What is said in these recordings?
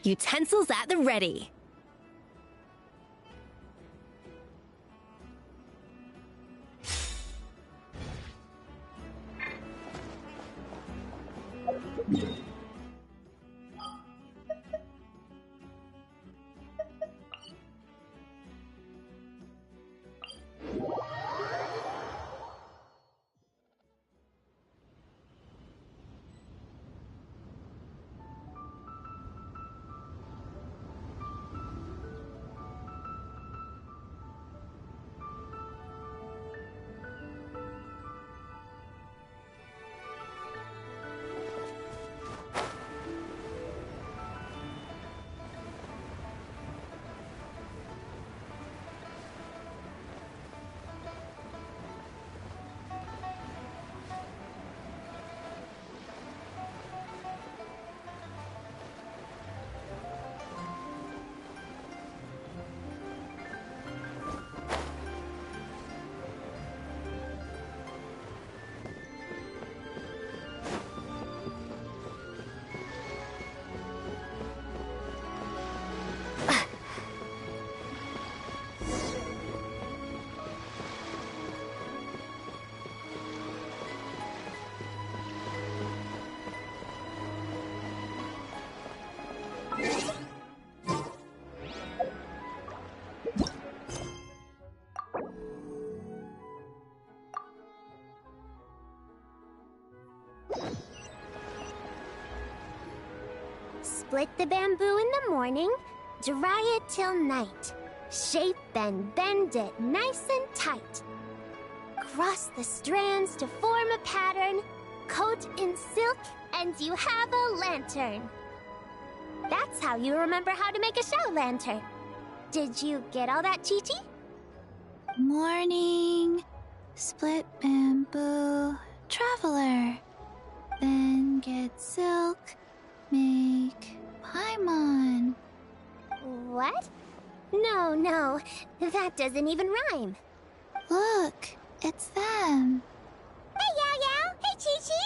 Utensils at the ready. Split the bamboo in the morning, dry it till night. Shape and bend it nice and tight. Cross the strands to form a pattern, coat in silk, and you have a lantern. That's how you remember how to make a show lantern. Did you get all that, Chi-Chi? Morning, split bamboo, traveler. Then get silk, make paimon. What? No, that doesn't even rhyme. Look, it's them. Hey, Yao Yao! Hey, Chi-Chi!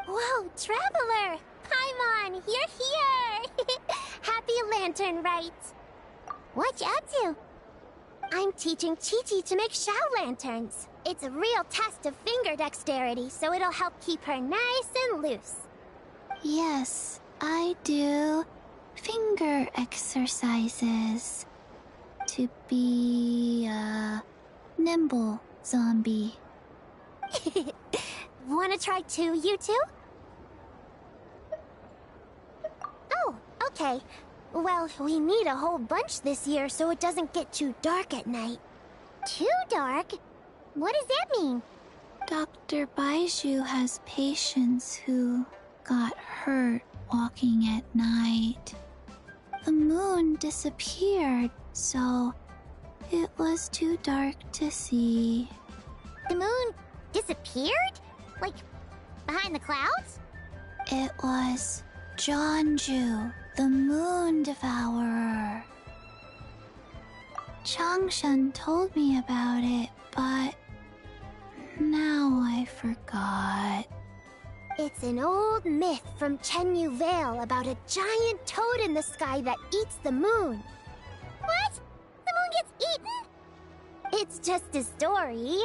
Whoa, Traveler! Paimon, you're here! Happy Lantern Rite! What you up to? I'm teaching Chi-Chi to make Shao lanterns. It's a real test of finger dexterity, so it'll help keep her nice and loose. Yes, I do finger exercises to be a nimble zombie. Wanna try too, you two? Oh, okay. Well, we need a whole bunch this year so it doesn't get too dark at night. Too dark? What does that mean? Dr. Baiju has patients who got hurt walking at night. The moon disappeared, so it was too dark to see. The moon disappeared? Like, behind the clouds? It was Jeonju, the moon devourer. Changshan told me about it, but now I forgot. It's an old myth from Chenyu Vale about a giant toad in the sky that eats the moon. What? The moon gets eaten? It's just a story.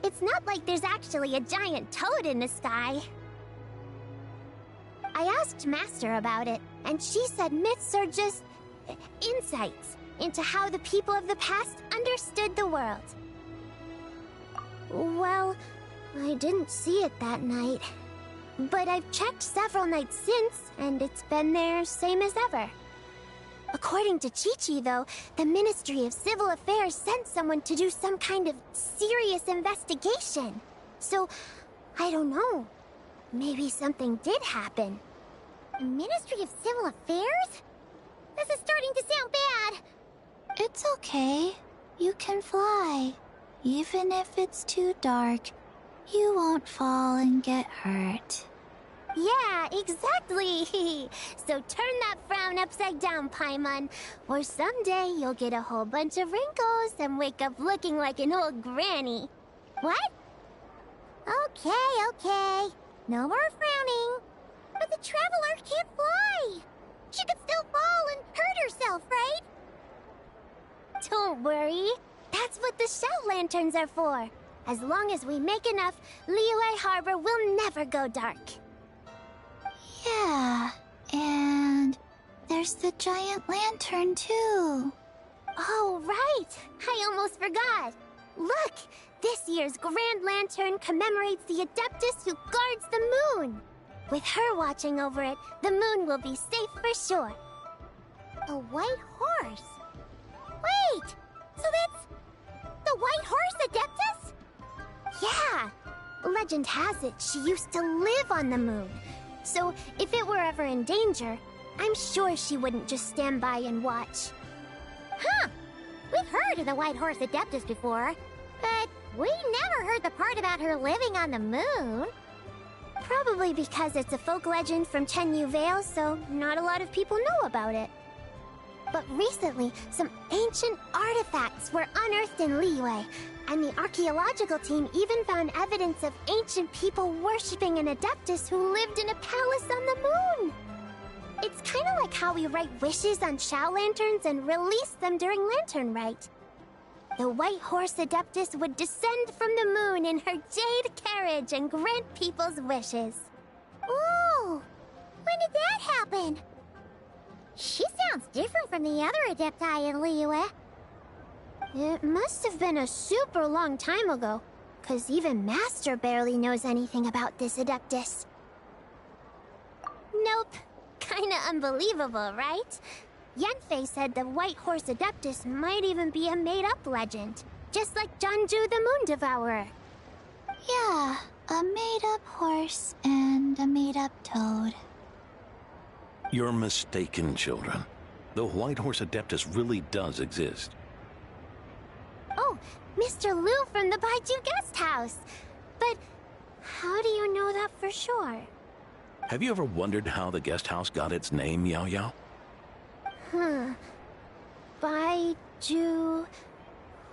It's not like there's actually a giant toad in the sky. I asked Master about it, and she said myths are just insights into how the people of the past understood the world. Well, I didn't see it that night. But I've checked several nights since, and it's been there same as ever. According to Chi-Chi, though, the Ministry of Civil Affairs sent someone to do some kind of serious investigation. So, I don't know. Maybe something did happen. The Ministry of Civil Affairs? This is starting to sound bad. It's okay. You can fly. Even if it's too dark, you won't fall and get hurt. Yeah, exactly. So turn that frown upside down, Paimon. Or someday you'll get a whole bunch of wrinkles and wake up looking like an old granny. What? Okay. No more frowning. But the Traveler can't fly. She could still fall Don't worry. That's what the shell lanterns are for. As long as we make enough, Liyue Harbor will never go dark. Yeah, and there's the giant lantern too. Oh, right! I almost forgot. Look! This year's Grand Lantern commemorates the Adeptus who guards the moon. With her watching over it, the moon will be safe for sure. A white horse? Wait! So that's the White Horse Adeptus? Yeah! Legend has it she used to live on the moon. So if it were ever in danger, I'm sure she wouldn't just stand by and watch. Huh! We've heard of the White Horse Adeptus before, but we never heard the part about her living on the moon. Probably because it's a folk legend from Tenyu Vale, so not a lot of people know about it. But recently, some ancient artifacts were unearthed in Liyue, and the archaeological team even found evidence of ancient people worshipping an Adeptus who lived in a palace on the moon. It's kind of like how we write wishes on Shao lanterns and release them during Lantern Rite. The White Horse Adeptus would descend from the moon in her jade carriage and grant people's wishes. Ooh! When did that happen? She sounds different from the other Adepti in Liyue. It must have been a super long time ago, because even Master barely knows anything about this Adeptus. Nope. Kinda unbelievable, right? Yanfei said the White Horse Adeptus might even be a made-up legend, just like Janju the Moon Devourer. Yeah, a made-up horse and a made-up toad. You're mistaken, children. The White Horse Adeptus really does exist. Oh, Mr. Liu from the Baiju Guest House. But how do you know that for sure? Have you ever wondered how the guest house got its name, Yao Yao? Baiju...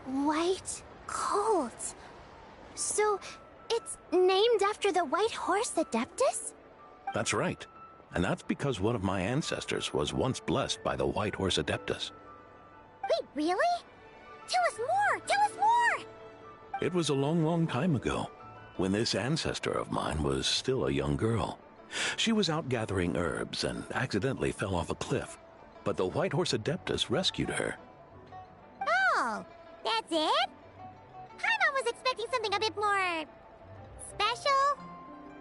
White Colt. So, it's named after the White Horse Adeptus? That's right. And that's because one of my ancestors was once blessed by the White Horse Adeptus. Wait, really? Tell us more! Tell us more! It was a long, long time ago, when this ancestor of mine was still a young girl. She was out gathering herbs and accidentally fell off a cliff, but the White Horse Adeptus rescued her. Oh, that's it? Paimon was expecting something a bit more... special?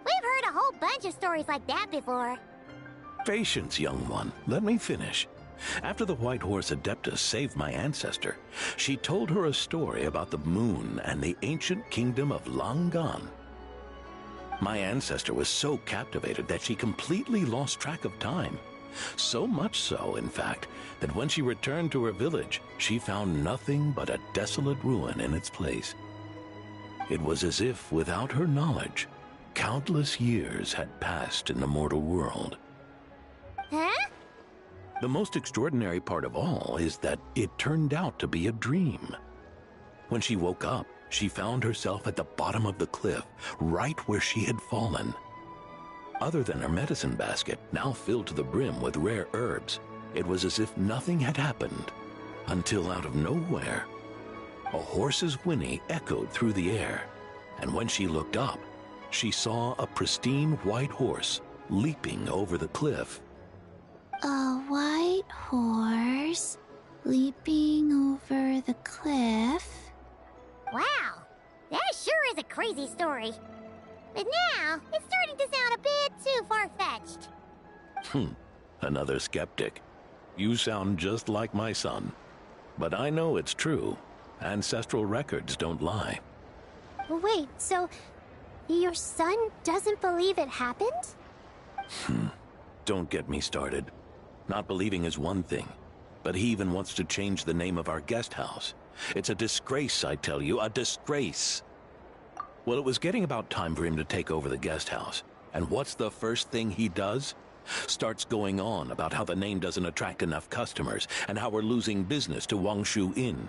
We've heard a whole bunch of stories like that before. Patience, young one. Let me finish. After the White Horse Adeptus saved my ancestor, she told her a story about the moon and the ancient kingdom of Langan. My ancestor was so captivated that she completely lost track of time. So much so, in fact, that when she returned to her village, she found nothing but a desolate ruin in its place. It was as if, without her knowledge, countless years had passed in the mortal world. Huh? The most extraordinary part of all is that it turned out to be a dream. When she woke up, she found herself at the bottom of the cliff, right where she had fallen. Other than her medicine basket, now filled to the brim with rare herbs, it was as if nothing had happened, until out of nowhere, a horse's whinny echoed through the air, and when she looked up, she saw a pristine white horse leaping over the cliff. A white horse leaping over the cliff? Wow, that sure is a crazy story. But now, it's starting to sound a bit too far-fetched. Another skeptic. You sound just like my son. But I know it's true. Ancestral records don't lie. Wait, so your son doesn't believe it happened? Don't get me started. Not believing is one thing, but he even wants to change the name of our guest house. It's a disgrace, I tell you, a disgrace. Well, it was getting about time for him to take over the guest house. And what's the first thing he does? Starts going on about how the name doesn't attract enough customers and how we're losing business to Wangshu Inn.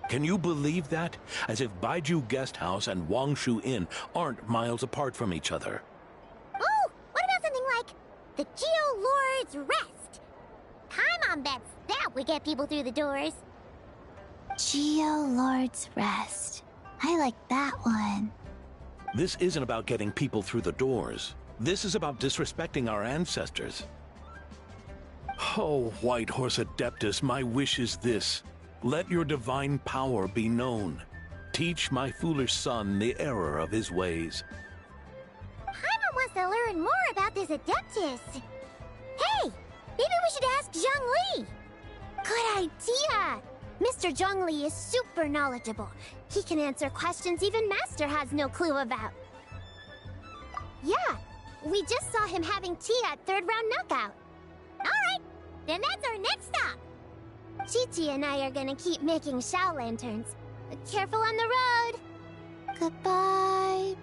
Can you believe that? As if Baiju Guest House and Wangshu Inn aren't miles apart from each other. Oh, what about something like the Geo Lord's Rest? Paimon bets that would get people through the doors. Geo Lord's Rest. I like that one. This isn't about getting people through the doors. This is about disrespecting our ancestors. Oh, White Horse Adeptus, my wish is this. Let your divine power be known. Teach my foolish son the error of his ways. Paimon wants to learn more about this Adeptus. Hey, maybe we should ask Zhongli. Good idea. Mr. Zhongli is super knowledgeable. He can answer questions even Master has no clue about. Yeah, we just saw him having tea at third round knockout. Alright, then that's our next stop. Chi-Chi and I are gonna keep making Shao lanterns. Careful on the road. Goodbye.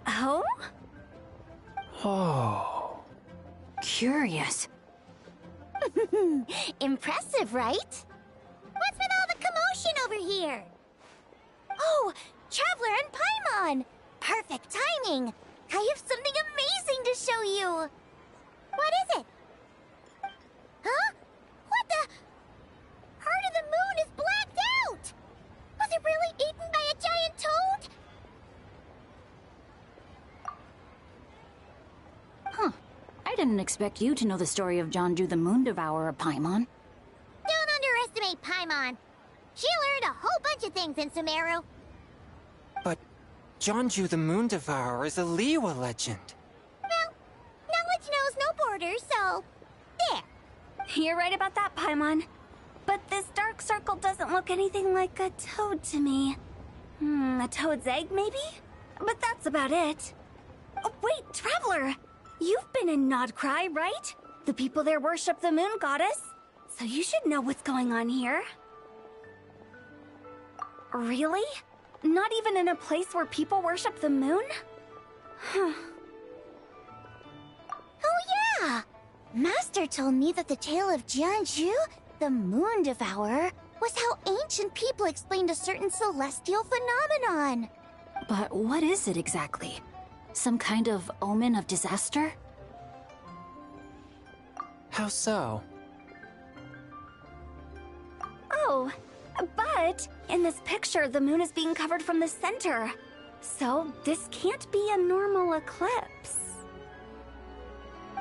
Oh? Oh. Curious. Impressive, right? What's with all the commotion over here? Oh, Traveler and Paimon! Perfect timing! I have something amazing to show you! What is it? Huh? What the? Heart of the Moon is blacked out! Was it really eaten by a giant toad? Huh. I didn't expect you to know the story of Jonju the Moon Devourer, Paimon. Don't underestimate Paimon. She learned a whole bunch of things in Sumeru. But Jonju the Moon Devourer is a Liyue legend. Well, knowledge knows no borders, so... there. You're right about that, Paimon. But this dark circle doesn't look anything like a toad to me. A toad's egg, maybe? But that's about it. Oh, wait, Traveler! You've been in Nodcry, right? The people there worship the moon goddess. So you should know what's going on here. Really? Not even in a place where people worship the moon? Huh. Oh yeah! Master told me that the tale of Jianzhu, the Moon Devourer, was how ancient people explained a certain celestial phenomenon. But what is it exactly? Some kind of omen of disaster? How so? Oh, but in this picture, the moon is being covered from the center. So this can't be a normal eclipse.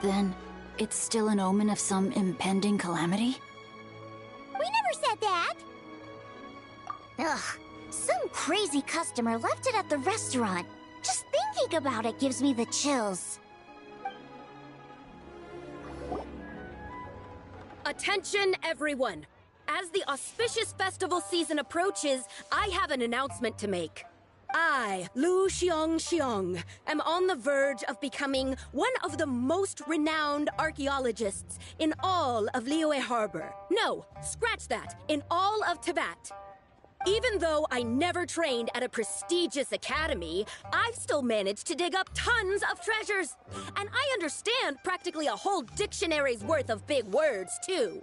Then, It's still an omen of some impending calamity? We never said that! Ugh, some crazy customer left it at the restaurant. Just thinking about it gives me the chills. Attention, everyone! As the auspicious festival season approaches, I have an announcement to make. I, Lu Xiong, am on the verge of becoming one of the most renowned archaeologists in all of Liyue Harbor. No, scratch that, in all of Tibet. Even though I never trained at a prestigious academy, I've still managed to dig up tons of treasures. And I understand practically a whole dictionary's worth of big words, too.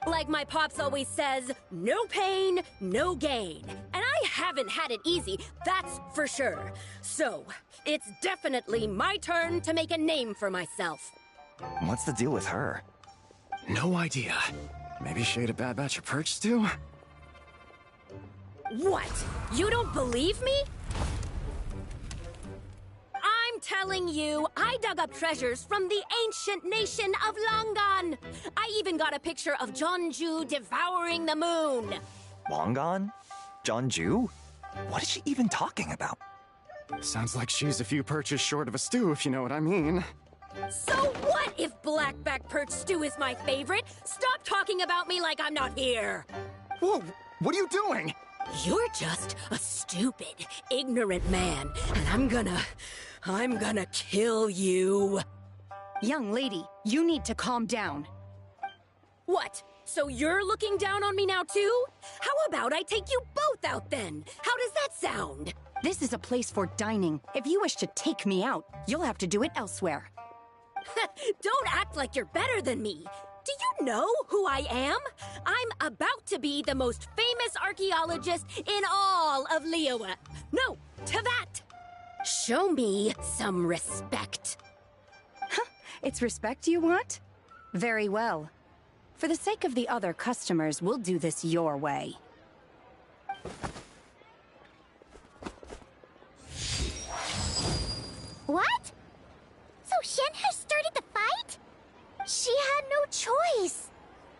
Like my pops always says, no pain, no gain. And I haven't had it easy, that's for sure. So, it's definitely my turn to make a name for myself. What's the deal with her? No idea. Maybe she ate a bad batch of perch stew? What? You don't believe me? I'm telling you, I dug up treasures from the ancient nation of Longan. I even got a picture of Jeonju devouring the moon. Longan? Jeonju? What is she even talking about? Sounds like she's a few perches short of a stew, if you know what I mean. So what if blackback perch stew is my favorite? Stop talking about me like I'm not here. Whoa! What are you doing? You're just a stupid, ignorant man, and I'm gonna kill you. Young lady, you need to calm down. What? So you're looking down on me now too? How about I take you both out then? How does that sound? This is a place for dining. If you wish to take me out, you'll have to do it elsewhere. Don't act like you're better than me. Do you know who I am? I'm about to be the most famous archaeologist in all of Liyue. No, Tibet. Show me some respect. It's respect you want? Very well. For the sake of the other customers, we'll do this your way. What? So Shen has started the fight? She had no choice.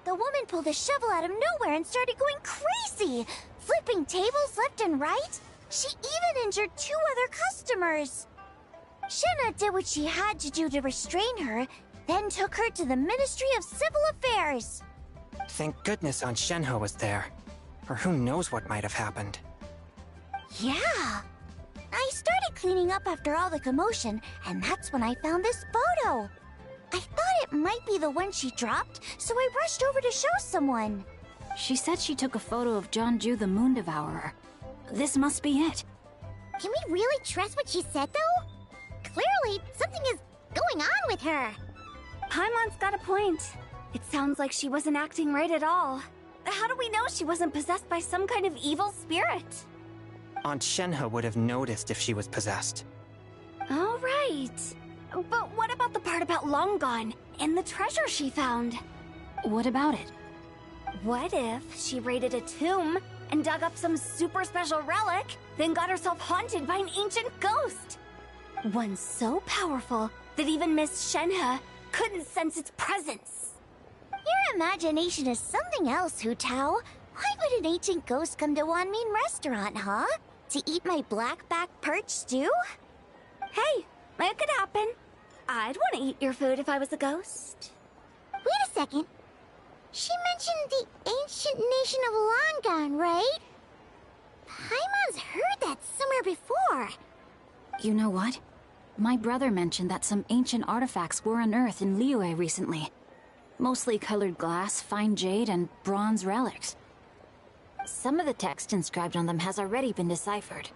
The woman pulled a shovel out of nowhere and started going crazy, flipping tables left and right. She even injured 2 other customers. Shenna did what she had to do to restrain her, then took her to the Ministry of Civil Affairs. Thank goodness Aunt Shenhe was there. Or who knows what might have happened. Yeah. I started cleaning up after all the commotion, and that's when I found this photo. I thought it might be the one she dropped, so I rushed over to show someone. She said she took a photo of Jeonju the Moon Devourer. This must be it. Can we really trust what she said, though? Clearly, something is going on with her. Paimon's got a point. It sounds like she wasn't acting right at all. How do we know she wasn't possessed by some kind of evil spirit? Aunt Shenhe would have noticed if she was possessed. All right. But what about the part about Longan and the treasure she found? What about it? What if she raided a tomb and dug up some super special relic, then got herself haunted by an ancient ghost? One so powerful that even Miss Shenhe couldn't sense its presence. Your imagination is something else, Hu Tao. Why would an ancient ghost come to Wanmin restaurant, huh? To eat my blackback perch stew? Hey, it could happen. I'd want to eat your food if I was a ghost. Wait a second. She mentioned the ancient nation of Longan, right? Paimon's heard that somewhere before. You know what? My brother mentioned that some ancient artifacts were unearthed in Liyue recently. Mostly colored glass, fine jade, and bronze relics. Some of the text inscribed on them has already been deciphered.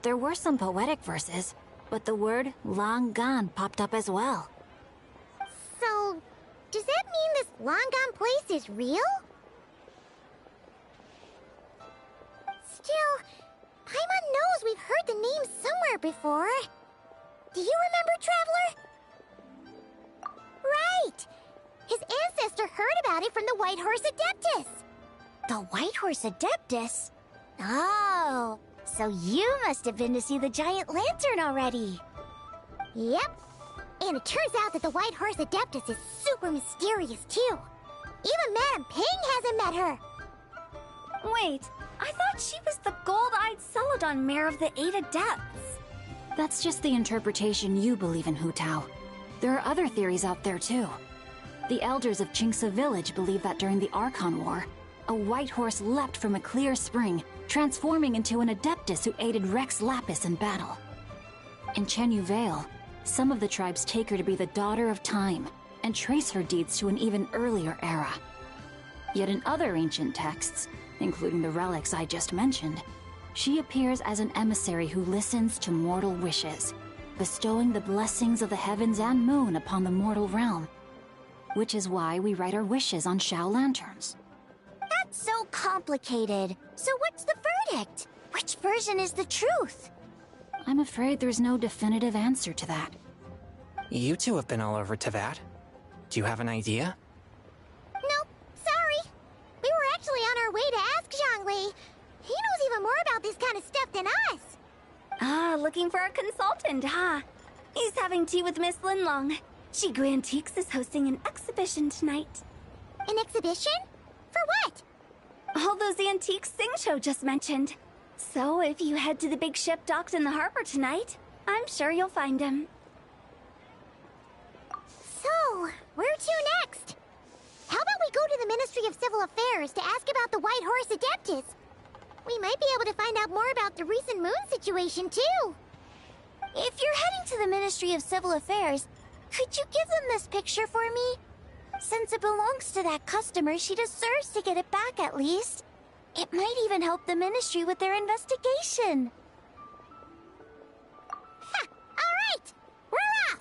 There were some poetic verses, but the word Longan popped up as well. So, does that mean this Longan place is real? Still, Paimon knows we've heard the name somewhere before. Do you remember, Traveler? Right! His ancestor heard about it from the White Horse Adeptus. The White Horse Adeptus? Oh, so you must have been to see the giant lantern already. Yep. And it turns out that the White Horse Adeptus is super mysterious, too. Even Madame Ping hasn't met her. Wait, I thought she was the gold-eyed Celadon mare of the 8 Adepts. That's just the interpretation you believe in, Hu Tao. There are other theories out there, too. The elders of Qingce Village believe that during the Archon War, a white horse leapt from a clear spring, transforming into an Adeptus who aided Rex Lapis in battle. In Chenyu Vale, some of the tribes take her to be the daughter of time, and trace her deeds to an even earlier era. Yet in other ancient texts, including the relics I just mentioned, she appears as an emissary who listens to mortal wishes, bestowing the blessings of the heavens and moon upon the mortal realm. Which is why we write our wishes on Shao lanterns. That's so complicated. So what's the verdict? Which version is the truth? I'm afraid there's no definitive answer to that. You two have been all over Teyvat. Do you have an idea? Nope, sorry. We were actually on our way to ask Zhongli. He knows even more about this kind of stuff than us. Ah, looking for a consultant, huh? He's having tea with Miss Linlong. Shigu Antiques is hosting an exhibition tonight. An exhibition? For what? All those antiques Xingqiu just mentioned. So if you head to the big ship docked in the harbor tonight, I'm sure you'll find him. So, where to next? How about we go to the Ministry of Civil Affairs to ask about the White Horse Adeptus? We might be able to find out more about the recent moon situation, too. If you're heading to the Ministry of Civil Affairs, could you give them this picture for me? Since it belongs to that customer, she deserves to get it back at least. It might even help the Ministry with their investigation. Ha! Alright! We're off!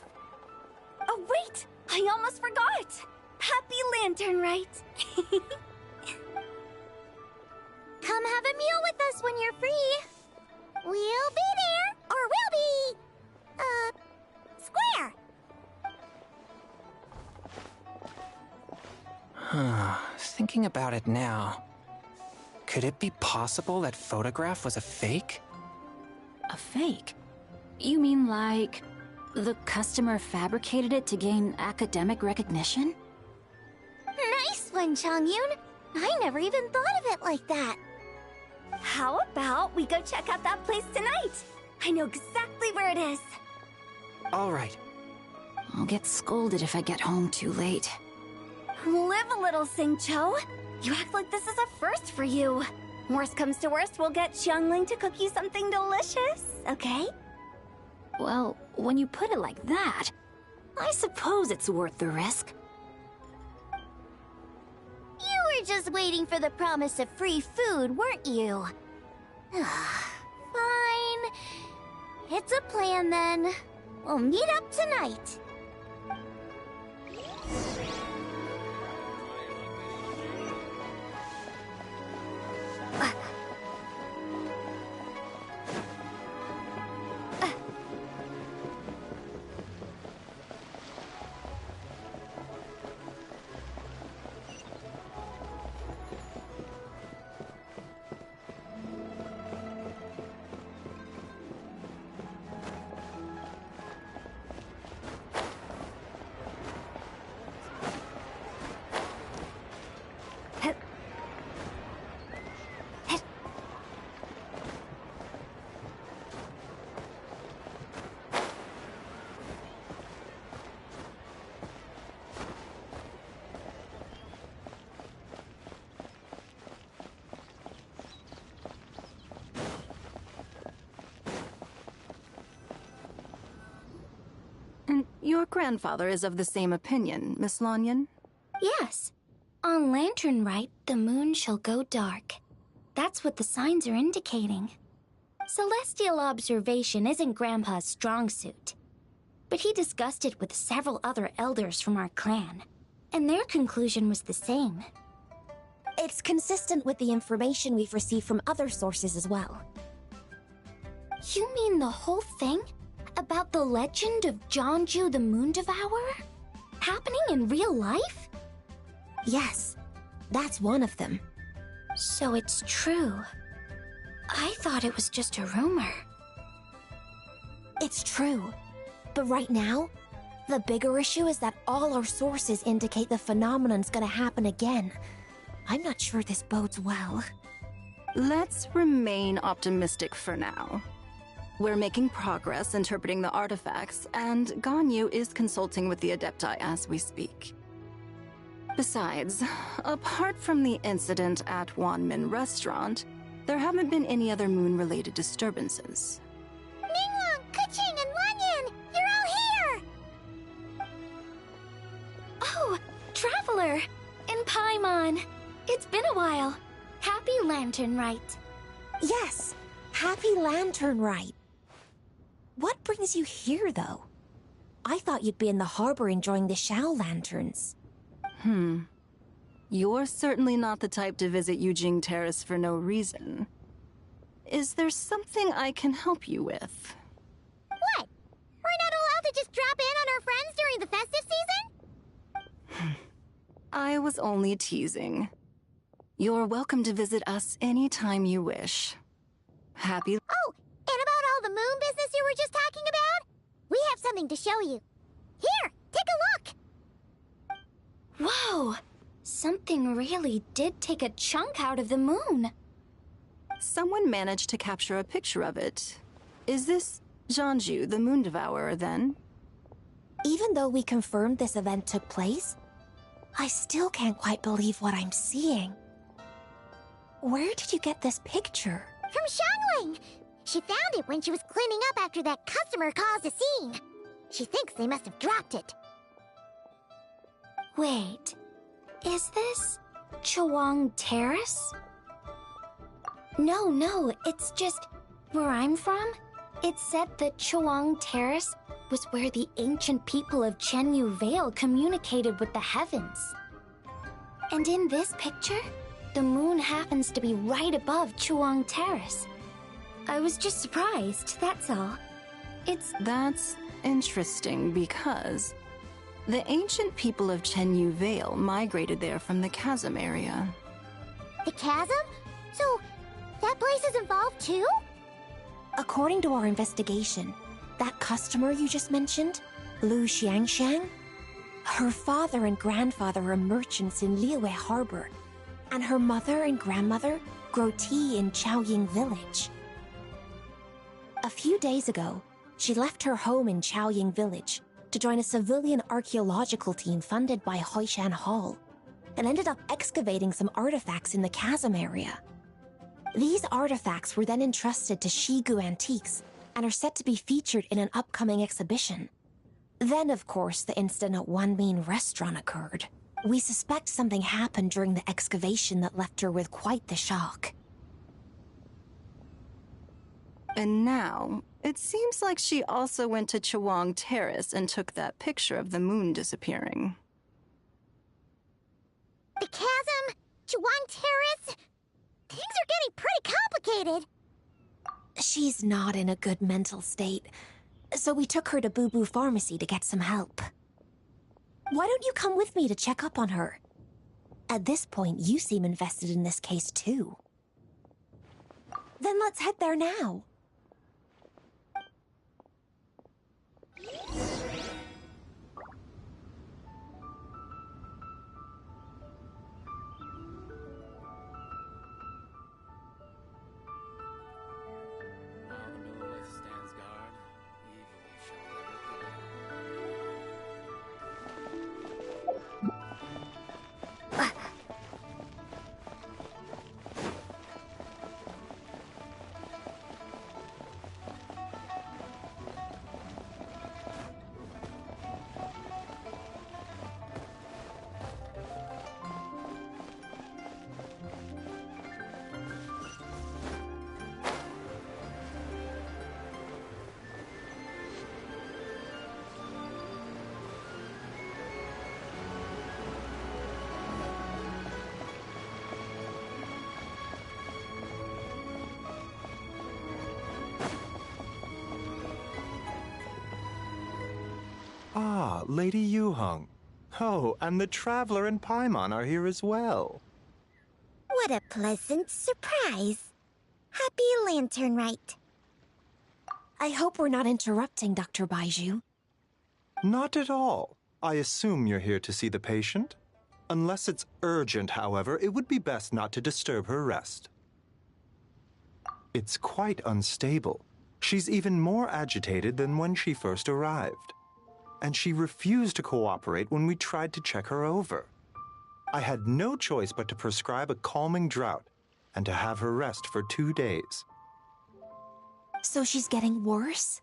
Oh, wait! I almost forgot! Happy Lantern Rite! Come have a meal with us when you're free. We'll be there, or we'll be... square. Thinking about it now, could it be possible that photograph was a fake? A fake? You mean like the customer fabricated it to gain academic recognition? Nice one, Changyun! I never even thought of it like that. How about we go check out that place tonight? I know exactly where it is. All right. I'll get scolded if I get home too late. Live a little, Xingqiu. You act like this is a first for you. Worst comes to worst, we'll get Xiangling to cook you something delicious, okay? Well, when you put it like that, I suppose it's worth the risk. You were just waiting for the promise of free food, weren't you? Fine. It's a plan, then. We'll meet up tonight. Your grandfather is of the same opinion, Miss Lanyan? Yes. On Lantern Rite, the moon shall go dark. That's what the signs are indicating. Celestial observation isn't Grandpa's strong suit. But he discussed it with several other elders from our clan, and their conclusion was the same. It's consistent with the information we've received from other sources as well. You mean the whole thing? About the legend of Zhongju the Moon Devourer? Happening in real life? Yes, that's one of them. So it's true. I thought it was just a rumor. It's true. But right now, The bigger issue is that all our sources indicate the phenomenon's gonna happen again. I'm not sure this bodes well. Let's remain optimistic for now. We're making progress interpreting the artifacts, and Ganyu is consulting with the Adepti as we speak. Besides, apart from the incident at Wanmin Restaurant, there haven't been any other moon-related disturbances. Ningguang, Keqing, and Lanyan! You're all here! Oh, Traveler! And Paimon! It's been a while. Happy Lantern Rite. Yes, happy Lantern Rite. What brings you here, though? I thought you'd be in the harbor enjoying the Shao lanterns. You're certainly not the type to visit Yujing Terrace for no reason. Is there something I can help you with? What? We're not allowed to just drop in on our friends during the festive season? I was only teasing. You're welcome to visit us anytime you wish. Happy... Oh, and about all the moon business you were just talking about? We have something to show you. Here, take a look! Whoa! Something really did take a chunk out of the moon. Someone managed to capture a picture of it. Is this Zhanju, the Moon Devourer, then? Even though we confirmed this event took place, I still can't quite believe what I'm seeing. Where did you get this picture? From Xiangling! She found it when she was cleaning up after that customer caused a scene. She thinks they must have dropped it. Wait, is this Chawang Terrace? No, it's just where I'm from. It said that Chawang Terrace was where the ancient people of Chenyu Vale communicated with the heavens. And in this picture, the moon happens to be right above Chawang Terrace. I was just surprised, that's all. That's interesting because the ancient people of Chenyu Vale migrated there from the chasm area. The chasm? So, that place is involved too? According to our investigation, that customer you just mentioned, Lu Xiangxiang, her father and grandfather are merchants in Liyue Harbor, and her mother and grandmother grow tea in Chaoying Village. A few days ago, she left her home in Chaoying Village to join a civilian archaeological team funded by Hoishan Hall, and ended up excavating some artifacts in the chasm area. These artifacts were then entrusted to Shigu Antiques and are set to be featured in an upcoming exhibition. Then, of course, the incident at Wanmin Restaurant occurred. We suspect something happened during the excavation that left her with quite the shock. And now, it seems like she also went to Chawang Terrace and took that picture of the moon disappearing. The chasm? Chawang Terrace? Things are getting pretty complicated. She's not in a good mental state, so we took her to Boo Boo Pharmacy to get some help. Why don't you come with me to check up on her? At this point, you seem invested in this case too. Then let's head there now. Ah, Lady Yuheng. Oh, and the Traveler and Paimon are here as well. What a pleasant surprise. Happy Lantern Rite. I hope we're not interrupting, Dr. Baiju. Not at all. I assume you're here to see the patient? Unless it's urgent, however, it would be best not to disturb her rest. It's quite unstable. She's even more agitated than when she first arrived. And she refused to cooperate when we tried to check her over. I had no choice but to prescribe a calming draught and to have her rest for 2 days. So she's getting worse?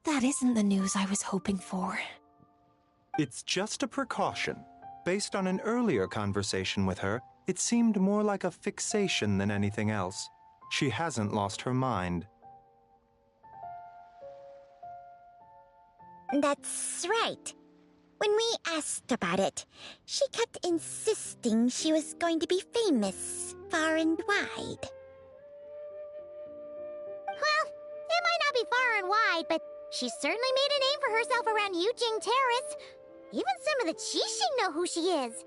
That isn't the news I was hoping for. It's just a precaution. Based on an earlier conversation with her, it seemed more like a fixation than anything else. She hasn't lost her mind. That's right. When we asked about it, she kept insisting she was going to be famous far and wide. Well, it might not be far and wide, but she certainly made a name for herself around Yujing Terrace. Even some of the Qixing know who she is.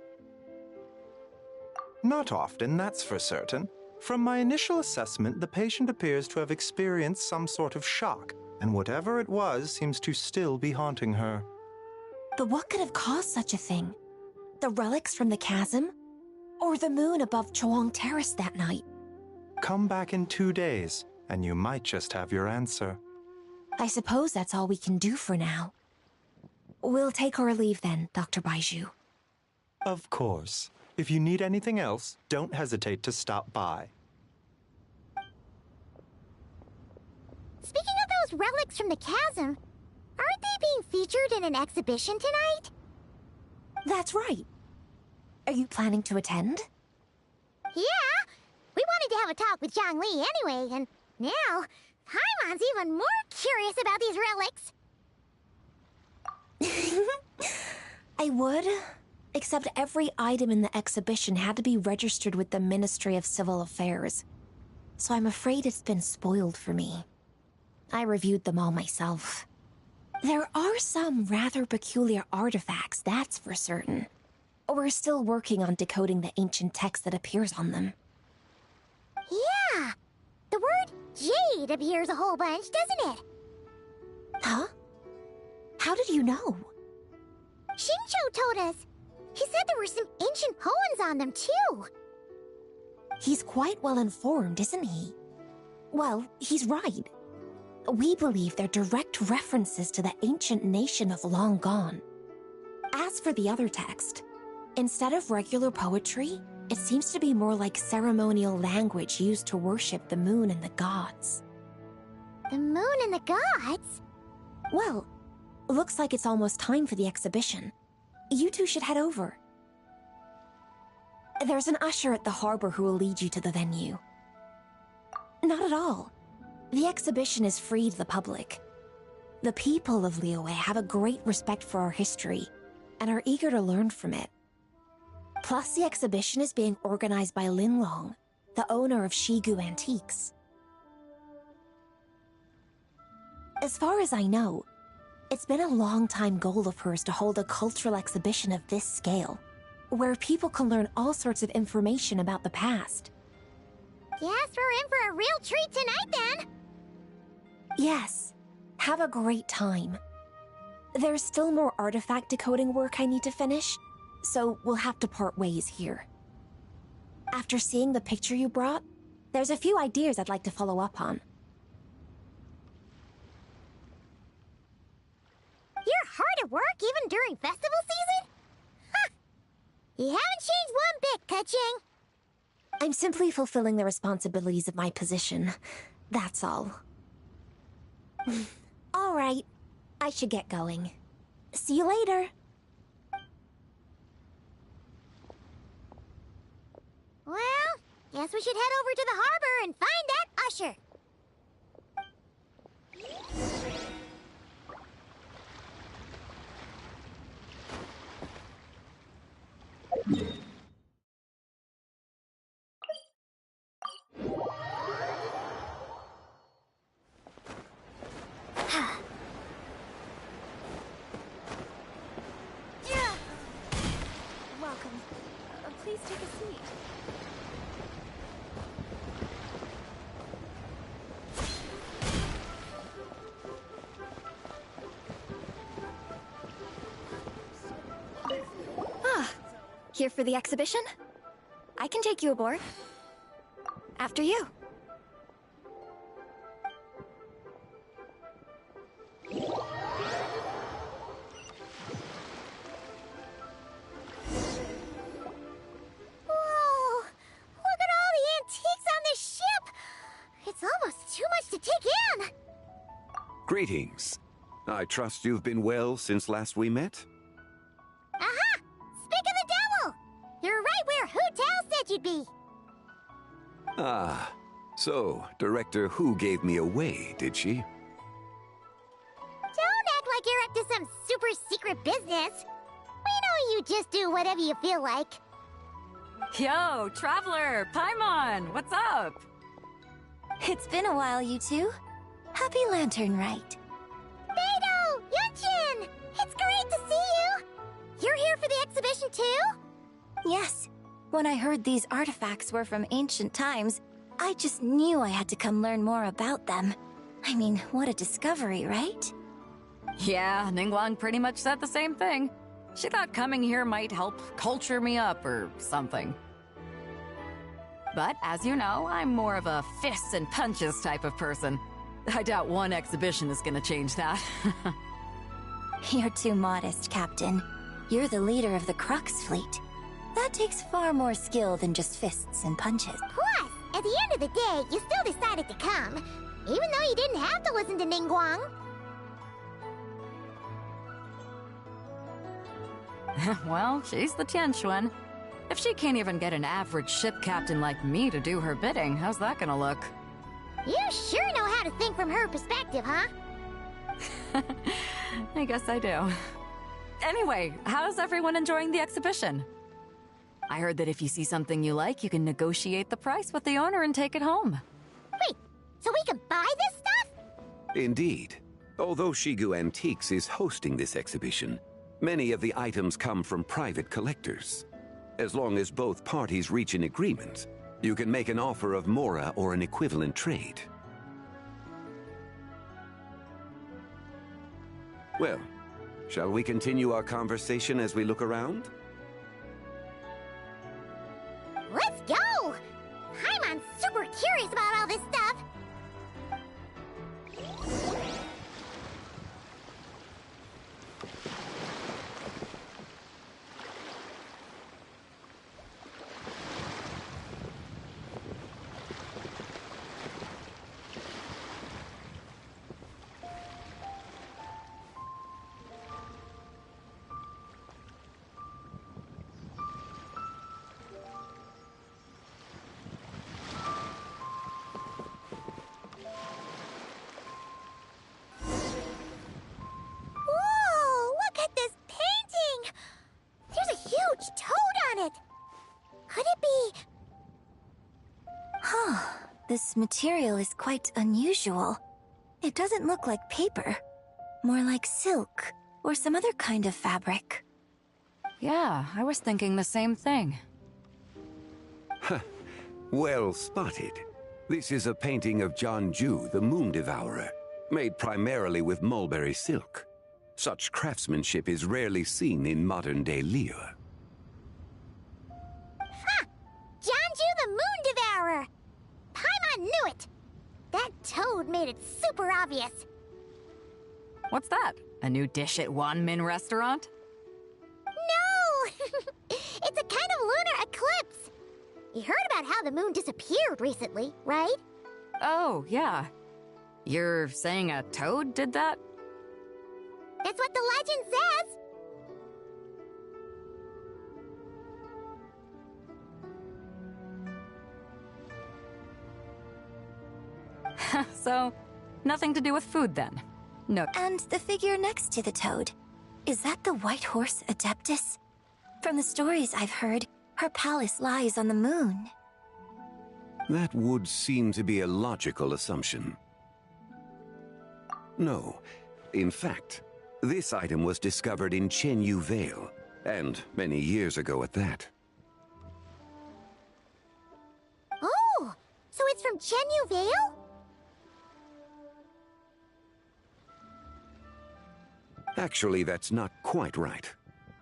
Not often, that's for certain. From my initial assessment, the patient appears to have experienced some sort of shock, and whatever it was seems to still be haunting her. But what could have caused such a thing? The relics from the chasm? Or the moon above Chuang Terrace that night? Come back in 2 days, and you might just have your answer. I suppose that's all we can do for now. We'll take our leave then, Dr. Baiju. Of course. If you need anything else, don't hesitate to stop by. Speaking of those relics from the chasm, aren't they being featured in an exhibition tonight? That's right. Are you planning to attend? Yeah! We wanted to have a talk with Zhang Li anyway, and now Paimon's even more curious about these relics. I would, except every item in the exhibition had to be registered with the Ministry of Civil Affairs. So I'm afraid it's been spoiled for me. I reviewed them all myself. There are some rather peculiar artifacts, that's for certain. We're still working on decoding the ancient text that appears on them. Yeah! The word jade appears a whole bunch, doesn't it? Huh? How did you know? Xingqiu told us. He said there were some ancient poems on them, too. He's quite well informed, isn't he? Well, he's right. We believe they're direct references to the ancient nation of long gone. As for the other text, instead of regular poetry, it seems to be more like ceremonial language used to worship the moon and the gods. The moon and the gods? Well, looks like it's almost time for the exhibition. You two should head over. There's an usher at the harbor who will lead you to the venue. Not at all. The exhibition is free to the public. The people of Liyue have a great respect for our history and are eager to learn from it. Plus, the exhibition is being organized by Lin Long, the owner of Shigu Antiques. As far as I know, it's been a long-time goal of hers to hold a cultural exhibition of this scale, where people can learn all sorts of information about the past. Guess we're in for a real treat tonight, then! Yes, have a great time. There's still more artifact decoding work I need to finish, so we'll have to part ways here. After seeing the picture you brought, there's a few ideas I'd like to follow up on. You're hard at work even during festival season? Ha! You haven't changed one bit, Keqing. I'm simply fulfilling the responsibilities of my position. That's all. All right, I should get going. See you later. Well, guess we should head over to the harbor and find that usher. Welcome. Please take a seat. Here for the exhibition? I can take you aboard. After you. Whoa! Look at all the antiques on this ship! It's almost too much to take in! Greetings. I trust you've been well since last we met? Aha! Speak of the devil! You're right where Hu Tao said you'd be! Ah, so Director Hu gave me away, did she? Don't act like you're up to some super secret business! We know you just do whatever you feel like. Yo, Traveler! Paimon! What's up? It's been a while, you two. Happy Lantern Rite. Beidou! Yunchin! It's great to see you! You're here for the exhibition too? Yes. When I heard these artifacts were from ancient times, I just knew I had to come learn more about them. I mean, what a discovery, right? Yeah, Ningguang pretty much said the same thing. She thought coming here might help culture me up or something. But as you know, I'm more of a fists and punches type of person. I doubt one exhibition is gonna change that. You're too modest, Captain. You're the leader of the Crux fleet. That takes far more skill than just fists and punches. Plus, at the end of the day, you still decided to come, even though you didn't have to listen to Ningguang. Well, she's the Tianquan. If she can't even get an average ship captain like me to do her bidding, how's that gonna look? You sure know how to think from her perspective, huh? I guess I do. Anyway, how's everyone enjoying the exhibition? I heard that if you see something you like, you can negotiate the price with the owner and take it home. Wait, so we can buy this stuff? Indeed. Although Shigu Antiques is hosting this exhibition, many of the items come from private collectors. As long as both parties reach an agreement, you can make an offer of mora or an equivalent trade. Well, shall we continue our conversation as we look around? Let's go! Paimon's super curious about all this stuff. This material is quite unusual. It doesn't look like paper. More like silk, or some other kind of fabric. Yeah, I was thinking the same thing. Well spotted. This is a painting of Jianju, the Moon Devourer, made primarily with mulberry silk. Such craftsmanship is rarely seen in modern-day Liyue. Ha! Jianju the Moon Devourer! Paimon knew it! That toad made it super obvious. What's that? A new dish at Wanmin restaurant? No! It's a kind of lunar eclipse. You heard about how the moon disappeared recently, right? Oh, yeah. You're saying a toad did that? That's what the legend says. So, nothing to do with food then? No. And the figure next to the toad. Is that the White Horse Adeptus? From the stories I've heard, her palace lies on the moon. That would seem to be a logical assumption. No. In fact, this item was discovered in Chenyu Vale, and many years ago at that. Oh! So it's from Chenyu Vale? Actually, that's not quite right.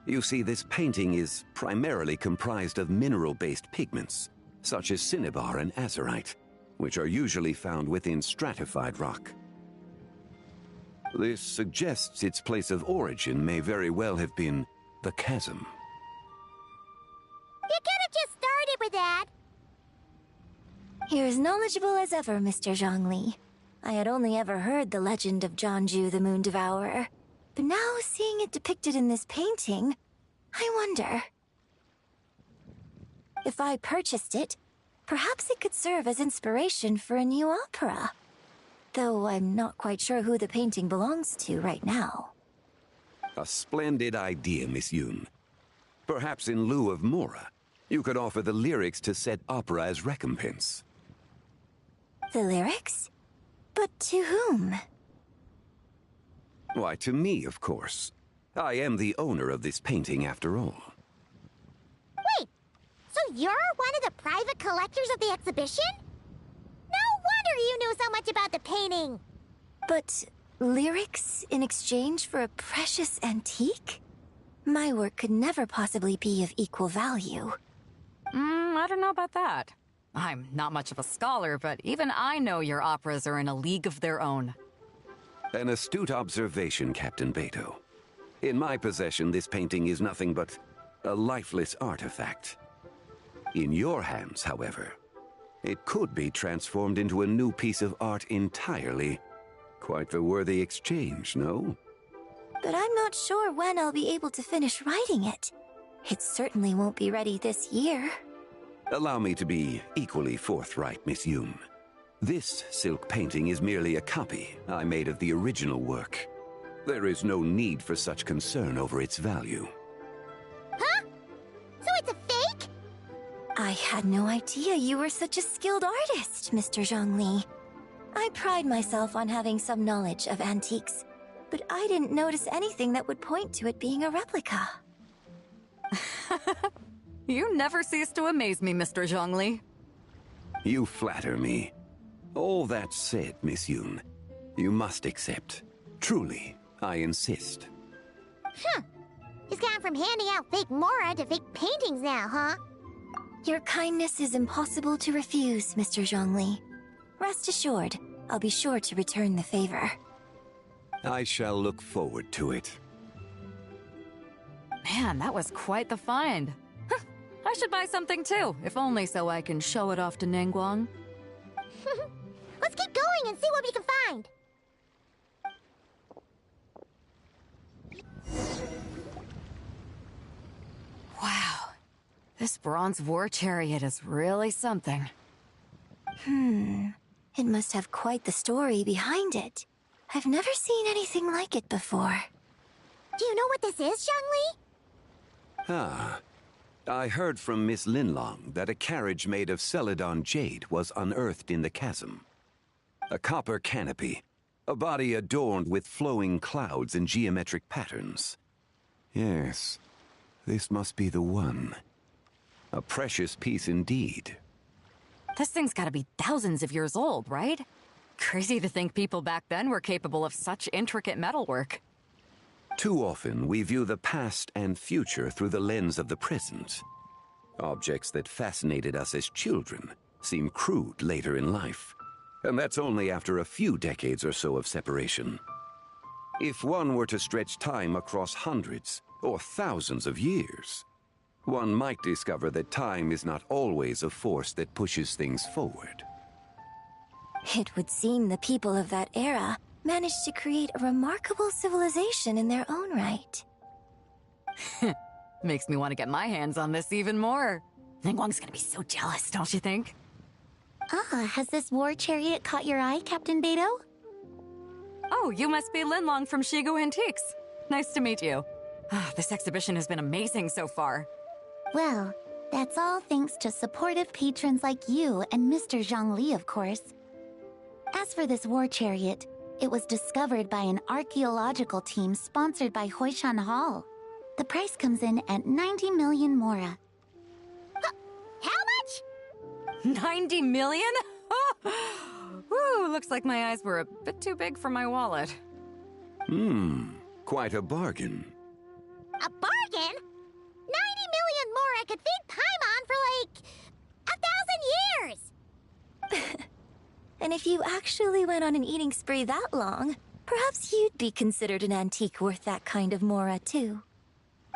You see, this painting is primarily comprised of mineral-based pigments, such as cinnabar and azurite, which are usually found within stratified rock. This suggests its place of origin may very well have been the chasm. You could have just started with that. You're as knowledgeable as ever, Mr. Zhongli. I had only ever heard the legend of Jianzhu the Moon Devourer. But now, seeing it depicted in this painting, I wonder... If I purchased it, perhaps it could serve as inspiration for a new opera. Though I'm not quite sure who the painting belongs to right now. A splendid idea, Miss Yoon. Perhaps in lieu of Mora, you could offer the lyrics to said opera as recompense. The lyrics? But to whom? Why, to me, of course. I am the owner of this painting, after all. Wait, so you're one of the private collectors of the exhibition? No wonder you knew so much about the painting! But lyrics in exchange for a precious antique? My work could never possibly be of equal value. I don't know about that. I'm not much of a scholar, but even I know your operas are in a league of their own. An astute observation, Captain Beto. In my possession, this painting is nothing but a lifeless artifact. In your hands, however, it could be transformed into a new piece of art entirely. Quite the worthy exchange, no? But I'm not sure when I'll be able to finish writing it. It certainly won't be ready this year. Allow me to be equally forthright, Miss Yoon. This silk painting is merely a copy I made of the original work. There is no need for such concern over its value. Huh? So it's a fake? I had no idea you were such a skilled artist, Mr. Zhongli. I pride myself on having some knowledge of antiques, but I didn't notice anything that would point to it being a replica. You never cease to amaze me, Mr. Zhongli. You flatter me. All that said, Miss Yoon, you must accept. Truly, I insist. Huh. He's gone from handing out fake Mora to fake paintings now, huh? Your kindness is impossible to refuse, Mr. Zhongli. Rest assured, I'll be sure to return the favor. I shall look forward to it. Man, that was quite the find. I should buy something too, if only so I can show it off to Ningguang. Let's keep going and see what we can find. Wow. This bronze war chariot is really something. It must have quite the story behind it. I've never seen anything like it before. Do you know what this is, Zhongli? Ah. I heard from Miss Linlong that a carriage made of Celadon jade was unearthed in the chasm. A copper canopy, a body adorned with flowing clouds and geometric patterns. Yes, this must be the one. A precious piece indeed. This thing's gotta be thousands of years old, right? Crazy to think people back then were capable of such intricate metalwork. Too often, we view the past and future through the lens of the present. Objects that fascinated us as children seem crude later in life. And that's only after a few decades or so of separation. If one were to stretch time across hundreds or thousands of years, one might discover that time is not always a force that pushes things forward. It would seem the people of that era managed to create a remarkable civilization in their own right. Makes me want to get my hands on this even more. Ningguang's gonna be so jealous, don't you think? Has this war chariot caught your eye, Captain Beto? Oh, you must be Linlong from Shigu Antiques. Nice to meet you. This exhibition has been amazing so far. Well, that's all thanks to supportive patrons like you and Mr. Zhongli, of course. As for this war chariot, it was discovered by an archaeological team sponsored by Hoishan Hall. The price comes in at 90 million Mora. How much? 90 million? Woo, looks like my eyes were a bit too big for my wallet. Quite a bargain. A bargain? if you actually went on an eating spree that long, perhaps you'd be considered an antique worth that kind of mora, too.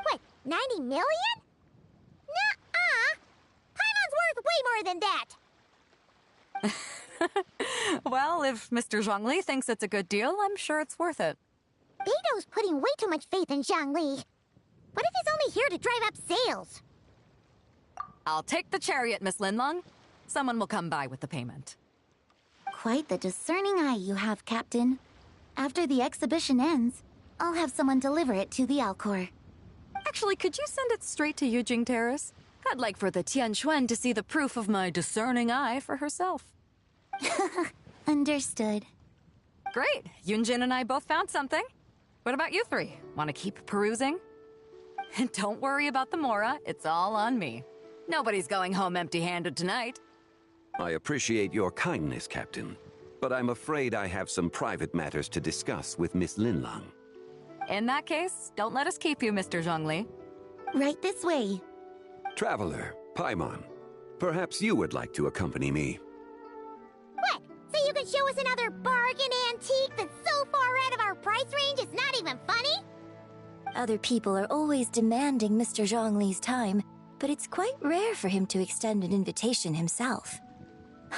What, 90 million? Nuh-uh! Paimon's worth way more than that! Well, if Mr. Zhongli thinks it's a good deal, I'm sure it's worth it. Beto's putting way too much faith in Zhongli. What if he's only here to drive up sales? I'll take the chariot, Miss Linlong. Someone will come by with the payment. Quite the discerning eye you have, Captain. After the exhibition ends, I'll have someone deliver it to the Alcor. Actually, could you send it straight to Yujing Terrace? I'd like for the Tianquan to see the proof of my discerning eye for herself. Understood. Great. Yunjin and I both found something. What about you three? Want to keep perusing? And don't worry about the mora. It's all on me. Nobody's going home empty-handed tonight. I appreciate your kindness, Captain, but I'm afraid I have some private matters to discuss with Miss Linlong. In that case, don't let us keep you, Mr. Zhongli. Right this way. Traveler, Paimon, perhaps you would like to accompany me. What? So you can show us another bargain antique that's so far out of our price range it's not even funny? Other people are always demanding Mr. Zhongli's time, but it's quite rare for him to extend an invitation himself.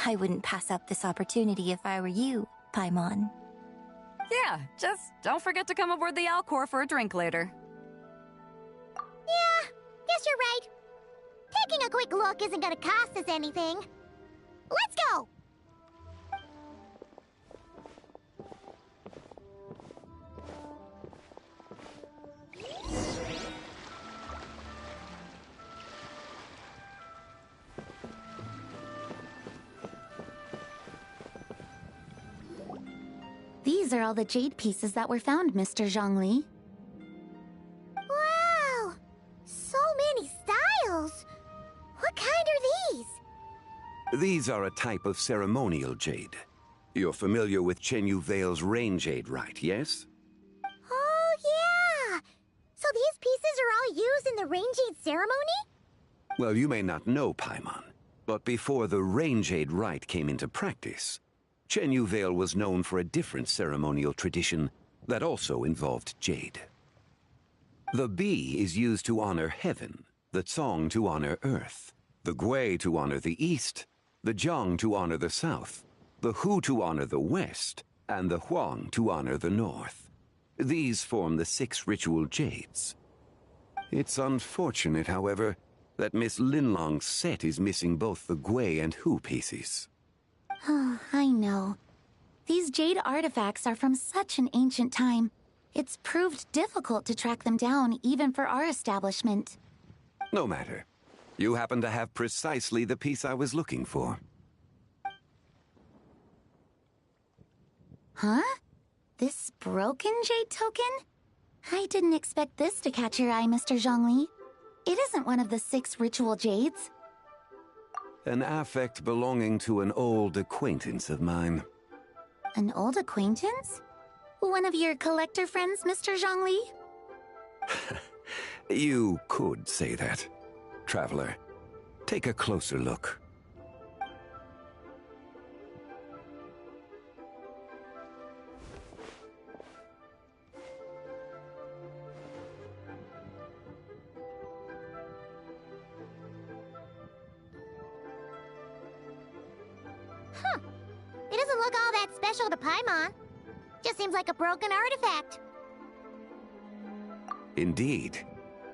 I wouldn't pass up this opportunity if I were you, Paimon. Yeah, just don't forget to come aboard the Alcor for a drink later. Yeah, guess you're right. Taking a quick look isn't gonna cost us anything. Let's go! These are all the jade pieces that were found, Mr. Zhongli. Wow! So many styles! What kind are these? These are a type of ceremonial jade. You're familiar with Chenyu Vale's rain jade rite, yes? Oh, yeah! So these pieces are all used in the rain jade ceremony? Well, you may not know, Paimon, but before the rain jade rite came into practice, Chenyu Vale was known for a different ceremonial tradition that also involved jade. The bee is used to honor heaven, the Tsong to honor earth, the Gui to honor the east, the Jiang to honor the south, the Hu to honor the west, and the Huang to honor the north. These form the 6 ritual jades. It's unfortunate, however, that Miss Linlong's set is missing both the Gui and Hu pieces. Oh, I know. These jade artifacts are from such an ancient time. It's proved difficult to track them down, even for our establishment. No matter. You happen to have precisely the piece I was looking for. Huh? This broken jade token? I didn't expect this to catch your eye, Mr. Zhongli. It isn't one of the 6 ritual jades. An affect belonging to an old acquaintance of mine. An old acquaintance? One of your collector friends, Mr. Zhongli? You could say that. Traveler, take a closer look. Huh. It doesn't look all that special to Paimon. Just seems like a broken artifact. Indeed.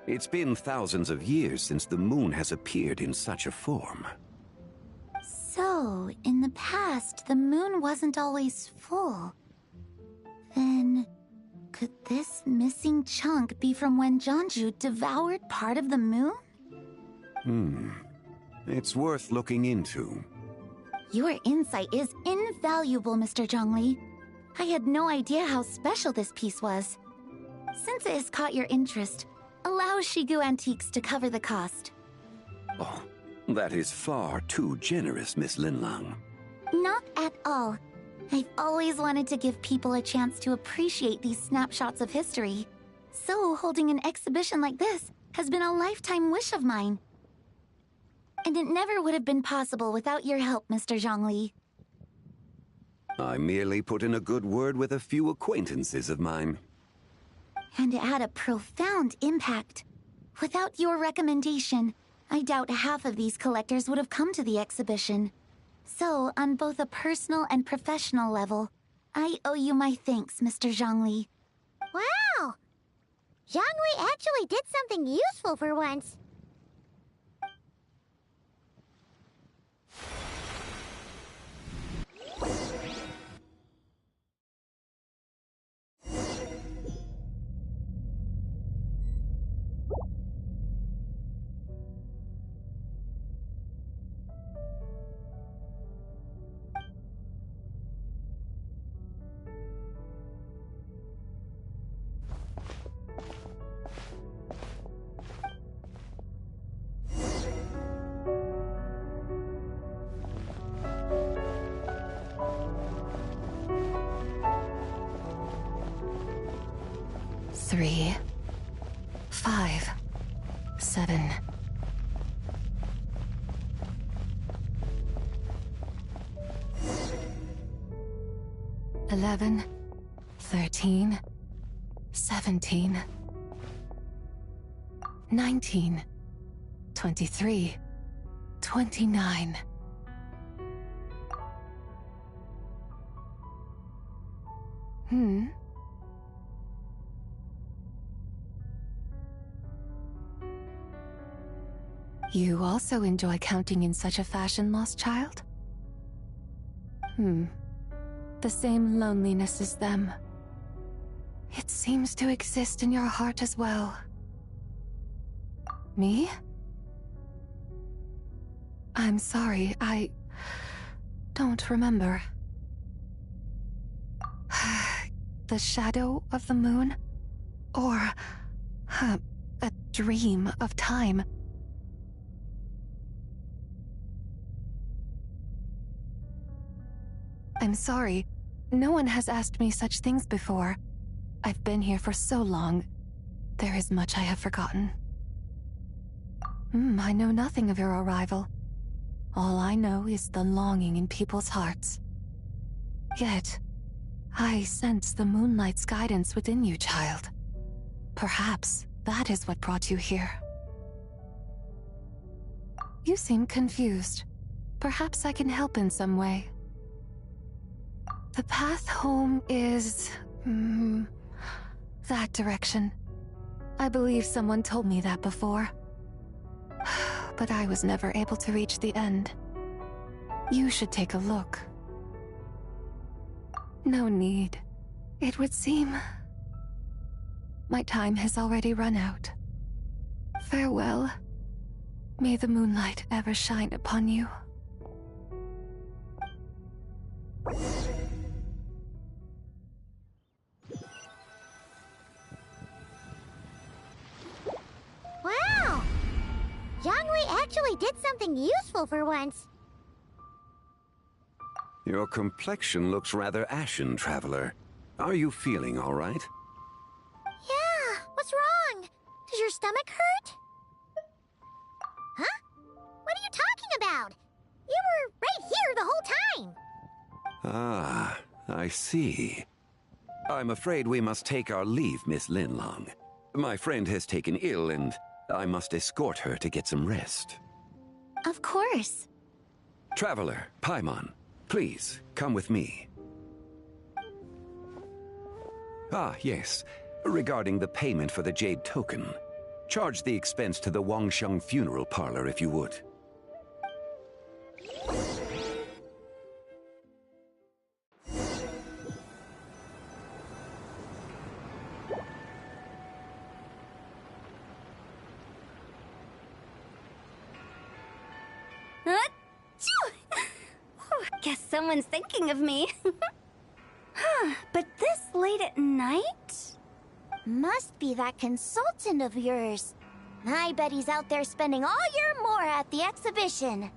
It's been thousands of years since the moon has appeared in such a form. So, in the past, the moon wasn't always full. Then, could this missing chunk be from when Jianzhu devoured part of the moon? It's worth looking into. Your insight is invaluable, Mr. Zhongli. I had no idea how special this piece was. Since it has caught your interest, allow Shigu Antiques to cover the cost. Oh, that is far too generous, Miss Linlong. Not at all. I've always wanted to give people a chance to appreciate these snapshots of history. So holding an exhibition like this has been a lifetime wish of mine. And it never would have been possible without your help, Mr. Zhongli. I merely put in a good word with a few acquaintances of mine. And it had a profound impact. Without your recommendation, I doubt half of these collectors would have come to the exhibition. So, on both a personal and professional level, I owe you my thanks, Mr. Zhongli. Wow! Zhongli actually did something useful for once. Three, 5, 7. $11, 13, 17, 19, 23, 29. You also enjoy counting in such a fashion, lost child? The same loneliness as them. It seems to exist in your heart as well. Me? I'm sorry, I don't remember. The shadow of the moon? Or a dream of time? I'm sorry. No one has asked me such things before. I've been here for so long. There is much I have forgotten. I know nothing of your arrival. All I know is the longing in people's hearts. Yet, I sense the moonlight's guidance within you, child. Perhaps that is what brought you here. You seem confused. Perhaps I can help in some way. The path home is... that direction. I believe someone told me that before. But I was never able to reach the end. You should take a look. No need. It would seem... my time has already run out. Farewell. May the moonlight ever shine upon you. Wow! Zhongli actually did something useful for once. Your complexion looks rather ashen, Traveler. Are you feeling all right? Yeah, what's wrong? Does your stomach hurt? Huh? What are you talking about? You were right here the whole time. Ah, I see. I'm afraid we must take our leave, Miss Linlong. My friend has taken ill and I must escort her to get some rest. Of course. Traveler, Paimon, please, come with me. Ah, yes. Regarding the payment for the Jade Token. Charge the expense to the Wangsheng Funeral Parlor if you would. Guess someone's thinking of me. But this late at night? Must be that consultant of yours. I bet he's out there spending all year more at the exhibition.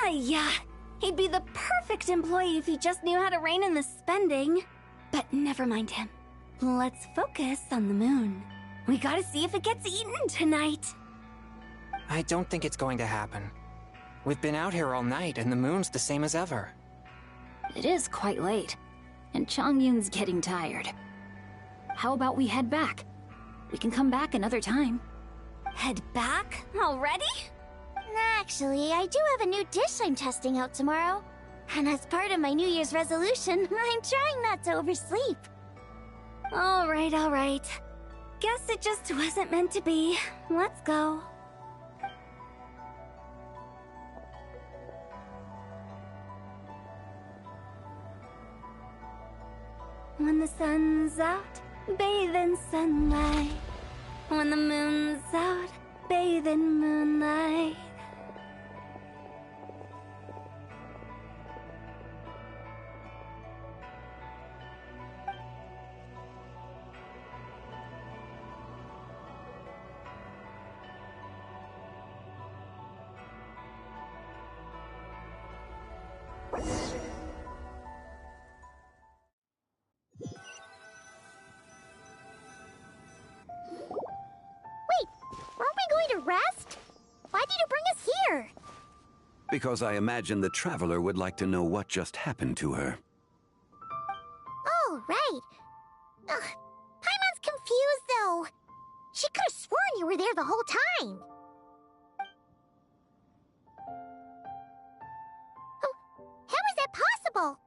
Yeah, he'd be the perfect employee if he just knew how to rein in the spending. But never mind him. Let's focus on the moon. We gotta see if it gets eaten tonight. I don't think it's going to happen. We've been out here all night and the moon's the same as ever. It is quite late, and Chongyun's getting tired. How about we head back? We can come back another time. Head back? Already? Actually, I do have a new dish I'm testing out tomorrow. And as part of my New Year's resolution, I'm trying not to oversleep. All right. Guess it just wasn't meant to be. Let's go. When the sun's out, bathe in sunlight. When the moon's out, bathe in moonlight. Rest? Why did you bring us here? Because I imagine the Traveler would like to know what just happened to her. Oh, right. Paimon's confused, though. She could have sworn you were there the whole time. Oh, how is that possible?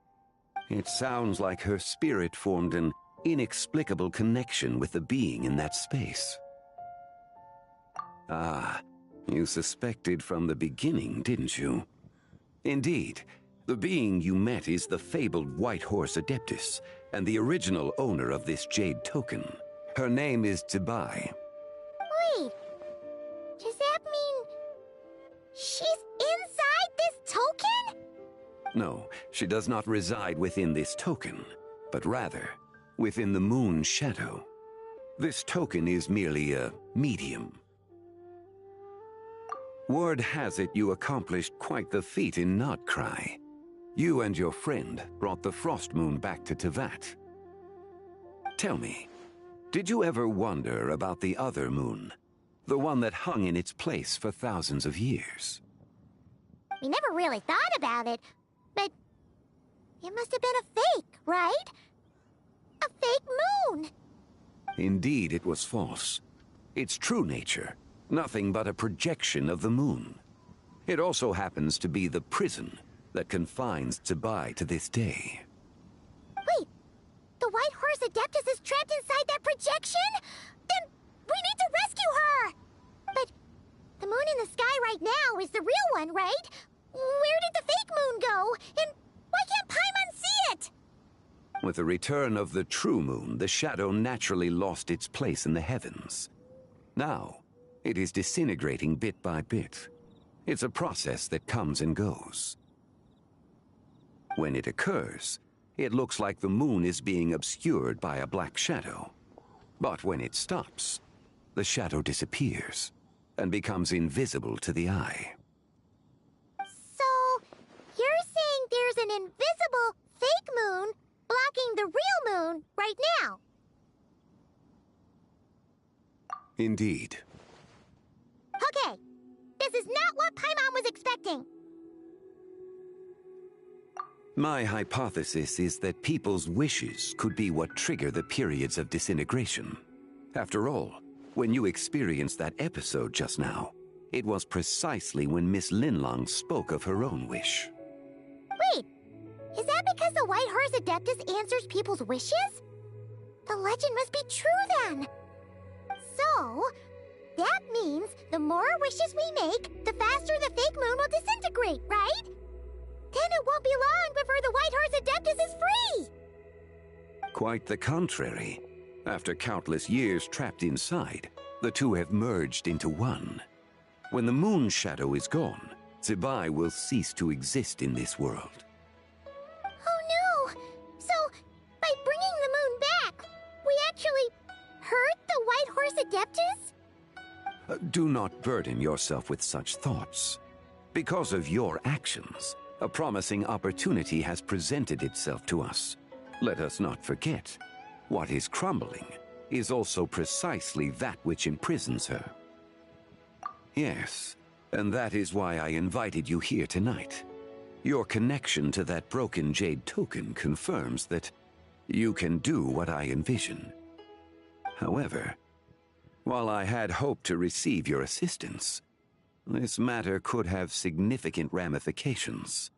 It sounds like her spirit formed an inexplicable connection with the being in that space. Ah, you suspected from the beginning, didn't you? Indeed, the being you met is the fabled White Horse Adeptus, and the original owner of this jade token. Her name is Tbai. Wait, does that mean she's inside this token? No, she does not reside within this token, but rather within the moon shadow. This token is merely a medium. Word has it you accomplished quite the feat in Nodcry. You and your friend brought the Frost Moon back to Tevat. Tell me, did you ever wonder about the other moon? The one that hung in its place for thousands of years? We never really thought about it, but it must have been a fake, right? A fake moon! Indeed, it was false. Its true nature, nothing but a projection of the moon. It also happens to be the prison that confines Tbai to this day. Wait, the White Horse Adeptus is trapped inside that projection? Then we need to rescue her! But the moon in the sky right now is the real one, right? Where did the fake moon go? And why can't Paimon see it? With the return of the true moon, the shadow naturally lost its place in the heavens. Now, it is disintegrating bit by bit. It's a process that comes and goes. When it occurs, it looks like the moon is being obscured by a black shadow. But when it stops, the shadow disappears and becomes invisible to the eye. So, you're saying there's an invisible fake moon blocking the real moon right now? Indeed. Okay, this is not what Paimon was expecting. My hypothesis is that people's wishes could be what trigger the periods of disintegration. After all, when you experienced that episode just now, it was precisely when Miss Linlong spoke of her own wish. Wait, is that because the White Horse Adeptus answers people's wishes? The legend must be true then. So, that means the more wishes we make, the faster the fake moon will disintegrate, right? Then it won't be long before the White Horse Adeptus is free! Quite the contrary. After countless years trapped inside, the two have merged into one. When the moon shadow is gone, Tbai will cease to exist in this world. Oh no! So, by bringing the moon back, we actually hurt the White Horse Adeptus? Do not burden yourself with such thoughts. Because of your actions, a promising opportunity has presented itself to us. Let us not forget, what is crumbling is also precisely that which imprisons her. Yes, and that is why I invited you here tonight. Your connection to that broken jade token confirms that you can do what I envision. However, while I had hoped to receive your assistance, this matter could have significant ramifications.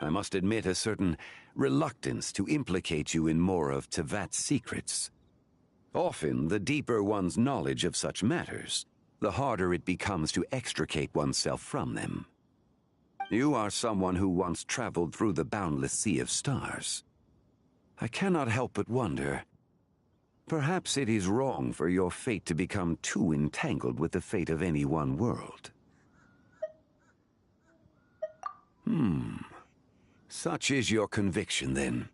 I must admit a certain reluctance to implicate you in more of Tevat's secrets. Often, the deeper one's knowledge of such matters, the harder it becomes to extricate oneself from them. You are someone who once traveled through the boundless sea of stars. I cannot help but wonder, perhaps it is wrong for your fate to become too entangled with the fate of any one world. Such is your conviction, then.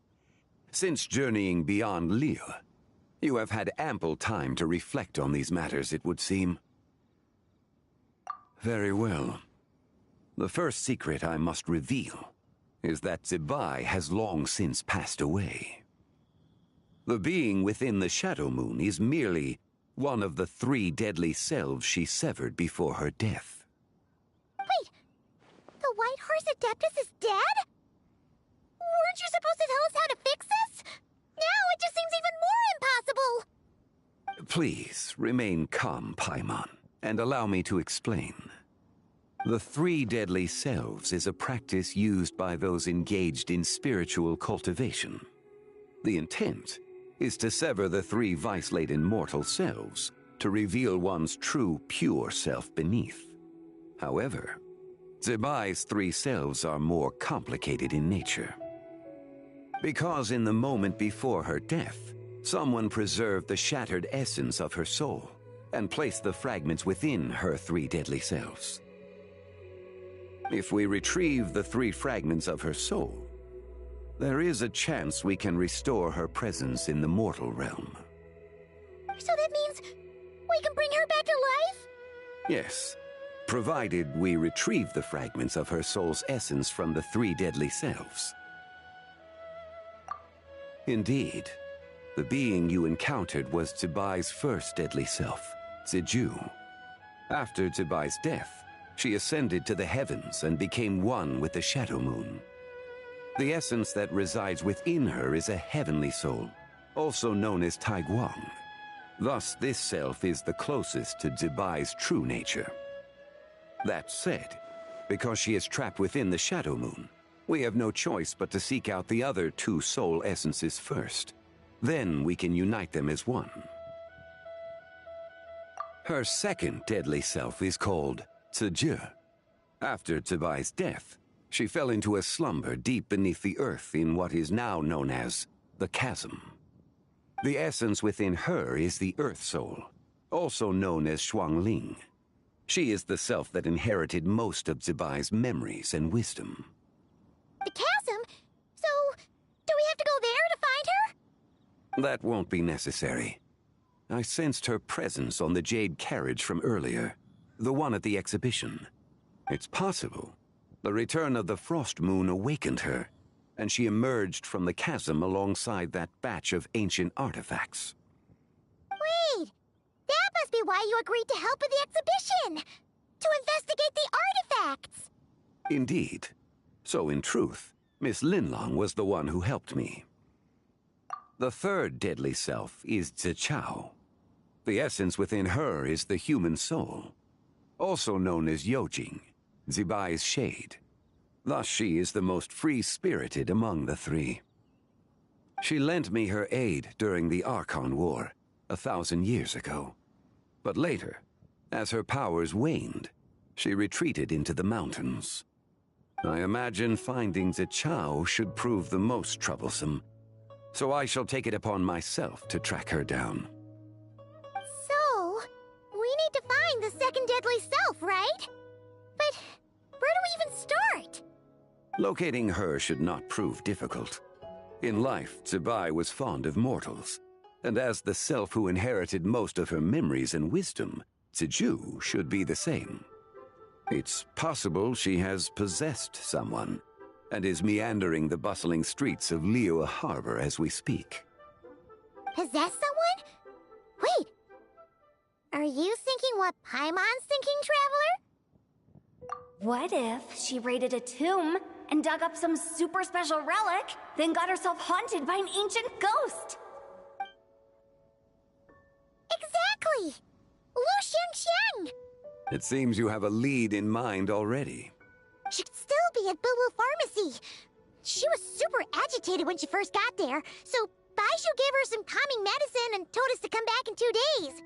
Since journeying beyond Liyue, you have had ample time to reflect on these matters, it would seem. Very well. The first secret I must reveal is that Zebai has long since passed away. The being within the Shadow Moon is merely one of the 3 deadly selves she severed before her death. Wait, the White Horse Adeptus is dead? Weren't you supposed to tell us how to fix this? Now it just seems even more impossible! Please, remain calm, Paimon, and allow me to explain. The 3 deadly selves is a practice used by those engaged in spiritual cultivation. The intent is to sever the 3 vice-laden mortal selves to reveal one's true, pure self beneath. However, Zebai's 3 selves are more complicated in nature. Because in the moment before her death, someone preserved the shattered essence of her soul and placed the fragments within her 3 deadly selves. If we retrieve the 3 fragments of her soul, there is a chance we can restore her presence in the mortal realm. So that means we can bring her back to life? Yes, provided we retrieve the fragments of her soul's essence from the 3 deadly selves. Indeed, the being you encountered was Zebai's first deadly self, Ziju. After Zebai's death, she ascended to the heavens and became one with the Shadow Moon. The essence that resides within her is a heavenly soul, also known as Taiguang. Thus, this self is the closest to Zebai's true nature. That said, because she is trapped within the Shadow Moon, we have no choice but to seek out the other 2 soul essences first. Then we can unite them as one. Her second deadly self is called Ziju. After Zebai's death, she fell into a slumber deep beneath the earth in what is now known as the Chasm. The essence within her is the Earth Soul, also known as Xuangling. She is the self that inherited most of Zebai's memories and wisdom. The chasm? So, do we have to go there to find her? That won't be necessary. I sensed her presence on the jade carriage from earlier, the one at the exhibition. It's possible the return of the Frost Moon awakened her, and she emerged from the chasm alongside that batch of ancient artifacts. Wait! That must be why you agreed to help with the exhibition! To investigate the artifacts! Indeed. So in truth, Miss Linlong was the one who helped me. The third deadly self is Zichao. The essence within her is the human soul, also known as Yojing, Zebai's shade. Thus she is the most free-spirited among the 3. She lent me her aid during the Archon War 1,000 years ago. But later, as her powers waned, she retreated into the mountains. I imagine finding Zichao should prove the most troublesome, so I shall take it upon myself to track her down. So, we need to find the second deadly self, right? But where do we even start? Locating her should not prove difficult. In life, Zebai was fond of mortals, and as the self who inherited most of her memories and wisdom, Ziju should be the same. It's possible she has possessed someone, and is meandering the bustling streets of Liyue Harbor as we speak. Possess someone? Wait! Are you thinking what Paimon's thinking, Traveler? What if she raided a tomb and dug up some super special relic, then got herself haunted by an ancient ghost. Exactly! Lu Xiangxiang! It seems you have a lead in mind already. She'd still be at Boo Boo Pharmacy. She was super agitated when she first got there, so Baishu gave her some calming medicine and told us to come back in 2 days.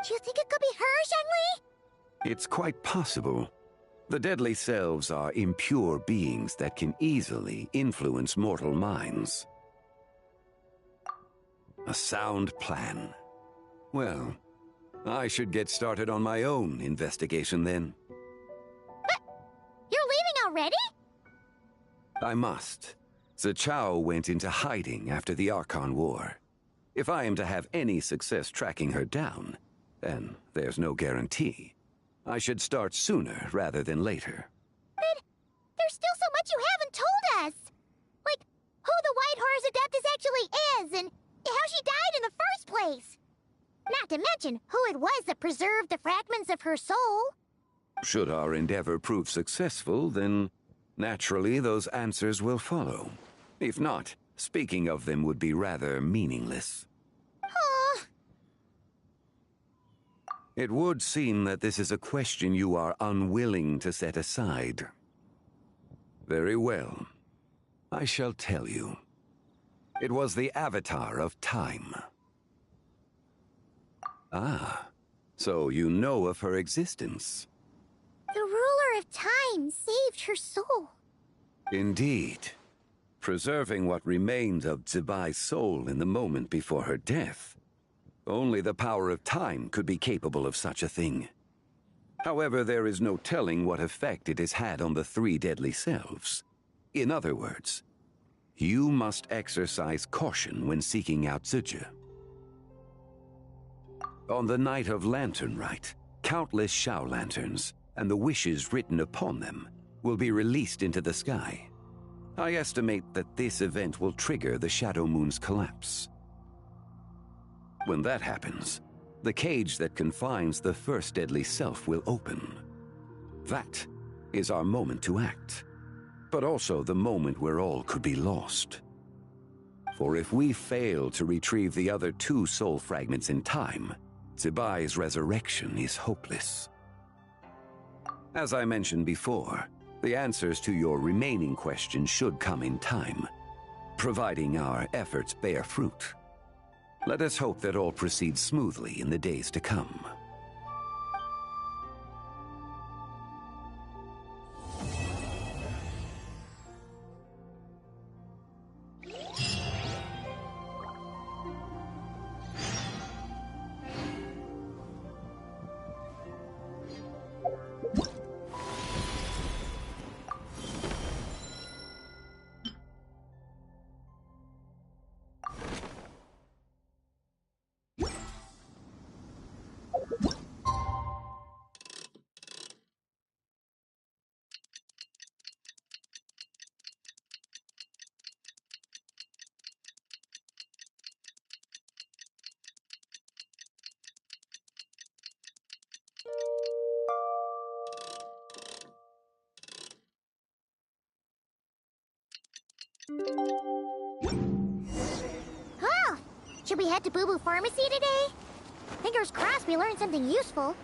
Do you think it could be her, Zhengli? It's quite possible. The deadly selves are impure beings that can easily influence mortal minds. A sound plan. Well, I should get started on my own investigation then. But you're leaving already? I must. Zichao went into hiding after the Archon War. If I am to have any success tracking her down, then there's no guarantee. I should start sooner rather than later. But there's still so much you haven't told us! Like, who the White Horse Adeptus actually is, and how she died in the first place! Not to mention who it was that preserved the fragments of her soul. Should our endeavor prove successful, then naturally those answers will follow. If not, speaking of them would be rather meaningless. It would seem that this is a question you are unwilling to set aside. Very well. I shall tell you. It was the Avatar of Time. Ah, so you know of her existence. The ruler of time saved her soul. Indeed. Preserving what remained of Zibai's soul in the moment before her death. Only the power of time could be capable of such a thing. However, there is no telling what effect it has had on the 3 deadly selves. In other words, you must exercise caution when seeking out Zizhi. On the night of Lantern Rite, countless Shao lanterns, and the wishes written upon them, will be released into the sky. I estimate that this event will trigger the Shadow Moon's collapse. When that happens, the cage that confines the first deadly self will open. That is our moment to act, but also the moment where all could be lost. For if we fail to retrieve the other 2 soul fragments in time, Zibai's resurrection is hopeless. As I mentioned before, the answers to your remaining questions should come in time, providing our efforts bear fruit. Let us hope that all proceeds smoothly in the days to come. Oh! Should we head to Boo Boo Pharmacy today? Fingers crossed we learned something useful.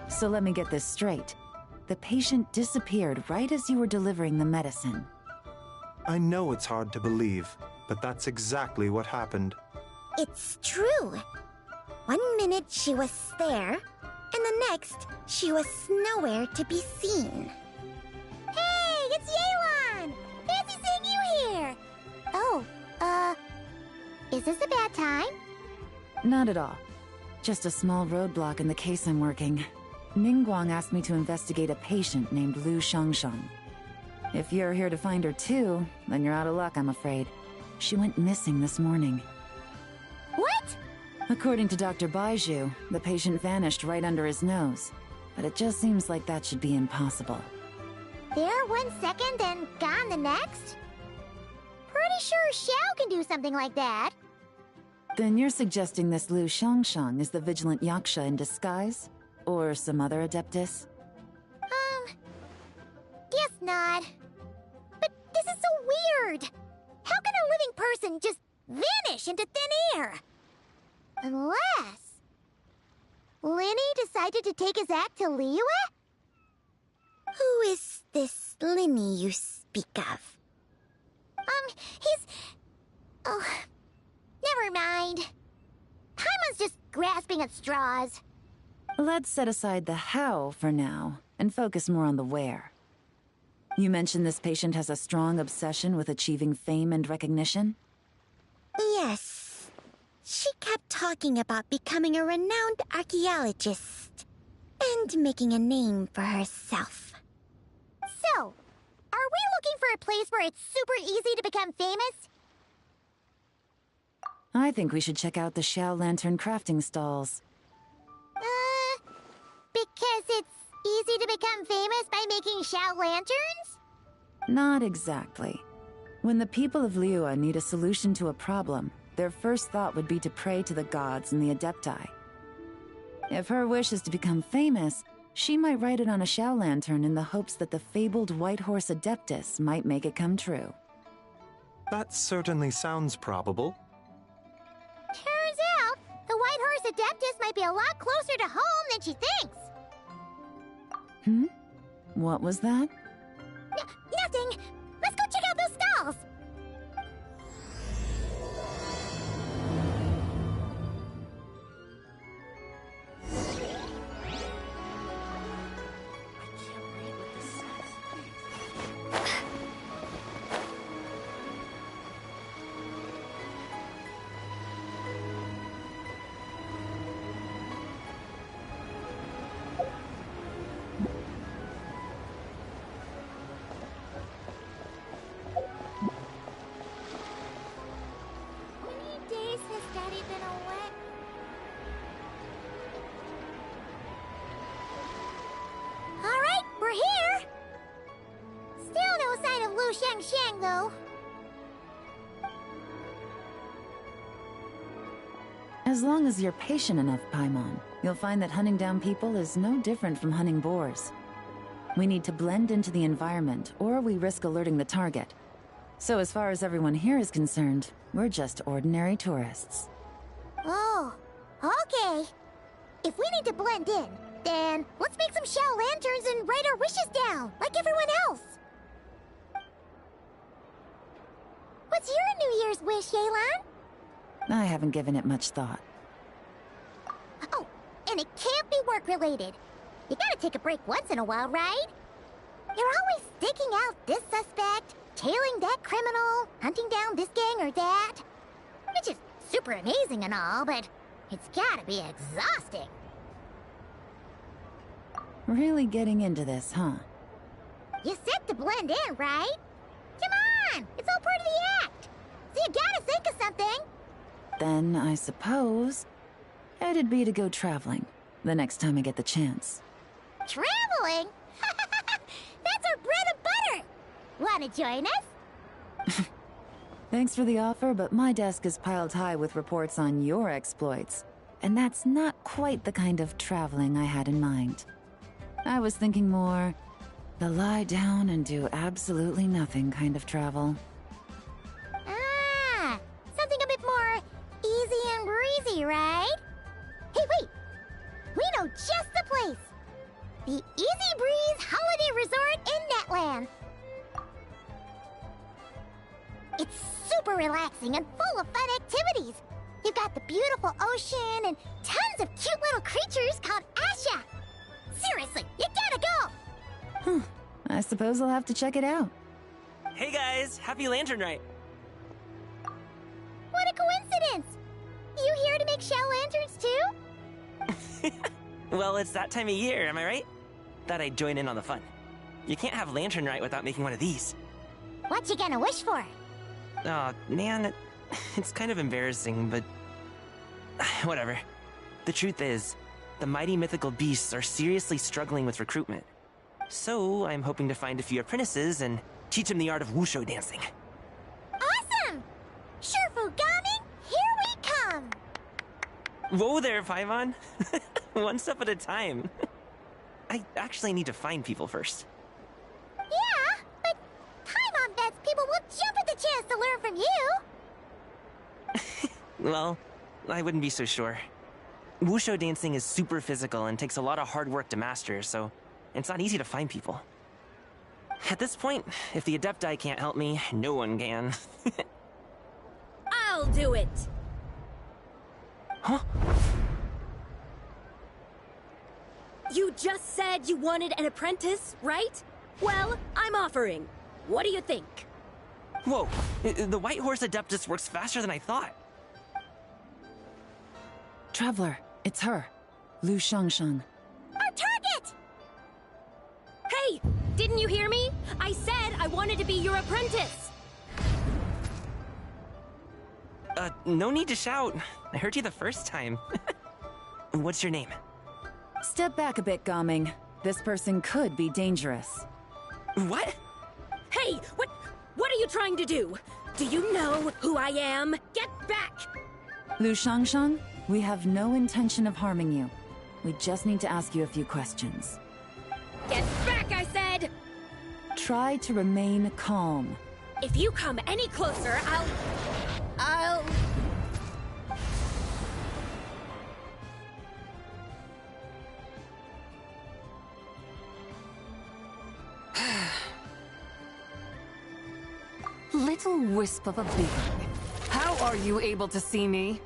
So let me get this straight. The patient disappeared right as you were delivering the medicine. I know it's hard to believe, but that's exactly what happened. It's true. 1 minute she was there, and the next she was nowhere to be seen. Hey, it's Yelan! Fancy seeing you here! Oh, is this a bad time? Not at all. Just a small roadblock in the case I'm working. Ningguang asked me to investigate a patient named Lu Xiangxiang. If you're here to find her too, then you're out of luck, I'm afraid. She went missing this morning. What? According to Dr. Baiju, the patient vanished right under his nose. But it just seems like that should be impossible. There 1 second and gone the next? Pretty sure Xiao can do something like that. Then you're suggesting this Lu Xiangxiang is the vigilant Yaksha in disguise? Or some other adeptus? Guess not. But this is so weird. How can a living person just vanish into thin air? Unless... Linny decided to take his act to Liyue? Who is this Linny you speak of? He's... Oh, never mind. Paimon's just grasping at straws. Let's set aside the how for now, and focus more on the where. You mentioned this patient has a strong obsession with achieving fame and recognition? Yes. She kept talking about becoming a renowned archaeologist and making a name for herself. So, are we looking for a place where it's super easy to become famous? I think we should check out the Xiao Lantern crafting stalls. Because it's easy to become famous by making Xiao lanterns? Not exactly. When the people of Liyue need a solution to a problem, their first thought would be to pray to the gods and the Adepti. If her wish is to become famous, she might write it on a Xiao lantern in the hopes that the fabled White Horse Adeptus might make it come true. That certainly sounds probable. Turns out, the White Horse Adeptus might be a lot closer to home than she thinks. What was that? Nothing! Let's go check out those stalls! Shang, though. As long as you're patient enough, Paimon, you'll find that hunting down people is no different from hunting boars. We need to blend into the environment, or we risk alerting the target. So as far as everyone here is concerned, we're just ordinary tourists. Oh, okay. If we need to blend in, then let's make some Xiao lanterns and write our wishes down, like everyone else. What's your New Year's wish, Yelan? I haven't given it much thought. Oh, and it can't be work-related. You gotta take a break once in a while, right? You're always staking out this suspect, tailing that criminal, hunting down this gang or that. Which is super amazing and all, but it's gotta be exhausting. Really getting into this, huh? You said to blend in, right? Come on! It's all part of the act! So you gotta think of something! Then, I suppose, it'd be to go traveling, the next time I get the chance. Traveling? That's our bread and butter! Wanna join us? Thanks for the offer, but my desk is piled high with reports on your exploits. And that's not quite the kind of traveling I had in mind. I was thinking more the lie down and do absolutely nothing kind of travel. Ah, something a bit more easy and breezy, right? Hey, wait! We know just the place! The Easy Breeze Holiday Resort in Netland! It's super relaxing and full of fun activities! You've got the beautiful ocean and tons of cute little creatures called Asha! Seriously, you gotta go! I suppose I'll have to check it out. Hey guys, happy Lantern Rite! What a coincidence! You here to make Xiao lanterns too? Well, it's that time of year, am I right? Thought I'd join in on the fun. You can't have Lantern Rite without making one of these. What you gonna wish for? Oh, man, it's kind of embarrassing, but whatever. The truth is, the mighty mythical beasts are seriously struggling with recruitment. So I'm hoping to find a few apprentices and teach them the art of wushu dancing. Awesome! Shurfugami, here we come! Whoa there, Paimon. One step at a time. I actually need to find people first. Yeah, but Paimon bets people will jump at the chance to learn from you! Well, I wouldn't be so sure. Wushu dancing is super physical and takes a lot of hard work to master, so it's not easy to find people. At this point, if the Adepti can't help me, no one can. I'll do it! Huh? You just said you wanted an apprentice, right? Well, I'm offering. What do you think? Whoa, the White Horse Adeptus works faster than I thought. Traveler, it's her. Lu Shangshang. Our target! Hey, didn't you hear me? I said I wanted to be your apprentice! No need to shout. I heard you the first time. What's your name? Step back a bit, Gaming. This person could be dangerous. What? Hey, what are you trying to do? Do you know who I am? Get back! Lu Shangshang, we have no intention of harming you. We just need to ask you a few questions. Get back, I said! Try to remain calm. If you come any closer, I'll... Little wisp of a being. How are you able to see me?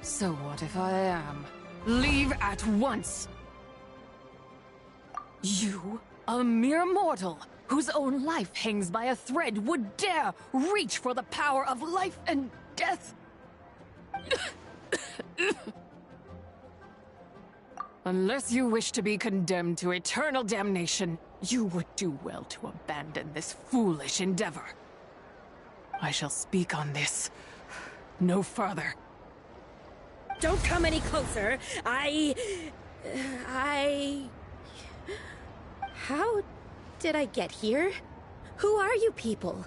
So what if I am? Leave at once! You, a mere mortal, whose own life hangs by a thread, would dare reach for the power of life and death? Unless you wish to be condemned to eternal damnation, you would do well to abandon this foolish endeavor. I shall speak on this no further. Don't come any closer. How did I get here? Who are you people?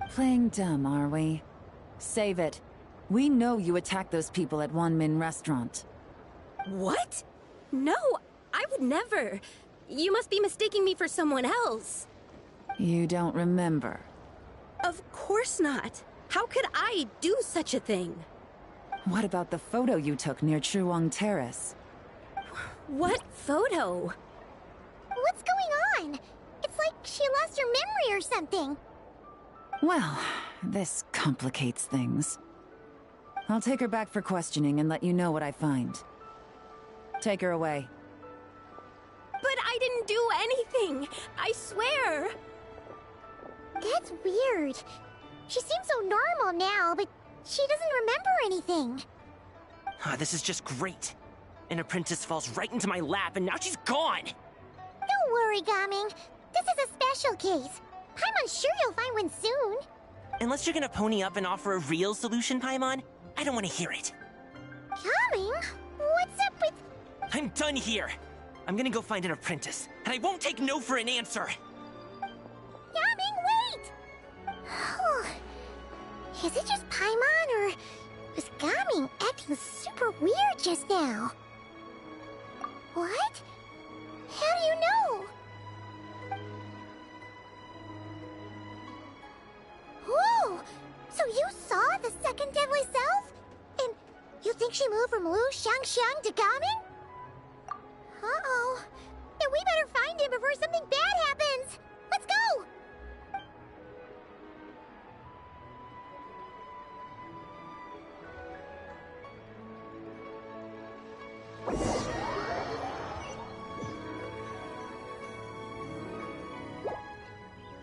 Playing dumb, are we? Save it. We know you attacked those people at Wanmin Restaurant. What? No, I would never. You must be mistaking me for someone else. You don't remember? Of course not. How could I do such a thing? What about the photo you took near Chuang Terrace? What photo? What's going on? It's like she lost her memory or something. Well, this complicates things. I'll take her back for questioning and let you know what I find. Take her away. But I didn't do anything! I swear! That's weird. She seems so normal now, but she doesn't remember anything. This is just great. An apprentice falls right into my lap and now she's gone! Don't worry, Gaming. This is a special case. Paimon's sure you'll find one soon. Unless you're gonna pony up and offer a real solution, Paimon, I don't want to hear it. Gaming? What's up with... I'm done here. I'm gonna go find an apprentice, and I won't take no for an answer. Gaming, wait! Is it just Paimon, or was Gaming acting super weird just now? What? How do you know? Whoa! So you saw the second deadly self? And you think she moved from Lu Shangshang to Gaming? Uh-oh. Then we better find him before something bad happens! Let's go!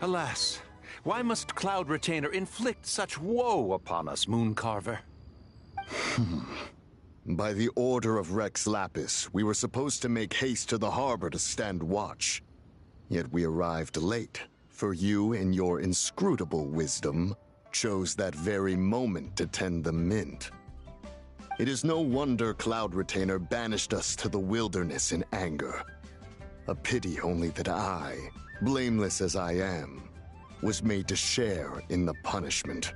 Alas, why must Cloud Retainer inflict such woe upon us, Mooncarver? By the order of Rex Lapis, we were supposed to make haste to the harbor to stand watch. Yet we arrived late, For you, in your inscrutable wisdom, chose that very moment to tend the mint. It is no wonder Cloud Retainer banished us to the wilderness in anger. A pity only that I, blameless as I am, was made to share in the punishment.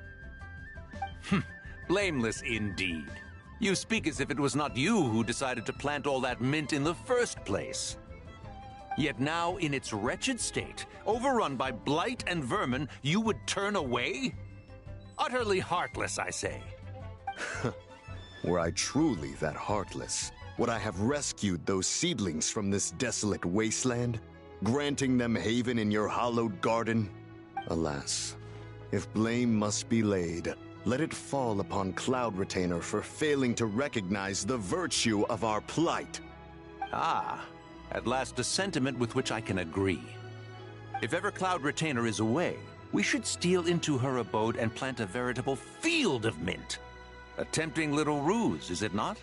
Blameless indeed. You speak as if it was not you who decided to plant all that mint in the first place. Yet now, in its wretched state, overrun by blight and vermin, you would turn away? Utterly heartless, I say. Were I truly that heartless, would I have rescued those seedlings from this desolate wasteland, granting them haven in your hallowed garden? Alas, if blame must be laid, let it fall upon Cloud Retainer for failing to recognize the virtue of our plight. Ah, at last a sentiment with which I can agree. If ever Cloud Retainer is away, we should steal into her abode and plant a veritable field of mint. A tempting little ruse, is it not?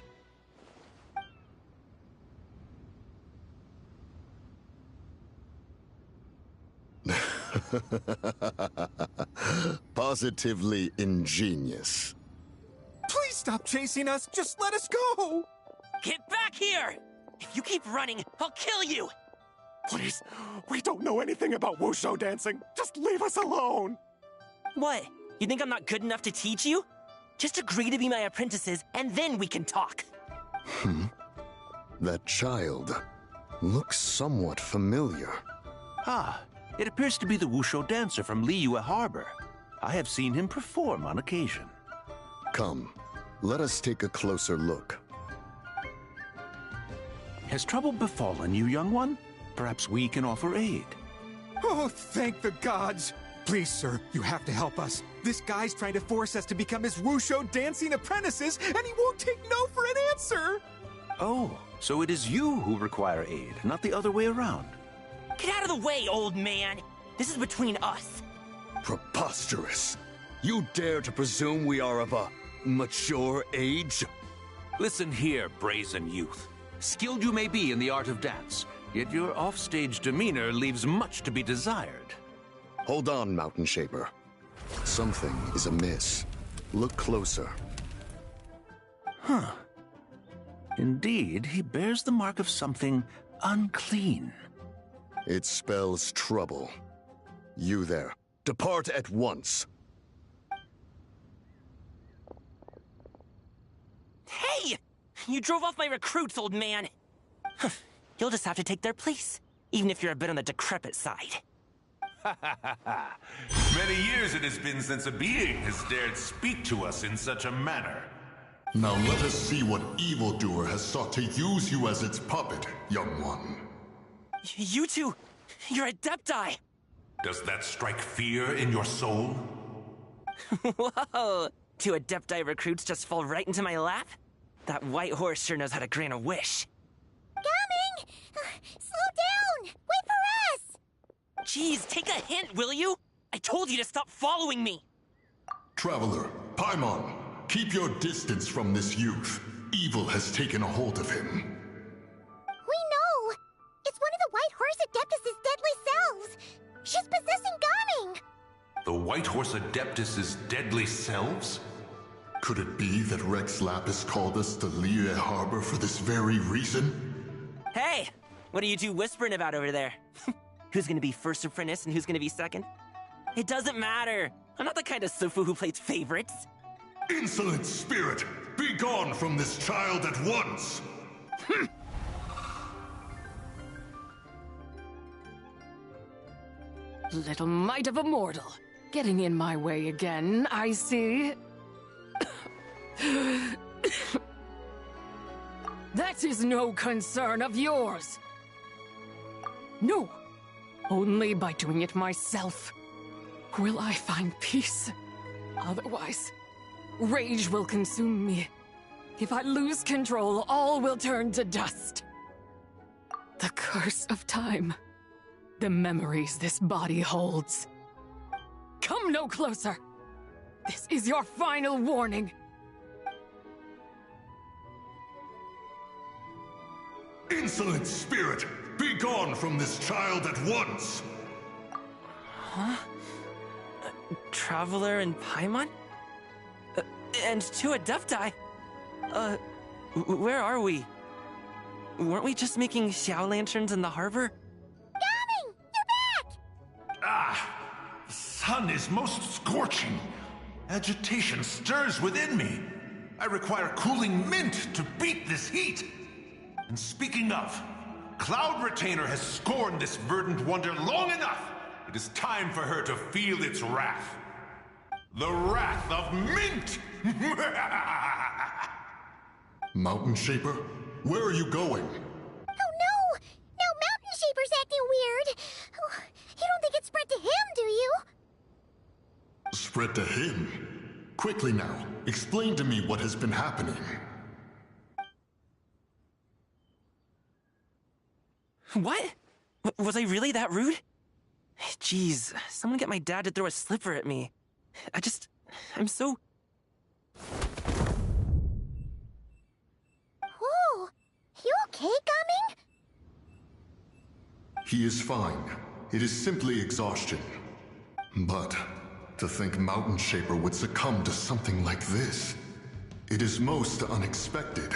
Positively ingenious. Please stop chasing us. Just let us go. Get back here! If you keep running, I'll kill you! Please, we don't know anything about wushu dancing. Just leave us alone. What? You think I'm not good enough to teach you? Just agree to be my apprentices, and then we can talk. That child looks somewhat familiar. Ah, it appears to be the wushu dancer from Liyue Harbor. I have seen him perform on occasion. Come, let us take a closer look. Has trouble befallen you, young one? Perhaps we can offer aid. Oh, thank the gods. Please, sir, you have to help us. This guy's trying to force us to become his wushu dancing apprentices, and he won't take no for an answer. Oh, so it is you who require aid, not the other way around. Get out of the way, old man! This is between us. Preposterous. You dare to presume we are of a mature age? Listen here, brazen youth. Skilled you may be in the art of dance, yet your offstage demeanor leaves much to be desired. Hold on, Mountain Shaper. Something is amiss. Look closer. Huh. Indeed, he bears the mark of something unclean. It spells trouble. You there, depart at once. Hey! You drove off my recruits, old man! You'll just have to take their place, even if you're a bit on the decrepit side. Many years it has been since a being has dared speak to us in such a manner. Now let us see what evildoer has sought to use you as its puppet, young one. You two, you're Adepti! Does that strike fear in your soul? Whoa! Two Adepti recruits just fall right into my lap? That white horse sure knows how to grant a wish. Coming! Slow down! Wait for us! Jeez, take a hint, will you? I told you to stop following me! Traveler, Paimon, keep your distance from this youth. Evil has taken a hold of him. We know! It's one of the White Horse Adeptus' deadly selves! She's possessing Gaming! The White Horse Adeptus' deadly selves? Could it be that Rex Lapis called us to Liyue Harbor for this very reason? Hey! What are you two whispering about over there? Who's gonna be first apprentice and who's gonna be second? It doesn't matter! I'm not the kind of Sufu who plays favorites! Insolent spirit! Be gone from this child at once! Little mite of a mortal. Getting in my way again, I see. That is no concern of yours. No. Only by doing it myself will I find peace. Otherwise, rage will consume me. If I lose control, all will turn to dust. The curse of time. The memories this body holds. Come no closer. This is your final warning. Insolent spirit! Be gone from this child at once! Huh? Traveler and Paimon? And two Adepti? Where are we? Weren't we just making Xiao lanterns in the harbor? Gaming! You're back! Ah! The sun is most scorching. Agitation stirs within me. I require cooling mint to beat this heat. And speaking of, Cloud Retainer has scorned this verdant wonder long enough. It is time for her to feel its wrath. The wrath of mint! Mountain Shaper, where are you going? Oh no! Now Mountain Shaper's acting weird! Oh, you don't think it spread to him, do you? Spread to him? Quickly now, explain to me what has been happening. What? Was I really that rude? Jeez, someone get my dad to throw a slipper at me. I'm so... Whoa! You okay, Gaming? He is fine. It is simply exhaustion. But to think Mountain Shaper would succumb to something like this, it is most unexpected.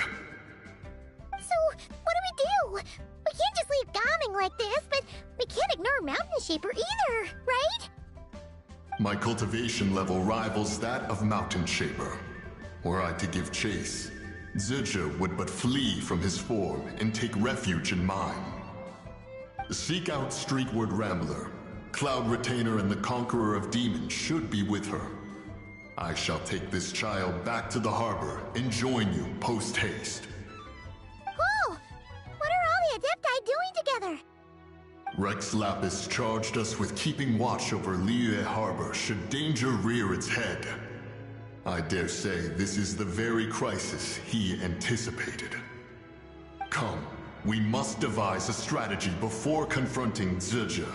So, what do? We can't just leave Gaming like this, but we can't ignore Mountain Shaper either, right? My cultivation level rivals that of Mountain Shaper. Were I to give chase, Zizha would but flee from his form and take refuge in mine. Seek out Streetward Rambler. Cloud Retainer and the Conqueror of Demons should be with her. I shall take this child back to the harbor and join you post-haste. Whoa! What are all the Adepti doing together? Rex Lapis charged us with keeping watch over Liyue Harbor should danger rear its head. I dare say this is the very crisis he anticipated. Come, we must devise a strategy before confronting Zizha.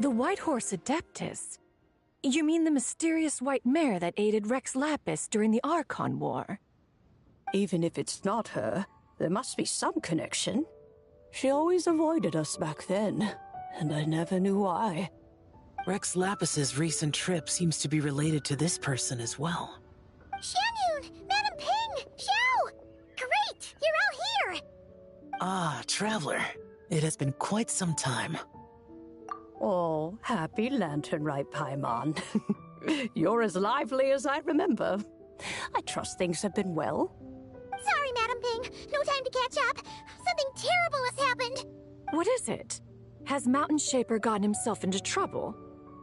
The White Horse Adeptus? You mean the mysterious white mare that aided Rex Lapis during the Archon War? Even if it's not her, there must be some connection. She always avoided us back then, and I never knew why. Rex Lapis's recent trip seems to be related to this person as well. Xianyun! Madam Ping! Xiao! Great! You're all here! Ah, Traveler. It has been quite some time. Oh, happy Lantern Rite, Paimon. You're as lively as I remember. I trust things have been well. Sorry, Madam Ping. No time to catch up. Something terrible has happened. What is it? Has Mountain Shaper gotten himself into trouble?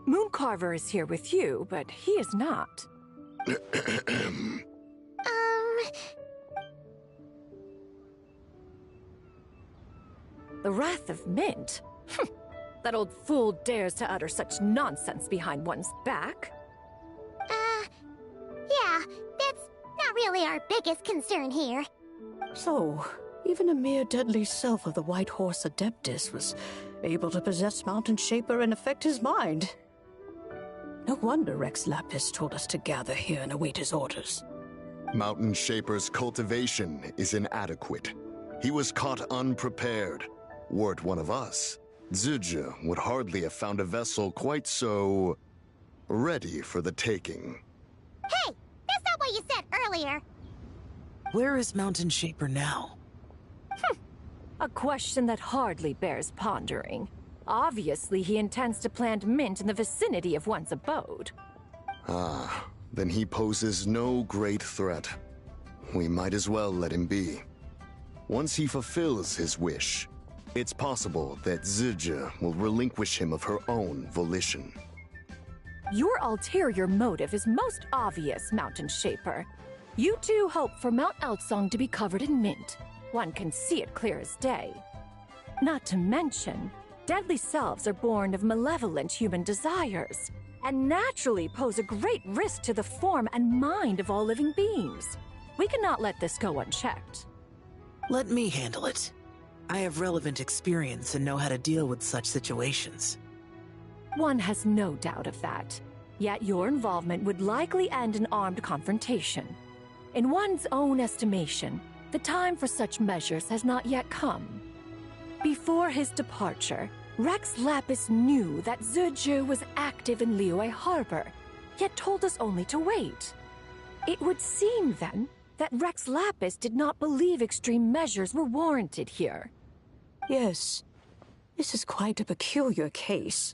Mooncarver is here with you, but he is not. The Wrath of Mint? That old fool dares to utter such nonsense behind one's back. Yeah, that's not really our biggest concern here. So, even a mere deadly self of the White Horse Adeptus was able to possess Mountain Shaper and affect his mind. No wonder Rex Lapis told us to gather here and await his orders. Mountain Shaper's cultivation is inadequate. He was caught unprepared. Were it one of us, Zizhi would hardly have found a vessel quite so ready for the taking. Hey, that's not what you said earlier. Where is Mountain Shaper now? A question that hardly bears pondering. Obviously, he intends to plant mint in the vicinity of one's abode. Ah, then he poses no great threat. We might as well let him be. Once he fulfills his wish, it's possible that Zizhi will relinquish him of her own volition. Your ulterior motive is most obvious, Mountain Shaper. You two hope for Mount Eltsong to be covered in mint. One can see it clear as day. Not to mention, deadly selves are born of malevolent human desires, and naturally pose a great risk to the form and mind of all living beings. We cannot let this go unchecked. Let me handle it. I have relevant experience and know how to deal with such situations. One has no doubt of that. Yet your involvement would likely end in armed confrontation. In one's own estimation, the time for such measures has not yet come. Before his departure, Rex Lapis knew that Zizhi was active in Liyue Harbor, yet told us only to wait. It would seem, then, that Rex Lapis did not believe extreme measures were warranted here. Yes, this is quite a peculiar case.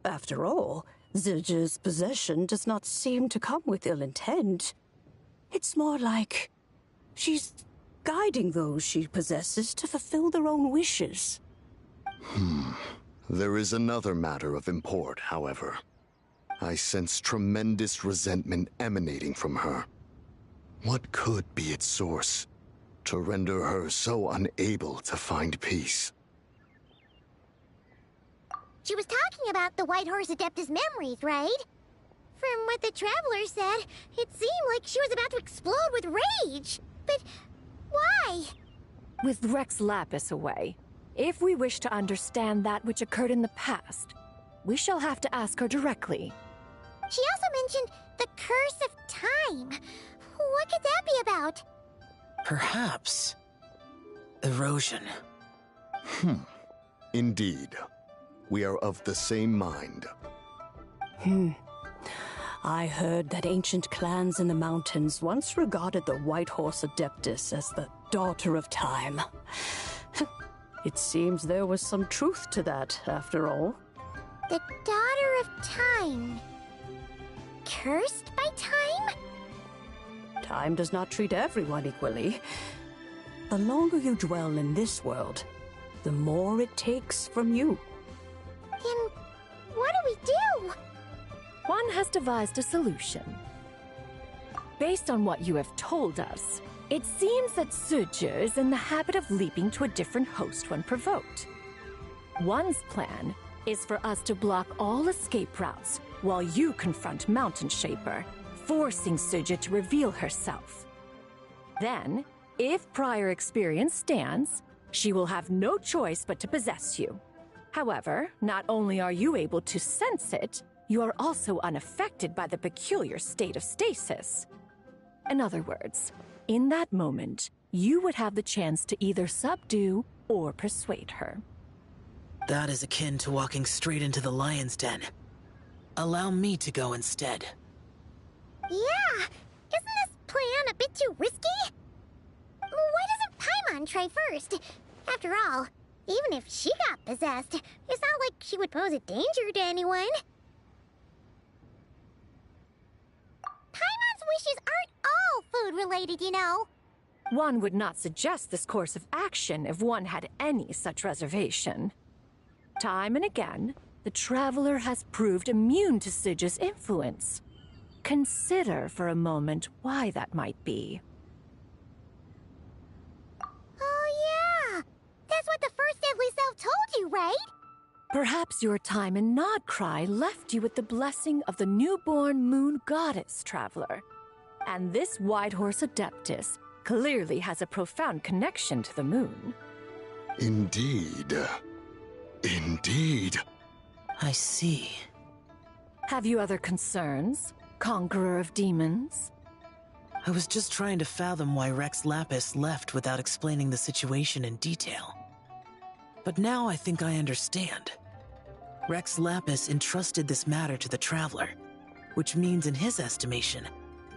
After all, Zizhi's possession does not seem to come with ill intent. It's more like she's guiding those she possesses to fulfill their own wishes. There is another matter of import, however. I sense tremendous resentment emanating from her. What could be its source to render her so unable to find peace? She was talking about the White Horse Adeptus memories, right? From what the Traveler said, it seemed like she was about to explode with rage. But why? With Rex Lapis away, if we wish to understand that which occurred in the past, we shall have to ask her directly. She also mentioned the Curse of Time. What could that be about? Perhaps erosion. Indeed. We are of the same mind. I heard that ancient clans in the mountains once regarded the White Horse Adeptus as the daughter of time. It seems there was some truth to that, after all. The Daughter of Time. Cursed by time? Time does not treat everyone equally. The longer you dwell in this world, the more it takes from you. Then what do we do? One has devised a solution. Based on what you have told us, it seems that Zizhi is in the habit of leaping to a different host when provoked. One's plan is for us to block all escape routes while you confront Mountain Shaper, forcing Zizhi to reveal herself. Then, if prior experience stands, she will have no choice but to possess you. However, not only are you able to sense it, you are also unaffected by the peculiar state of stasis. In other words, in that moment, you would have the chance to either subdue or persuade her. That is akin to walking straight into the lion's den. Allow me to go instead. Yeah, isn't this plan a bit too risky? Why doesn't Paimon try first? After all, even if she got possessed, it's not like she would pose a danger to anyone. Paimon's wishes aren't all food-related, you know. One would not suggest this course of action if one had any such reservation. Time and again, the Traveler has proved immune to Sidge's influence. Consider for a moment why that might be. Oh yeah! That's what the first deadly self told you, right? Perhaps your time in Nodcry left you with the blessing of the newborn moon goddess, Traveler. And this Whitehorse Adeptus clearly has a profound connection to the moon. Indeed. Indeed. I see. Have you other concerns, Conqueror of Demons? I was just trying to fathom why Rex Lapis left without explaining the situation in detail. But now I think I understand. Rex Lapis entrusted this matter to the Traveler, which means in his estimation,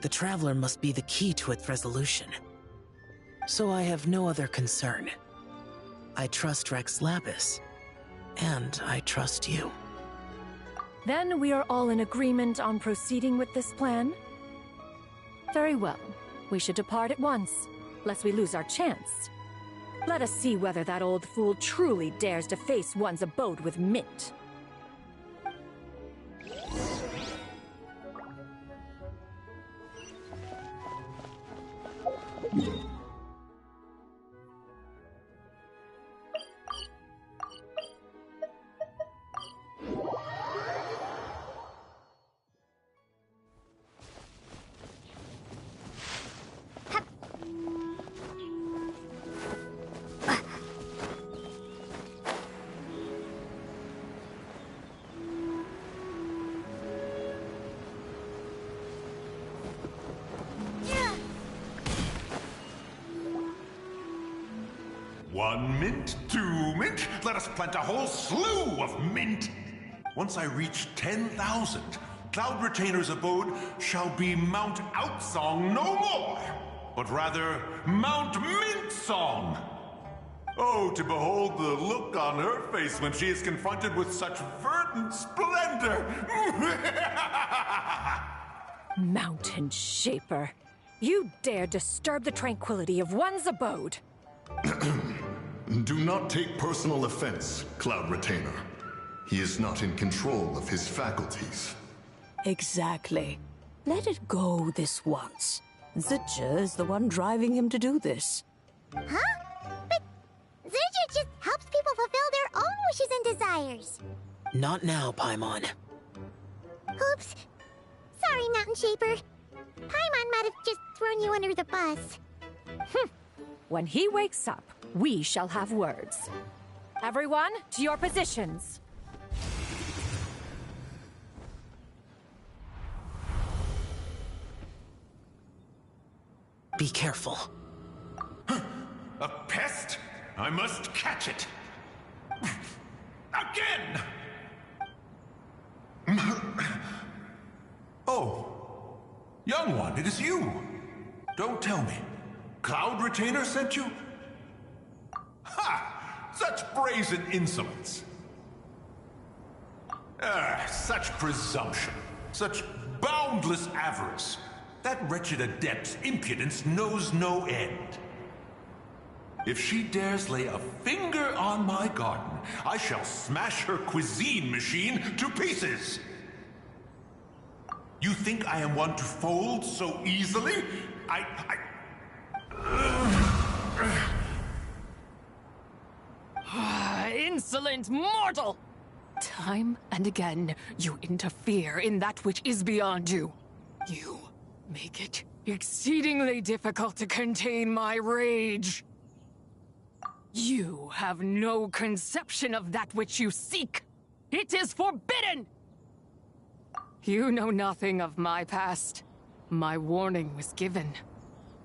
the Traveler must be the key to its resolution. So I have no other concern. I trust Rex Lapis, and I trust you. Then we are all in agreement on proceeding with this plan? Very well. We should depart at once, lest we lose our chance. Let us see whether that old fool truly dares to face one's abode with Mint. One mint, 2 mint, let us plant a whole slew of mint. Once I reach 10,000, Cloud Retainer's abode shall be Mount Outsong no more, but rather Mount Mint Song. Oh, to behold the look on her face when she is confronted with such verdant splendor! Mountain Shaper, you dare disturb the tranquility of one's abode. Do not take personal offense, Cloud Retainer. He is not in control of his faculties. Exactly. Let it go this once. Zidja is the one driving him to do this. Huh? But Zidja just helps people fulfill their own wishes and desires. Not now, Paimon. Oops. Sorry, Mountain Shaper. Paimon might have just thrown you under the bus. When he wakes up, we shall have words. Everyone, to your positions. Be careful. A pest? I must catch it. Again! Oh, young one, it is you. Don't tell me. Cloud Retainer sent you? Ha! Such brazen insolence. Such presumption. Such boundless avarice. That wretched adept's impudence knows no end. If she dares lay a finger on my garden, I shall smash her cuisine machine to pieces. You think I am one to fold so easily? Insolent mortal! Time and again, you interfere in that which is beyond you. You make it exceedingly difficult to contain my rage. You have no conception of that which you seek. It is forbidden! You know nothing of my past. My warning was given.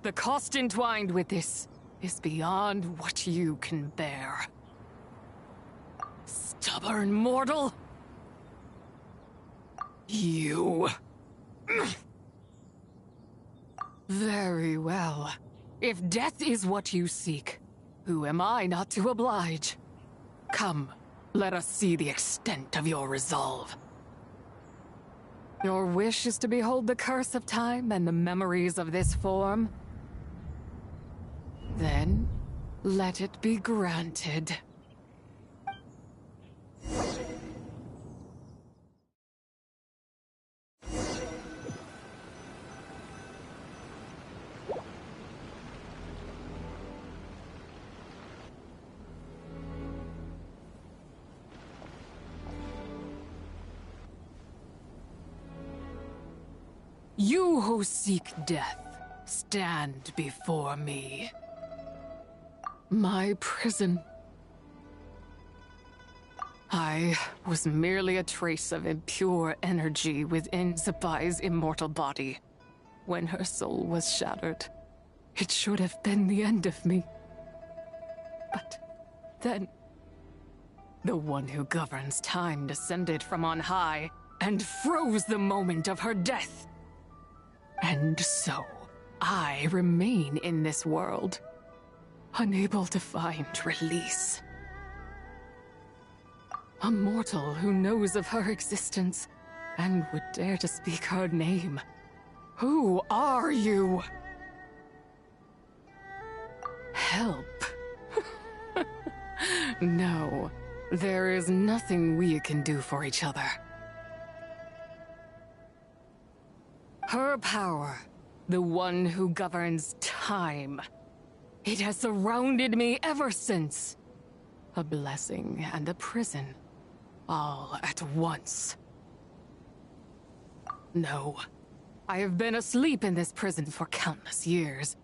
The cost entwined with this is beyond what you can bear. Stubborn mortal! You... Very well. If death is what you seek, who am I not to oblige? Come, let us see the extent of your resolve. Your wish is to behold the curse of time and the memories of this form? Then, let it be granted. You who seek death, stand before me. My prison. I was merely a trace of impure energy within Zapai's immortal body. When her soul was shattered, it should have been the end of me. But then, the one who governs time descended from on high and froze the moment of her death. And so, I remain in this world, unable to find release. A mortal who knows of her existence and would dare to speak her name. Who are you? Help. No, there is nothing we can do for each other. Her power, the one who governs time. It has surrounded me ever since. A blessing and a prison, all at once. No, I have been asleep in this prison for countless years,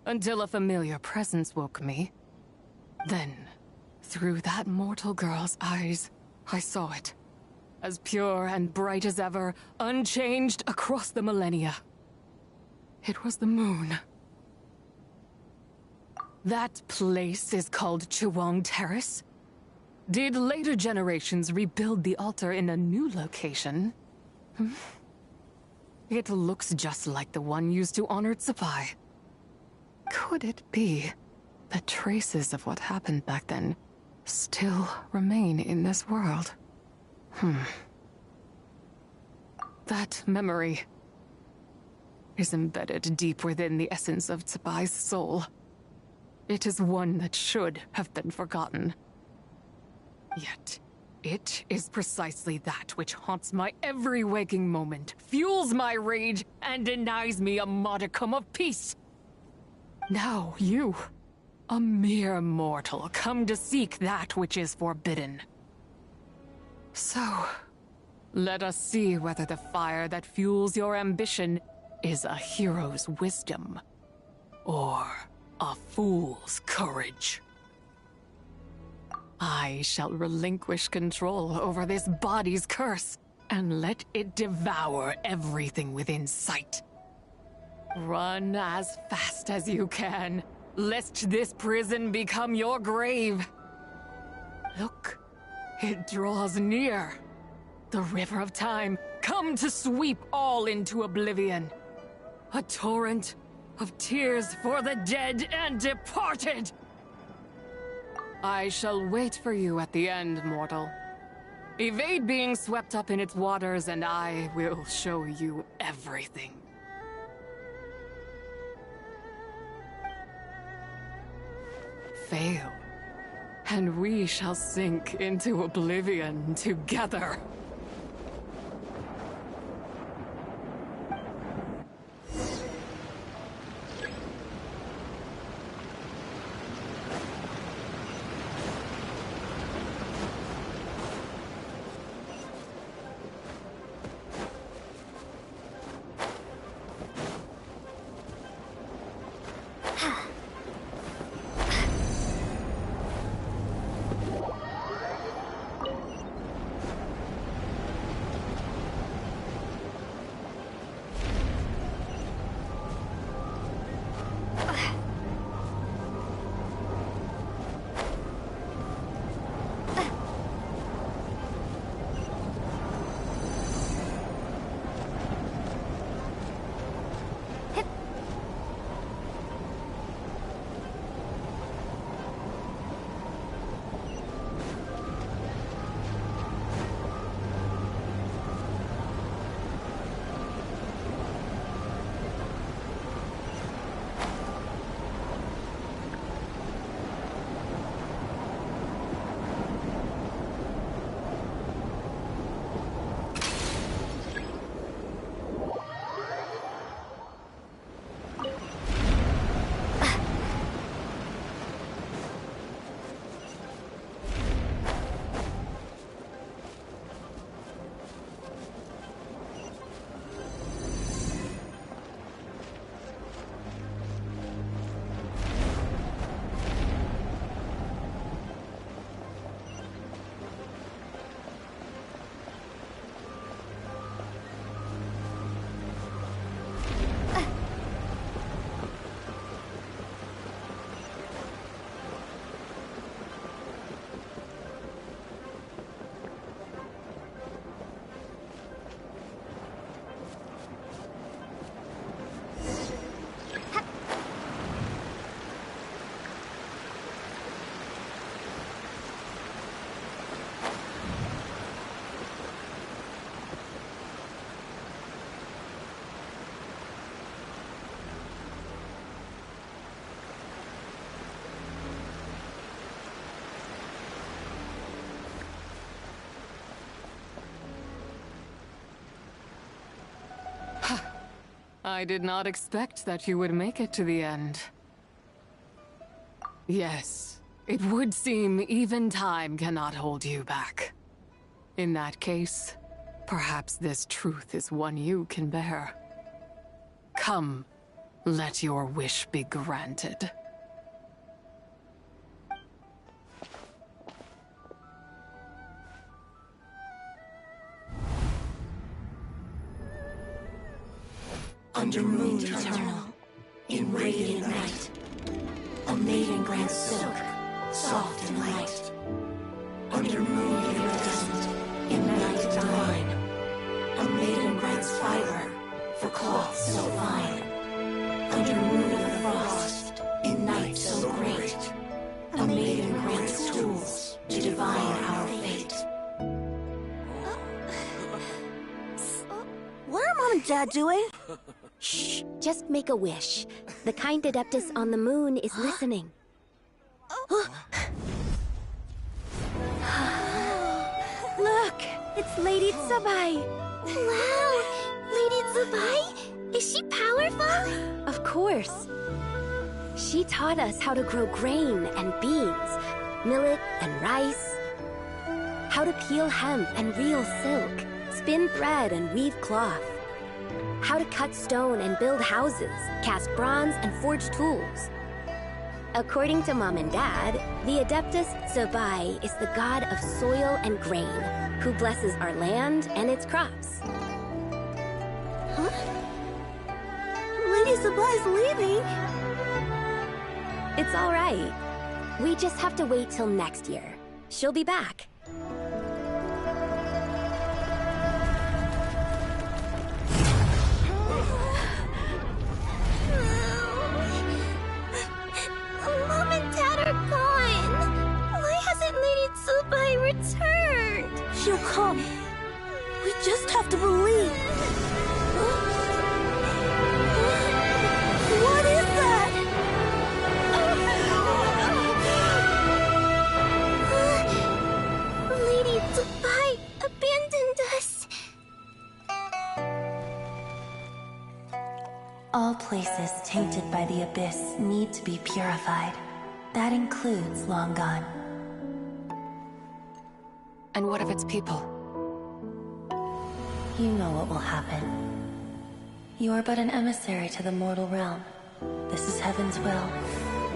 until a familiar presence woke me. Then, through that mortal girl's eyes, I saw it. As pure and bright as ever, unchanged across the millennia. It was the moon. That place is called Chuang Terrace. Did later generations rebuild the altar in a new location? It looks just like the one used to honor Tsupai. Could it be that traces of what happened back then still remain in this world? That memory is embedded deep within the essence of Tsubai's soul. It is one that should have been forgotten. Yet, it is precisely that which haunts my every waking moment, fuels my rage, and denies me a modicum of peace. Now you, a mere mortal, come to seek that which is forbidden. So, let us see whether the fire that fuels your ambition is a hero's wisdom, or a fool's courage. I shall relinquish control over this body's curse, and let it devour everything within sight. Run as fast as you can, lest this prison become your grave. Look. It draws near. The river of time, come to sweep all into oblivion. A torrent of tears for the dead and departed. I shall wait for you at the end, mortal. Evade being swept up in its waters, and I will show you everything. Fail. And we shall sink into oblivion together. I did not expect that you would make it to the end. Yes, it would seem even time cannot hold you back. In that case, perhaps this truth is one you can bear. Come, let your wish be granted. Under moon eternal, in radiant night, a maiden grants silk, soft and light. Under moon iridescent, in night divine, a maiden grants fiber for cloth so fine. Under moon of frost, in night so great, a maiden grants tools to divine our fate. What are Mom and Dad doing? Shh, just make a wish. The kind Adeptus on the moon is listening. Look, it's Lady Tsubai. Wow, Lady Tsubai? Is she powerful? Of course. She taught us how to grow grain and beans, millet and rice, how to peel hemp and reel silk, spin thread and weave cloth, how to cut stone and build houses, cast bronze and forge tools. According to Mom and Dad, the Adeptus Tsubai is the god of soil and grain, who blesses our land and its crops. Huh? Lady Tsubai's leaving. It's all right. We just have to wait till next year. She'll be back. Mom and Dad are gone. Why hasn't Lady Tsubai returned? She'll come. We just have to believe. What is that? Lady Tsubai abandoned us. All places tainted by the abyss need to be purified. That includes Long Gone. And what of its people? You know what will happen. You are but an emissary to the mortal realm. This is Heaven's will.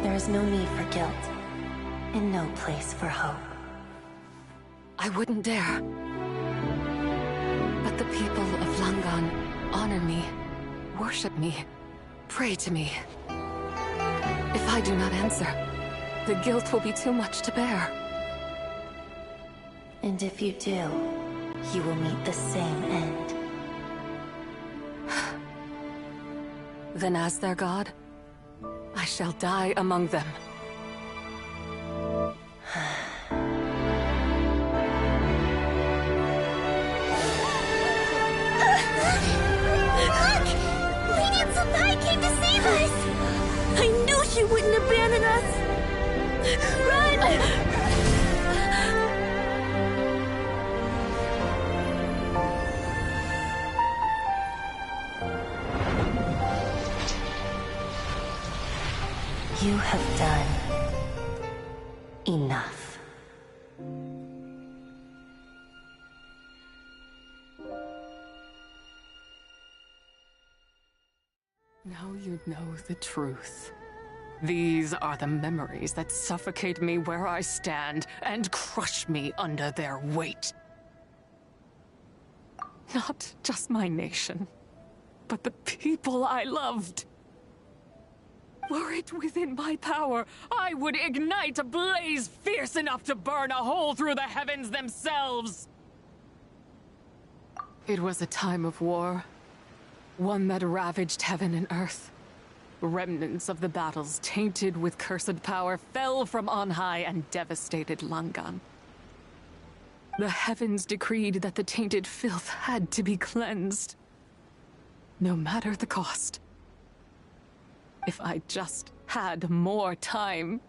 There is no need for guilt, and no place for hope. I wouldn't dare. But the people of Langan honor me, worship me, pray to me. If I do not answer, the guilt will be too much to bear. And if you do, you will meet the same end. Then as their god, I shall die among them. Look! Lady Tsubai came to save us! I knew she wouldn't abandon us! Run! You have done enough. Now you know the truth. These are the memories that suffocate me where I stand and crush me under their weight. Not just my nation, but the people I loved. Were it within my power, I would ignite a blaze fierce enough to burn a hole through the heavens themselves. It was a time of war, one that ravaged heaven and earth. Remnants of the battles tainted with cursed power fell from on high and devastated Langan. The heavens decreed that the tainted filth had to be cleansed, no matter the cost. If I just had more time,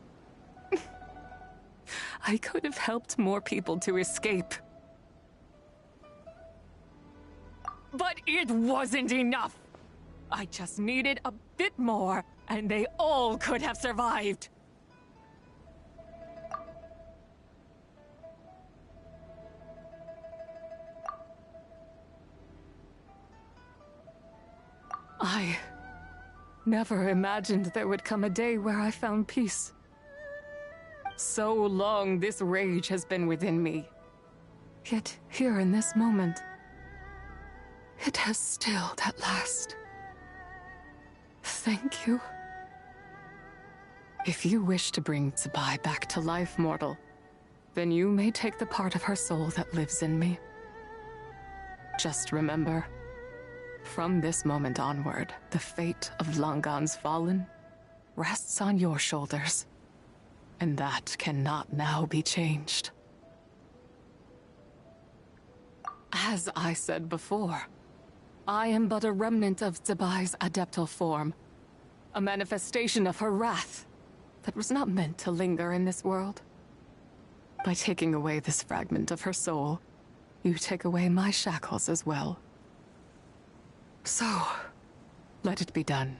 I could have helped more people to escape. But it wasn't enough! I just needed a bit more, and they all could have survived. I never imagined there would come a day where I found peace. So long this rage has been within me. Yet here in this moment, it has stilled at last. Thank you. If you wish to bring Tsubai back to life, mortal, then you may take the part of her soul that lives in me. Just remember, from this moment onward, the fate of Langan's fallen rests on your shoulders, and that cannot now be changed. As I said before, I am but a remnant of Tsubai's adeptal form, a manifestation of her wrath that was not meant to linger in this world. By taking away this fragment of her soul, you take away my shackles as well. So, let it be done.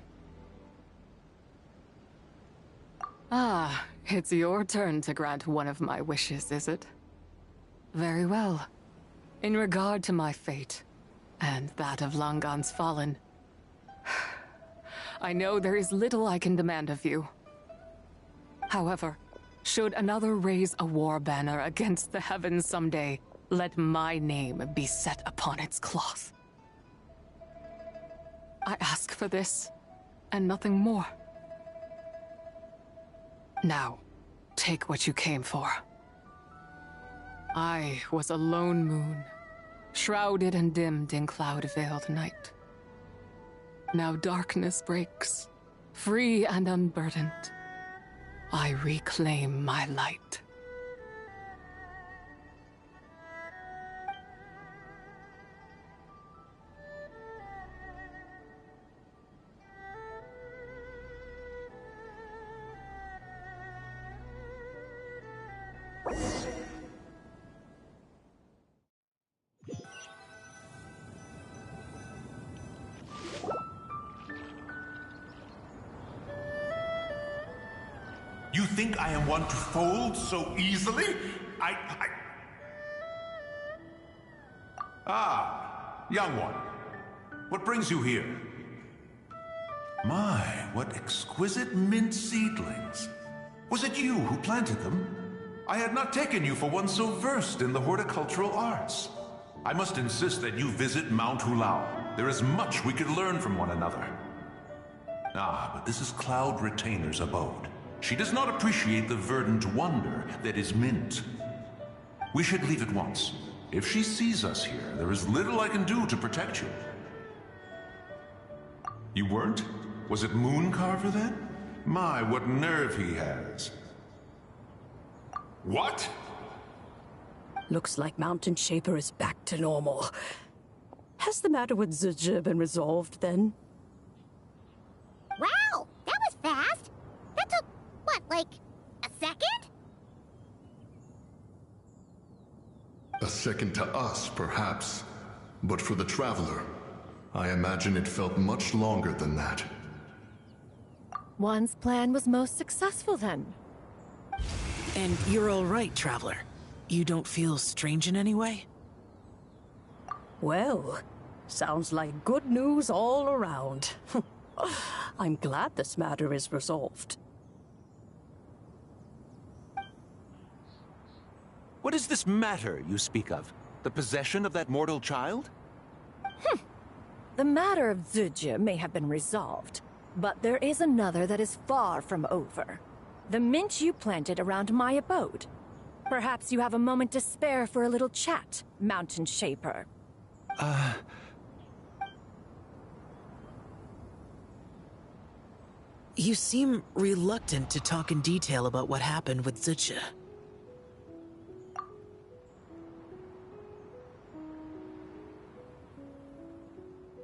Ah, it's your turn to grant one of my wishes, is it? Very well. In regard to my fate, and that of Langan's fallen, I know there is little I can demand of you. However, should another raise a war banner against the heavens someday, let my name be set upon its cloth. I ask for this, and nothing more. Now, take what you came for. I was a lone moon, shrouded and dimmed in cloud-veiled night. Now darkness breaks, free and unburdened. I reclaim my light. You think I am one to fold so easily? Ah, young one. What brings you here? My, what exquisite mint seedlings. Was it you who planted them? I had not taken you for one so versed in the horticultural arts. I must insist that you visit Mount Hulao. There is much we could learn from one another. Ah, but this is Cloud Retainer's abode. She does not appreciate the verdant wonder that is mint. We should leave at once. If she sees us here, there is little I can do to protect you. You weren't? Was it Mooncarver then? My, what nerve he has. What? Looks like Mountain Shaper is back to normal. Has the matter with Zizhi been resolved then? Wow, that was fast. That took, what, like a second? A second to us, perhaps. But for the Traveler, I imagine it felt much longer than that. One's plan was most successful then. And you're all right, Traveler. You don't feel strange in any way? Well, sounds like good news all around. I'm glad this matter is resolved. What is this matter you speak of? The possession of that mortal child? The matter of Zizhi may have been resolved, but there is another that is far from over. The mint you planted around my abode. Perhaps you have a moment to spare for a little chat, Mountain Shaper. You seem reluctant to talk in detail about what happened with Zizhi.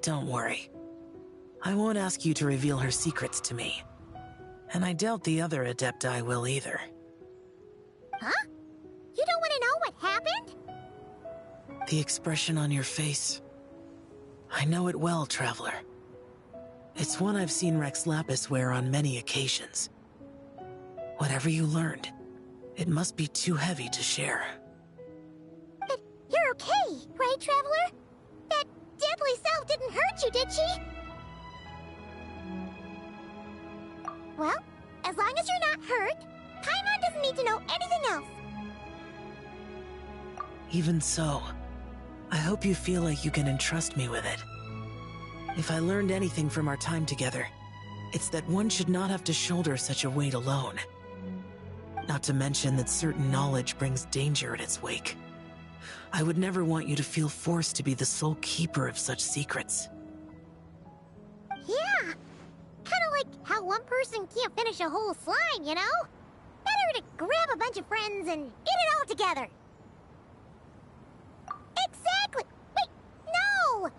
Don't worry. I won't ask you to reveal her secrets to me. And I doubt the other Adepti will either. Huh? You don't want to know what happened? The expression on your face. I know it well, Traveler. It's one I've seen Rex Lapis wear on many occasions. Whatever you learned, it must be too heavy to share. But you're okay, right, Traveler? That deadly self didn't hurt you, did she? Well, as long as you're not hurt, Paimon doesn't need to know anything else. Even so, I hope you feel like you can entrust me with it. If I learned anything from our time together, it's that one should not have to shoulder such a weight alone. Not to mention that certain knowledge brings danger in its wake. I would never want you to feel forced to be the sole keeper of such secrets. Yeah, kind of like how one person can't finish a whole slime, you know? Better to grab a bunch of friends and get it all together. Exactly! Wait, no!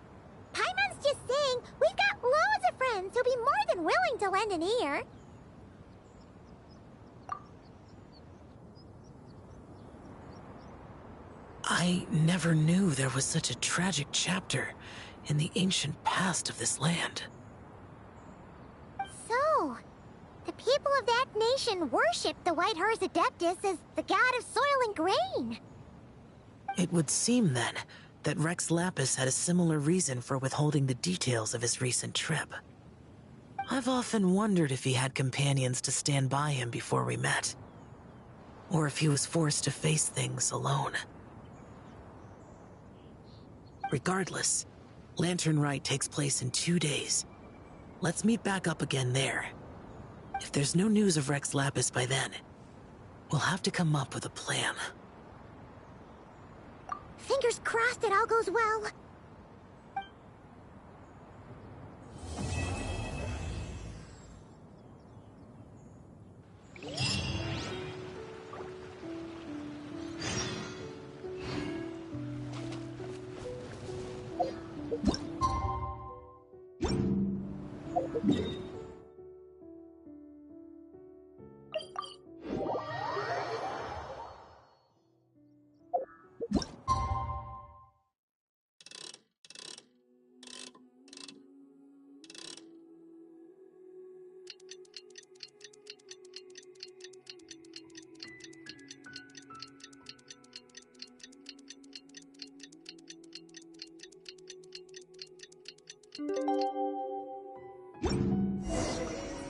Paimon's just saying we've got loads of friends who'll be more than willing to lend an ear. I never knew there was such a tragic chapter in the ancient past of this land. So, the people of that nation worship the White Horse Adeptus as the god of soil and grain. It would seem, then, that Rex Lapis had a similar reason for withholding the details of his recent trip. I've often wondered if he had companions to stand by him before we met, or if he was forced to face things alone. Regardless, Lantern Rite takes place in 2 days. Let's meet back up again there. If there's no news of Rex Lapis by then, we'll have to come up with a plan. Fingers crossed it all goes well.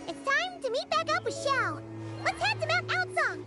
It's time to meet back up with Xiao. Let's head to Mount Outsong.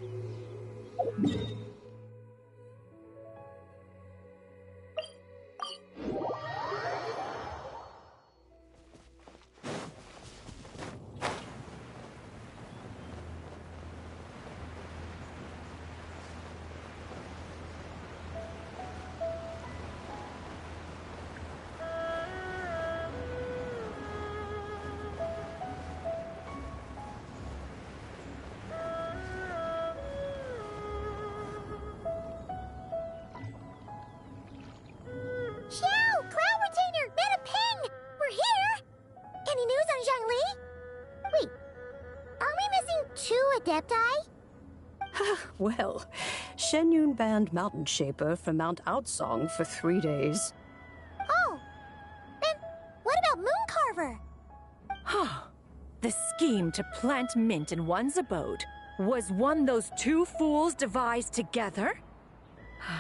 Xiao! Cloud Retainer! Meta Ping! We're here! Any news on Zhongli? Wait, are we missing 2 Adepti? Well, Shenyun banned Mountain Shaper from Mount Outsong for 3 days. Oh, and what about Mooncarver? The scheme to plant mint in one's abode was one those 2 fools devised together?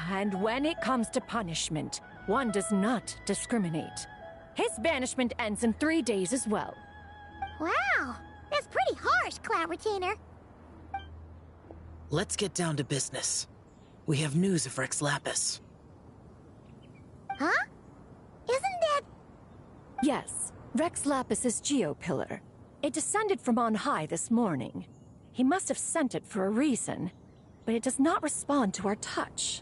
And when it comes to punishment, one does not discriminate. His banishment ends in 3 days as well. Wow, that's pretty harsh, Cloud Retainer. Let's get down to business. We have news of Rex Lapis. Huh? Isn't that... Yes, Rex Lapis's Geopillar. It descended from on high this morning. He must have sent it for a reason, but it does not respond to our touch.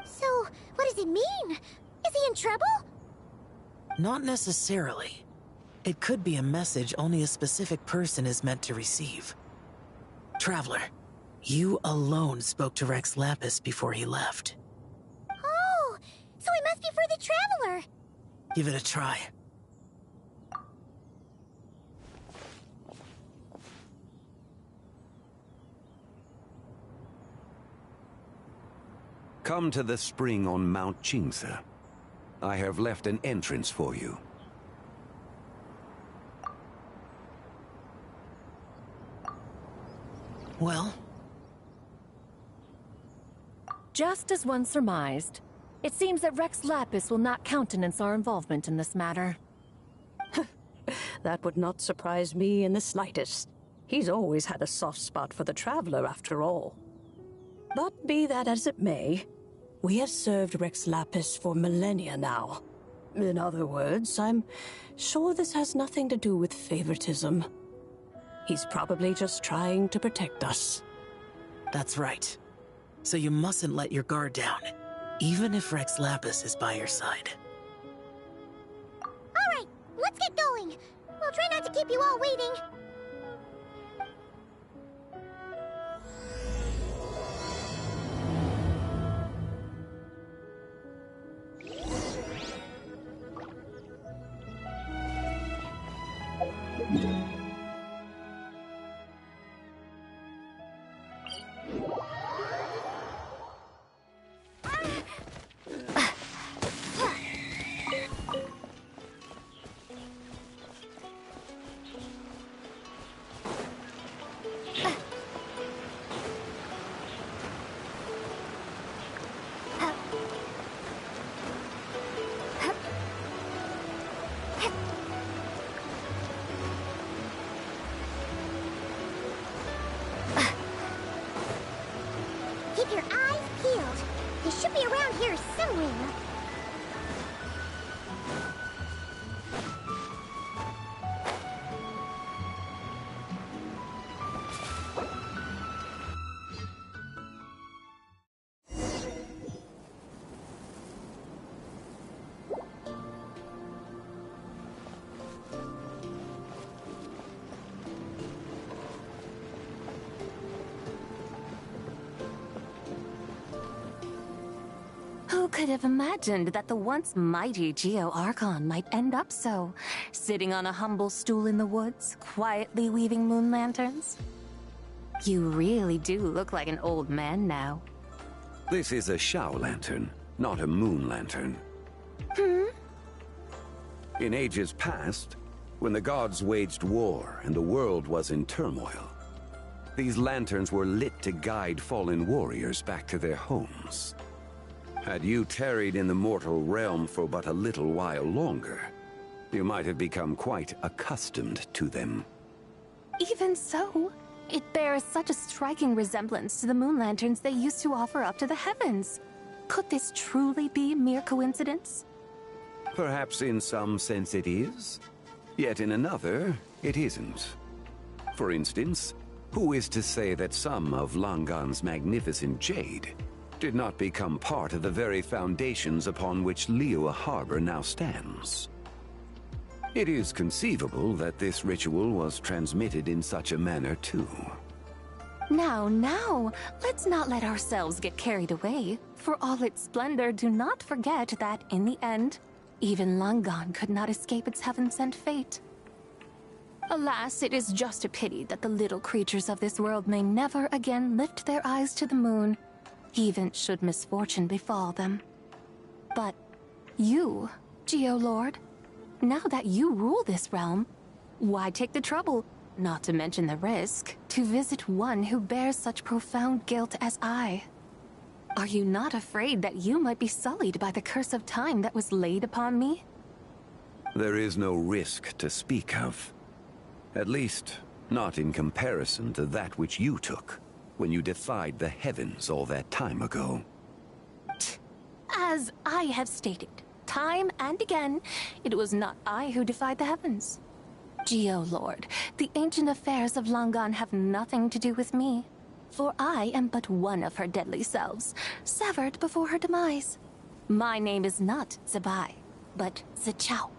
So, what does it mean? Is he in trouble? Not necessarily. It could be a message only a specific person is meant to receive. Traveler, you alone spoke to Rex Lapis before he left. Oh, so it must be for the Traveler. Give it a try. Come to the spring on Mount Qingse. I have left an entrance for you. Well? Just as one surmised, it seems that Rex Lapis will not countenance our involvement in this matter. That would not surprise me in the slightest. He's always had a soft spot for the Traveler, after all. But be that as it may, we have served Rex Lapis for millennia now. In other words, I'm sure this has nothing to do with favoritism. He's probably just trying to protect us. That's right. So you mustn't let your guard down, even if Rex Lapis is by your side. Alright, let's get going. We'll try not to keep you all waiting. Keep your eyes peeled. They should be around here somewhere. Who could have imagined that the once mighty Geo Archon might end up so, sitting on a humble stool in the woods, quietly weaving moon lanterns? You really do look like an old man now. This is a Shao lantern, not a moon lantern. In ages past, when the gods waged war and the world was in turmoil, these lanterns were lit to guide fallen warriors back to their homes. Had you tarried in the mortal realm for but a little while longer, you might have become quite accustomed to them. Even so, it bears such a striking resemblance to the moon lanterns they used to offer up to the heavens. Could this truly be mere coincidence? Perhaps in some sense it is, yet in another, it isn't. For instance, who is to say that some of Langan's magnificent jade did not become part of the very foundations upon which Liyue Harbor now stands? It is conceivable that this ritual was transmitted in such a manner too. Now, let's not let ourselves get carried away. For all its splendor, do not forget that, in the end, even Langan could not escape its heaven-sent fate. Alas, it is just a pity that the little creatures of this world may never again lift their eyes to the moon, even should misfortune befall them. But you, Geo-Lord, now that you rule this realm, why take the trouble, not to mention the risk, to visit one who bears such profound guilt as I? Are you not afraid that you might be sullied by the curse of time that was laid upon me? There is no risk to speak of. At least, not in comparison to that which you took when you defied the heavens all that time ago. As I have stated, time and again, it was not I who defied the heavens. Geo-Lord, the ancient affairs of Langan have nothing to do with me, for I am but one of her deadly selves, severed before her demise. My name is not Zibai, but Zichao.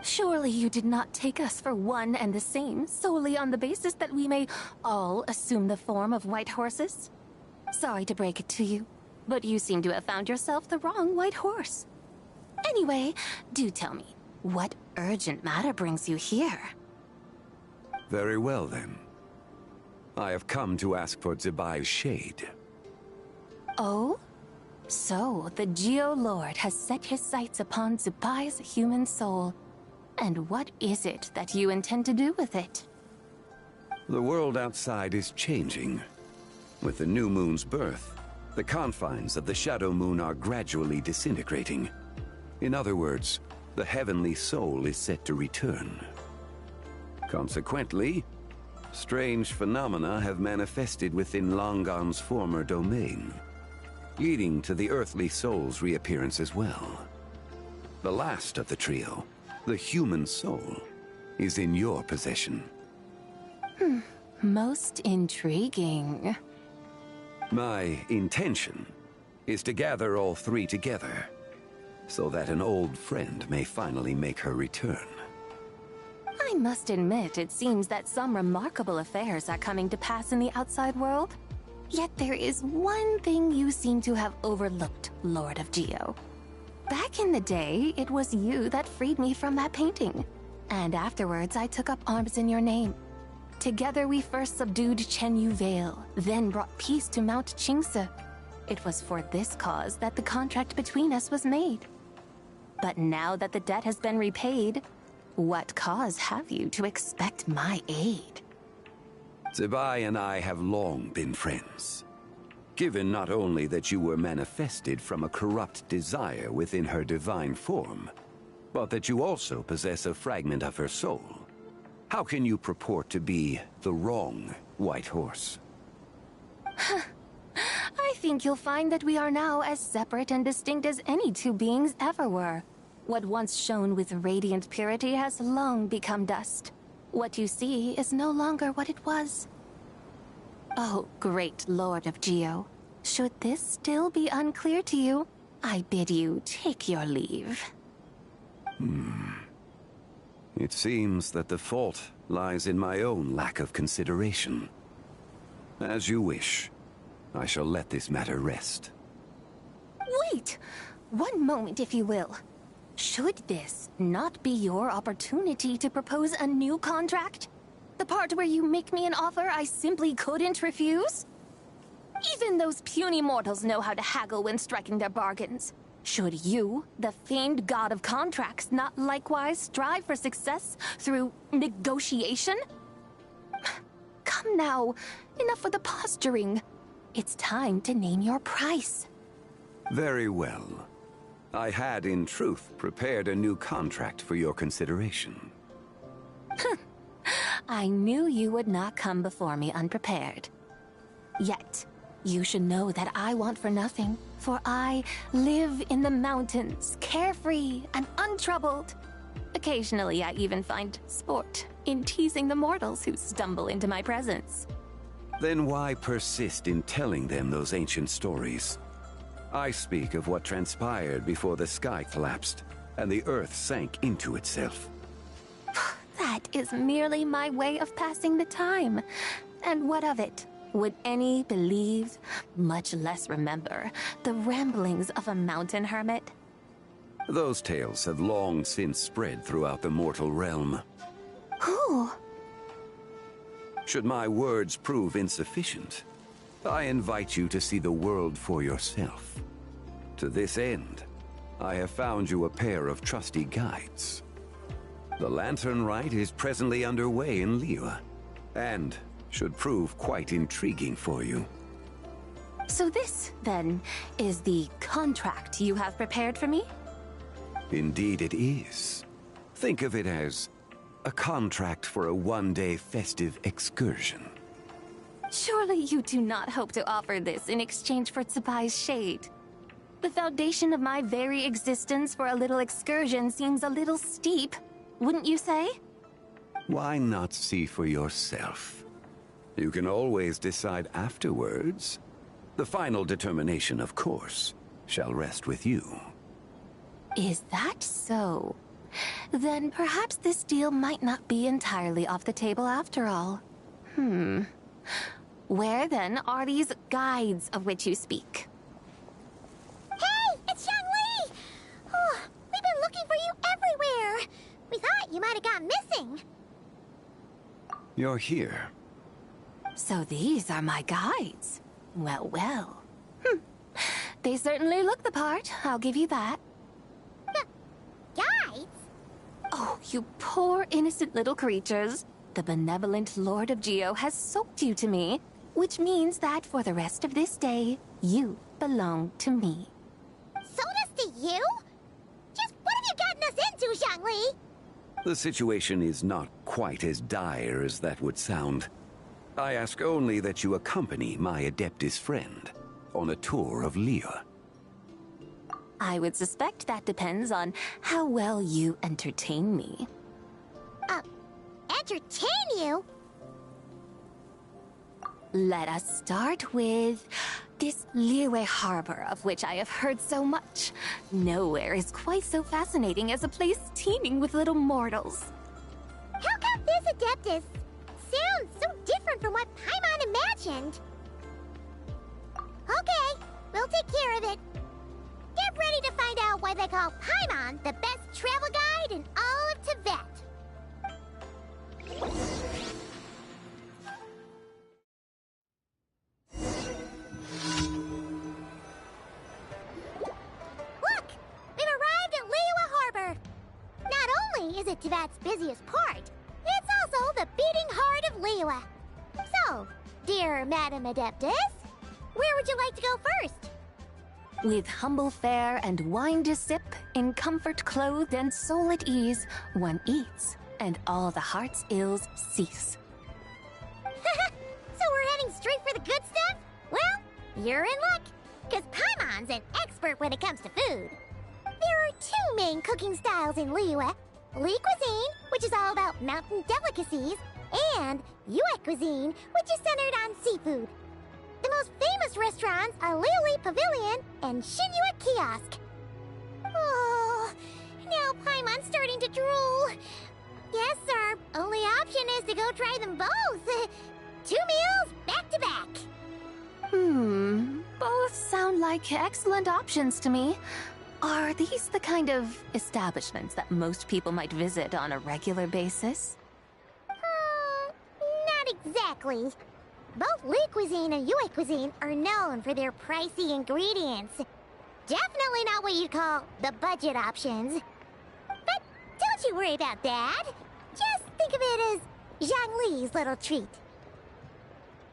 Surely you did not take us for one and the same, solely on the basis that we may all assume the form of white horses? Sorry to break it to you, but you seem to have found yourself the wrong white horse. Anyway, do tell me, what urgent matter brings you here? Very well then. I have come to ask for Zibai's shade. Oh? So, the Geo-Lord has set his sights upon Zibai's human soul. And what is it that you intend to do with it? The world outside is changing. With the new moon's birth, the confines of the Shadow Moon are gradually disintegrating. In other words, the heavenly soul is set to return. Consequently, strange phenomena have manifested within Longon's former domain, leading to the earthly soul's reappearance as well. The last of the trio, the human soul, is in your possession. Most intriguing. My intention is to gather all three together, so that an old friend may finally make her return. I must admit, it seems that some remarkable affairs are coming to pass in the outside world. Yet there is one thing you seem to have overlooked, Lord of Geo. Back in the day, it was you that freed me from that painting. And afterwards, I took up arms in your name. Together we first subdued Chenyu Vale, then brought peace to Mount Qingse. It was for this cause that the contract between us was made. But now that the debt has been repaid, what cause have you to expect my aid? Zibai and I have long been friends. Given not only that you were manifested from a corrupt desire within her divine form, but that you also possess a fragment of her soul, how can you purport to be the wrong White Horse? I think you'll find that we are now as separate and distinct as any two beings ever were. What once shone with radiant purity has long become dust. What you see is no longer what it was. Oh, great Lord of Geo. Should this still be unclear to you, I bid you take your leave. It seems that the fault lies in my own lack of consideration. As you wish. I shall let this matter rest. Wait! One moment, if you will. Should this not be your opportunity to propose a new contract? The part where you make me an offer I simply couldn't refuse? Even those puny mortals know how to haggle when striking their bargains. Should you, the famed god of contracts, not likewise strive for success through negotiation? Come now, enough with the posturing. It's time to name your price. Very well. I had, in truth, prepared a new contract for your consideration. I knew you would not come before me unprepared. Yet, you should know that I want for nothing, for I live in the mountains, carefree and untroubled. Occasionally, I even find sport in teasing the mortals who stumble into my presence. Then why persist in telling them those ancient stories? I speak of what transpired before the sky collapsed and the earth sank into itself. That is merely my way of passing the time. And what of it? Would any believe, much less remember, the ramblings of a mountain hermit? Those tales have long since spread throughout the mortal realm. Who? Should my words prove insufficient, I invite you to see the world for yourself. To this end, I have found you a pair of trusty guides. The Lantern Rite is presently underway in Liyue, and should prove quite intriguing for you. So this, then, is the contract you have prepared for me? Indeed it is. Think of it as a contract for a one-day festive excursion. Surely you do not hope to offer this in exchange for Tsubai's shade. The foundation of my very existence for a little excursion seems a little steep, wouldn't you say? Why not see for yourself? You can always decide afterwards. The final determination, of course, shall rest with you. Is that so? Then perhaps this deal might not be entirely off the table after all. Where then are these guides of which you speak? Hey, it's Xiangli! Oh, we've been looking for you everywhere. We thought you might have gone missing. You're here. So these are my guides. Well, well. They certainly look the part, I'll give you that. Guides? Oh, you poor innocent little creatures. The benevolent Lord of Geo has soaked you to me, which means that for the rest of this day, you belong to me. Sold us to you? Just what have you gotten us into, Zhongli? The situation is not quite as dire as that would sound. I ask only that you accompany my Adeptus friend on a tour of Liyue. I would suspect that depends on how well you entertain me. Entertain you? Let us start with this Liyue harbor of which I have heard so much. Nowhere is quite so fascinating as a place teeming with little mortals. How come this Adeptus sounds so different from what Paimon imagined? Okay, we'll take care of it. Get ready to find out why they call Paimon the best travel guide in all of Tibet. Look! We've arrived at Liyue Harbor. Not only is it Tibet's busiest port, it's also the beating heart of Liyue. So, dear Madam Adeptus, where would you like to go first? With humble fare and wine to sip, in comfort clothed and soul at ease, one eats, and all the heart's ills cease. So we're heading straight for the good stuff? Well, you're in luck, because Paimon's an expert when it comes to food. There are two main cooking styles in Liyue. Li cuisine, which is all about mountain delicacies, and Yue cuisine, which is centered on seafood. The most famous restaurants are Liyue Pavilion and Shinyue Kiosk. Oh, now Paimon's starting to drool. Yes, sir. Only option is to go try them both. 2 meals back to back. Both sound like excellent options to me. Are these the kind of establishments that most people might visit on a regular basis? Not exactly. Both Li cuisine and Yue cuisine are known for their pricey ingredients. Definitely not what you'd call the budget options. But don't you worry about that. Just think of it as Zhongli's little treat.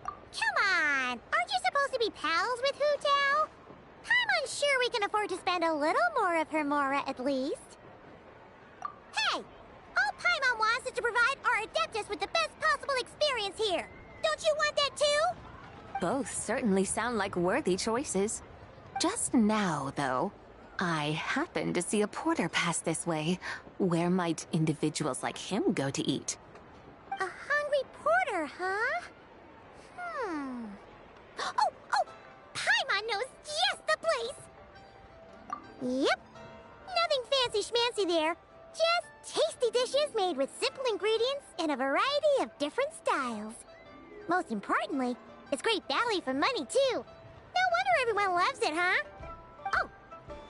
Come on! Aren't you supposed to be pals with Hu Tao? I'm unsure we can afford to spend a little more of her mora at least. Hey! All Paimon wants is to provide our Adeptus with the best possible experience here. Don't you want that too? Both certainly sound like worthy choices. Just now, though, I happened to see a porter pass this way. Where might individuals like him go to eat? A hungry porter, huh? Oh! Paimon knows just the place! Yep. Nothing fancy schmancy there. Just tasty dishes made with simple ingredients in a variety of different styles. Most importantly, it's great value for money, too. No wonder everyone loves it, huh? Oh,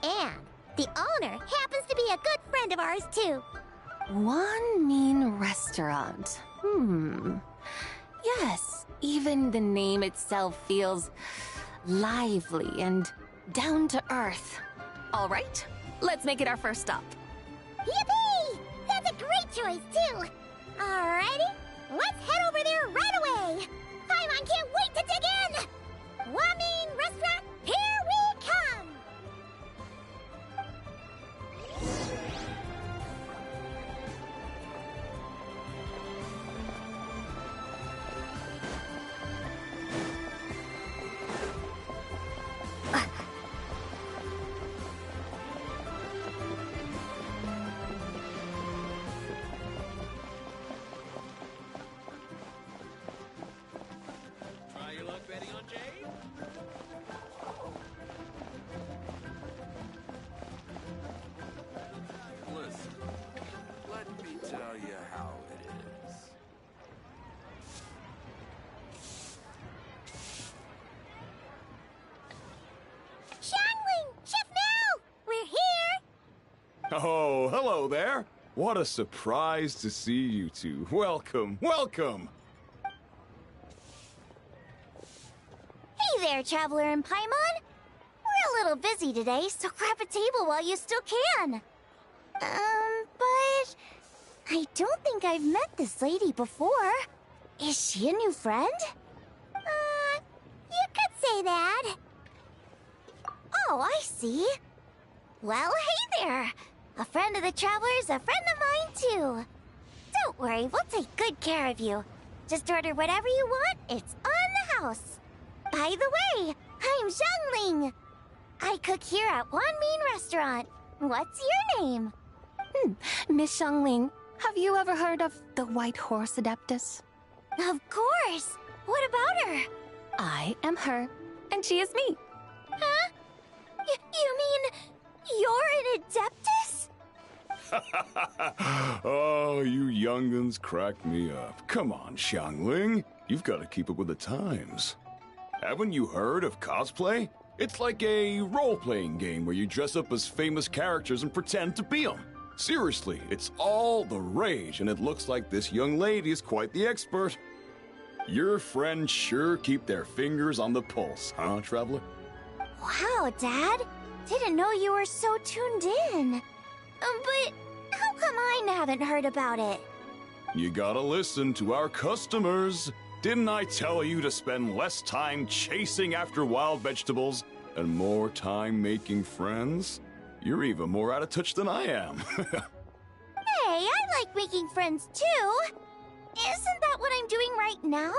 and the owner happens to be a good friend of ours, too. One mean restaurant. Yes, even the name itself feels lively and down to earth. All right, let's make it our first stop. Yippee! That's a great choice, too. Alrighty, let's head over there right away. Paimon can't wait to dig in. Wamin Restaurant, here we come. Listen, let me tell you how it is. Xiangling! Chef Mel! We're here! Oh, hello there. What a surprise to see you two. Welcome, welcome. Hey there, Traveler and Paimon. We're a little busy today, so grab a table while you still can. But I don't think I've met this lady before. Is she a new friend? You could say that. Oh, I see. Well, hey there. A friend of the Traveler's a friend of mine, too. Don't worry, we'll take good care of you. Just order whatever you want, it's on the house. By the way, I'm Zhangling. I cook here at Wanmin Restaurant. What's your name? Miss Xiangling, have you ever heard of the White Horse Adeptus? Of course. What about her? I am her, and she is me. Huh? You mean you're an Adeptus? Oh, you young'uns crack me up. Come on, Xiangling. You've got to keep up with the times. Haven't you heard of cosplay? It's like a role-playing game where you dress up as famous characters and pretend to be them. Seriously, it's all the rage, and it looks like this young lady is quite the expert. Your friends sure keep their fingers on the pulse, huh, Traveler? Wow, Dad. Didn't know you were so tuned in. But how come I haven't heard about it? You gotta listen to our customers. Didn't I tell you to spend less time chasing after wild vegetables and more time making friends? You're even more out of touch than I am. Hey, I like making friends too. Isn't that what I'm doing right now?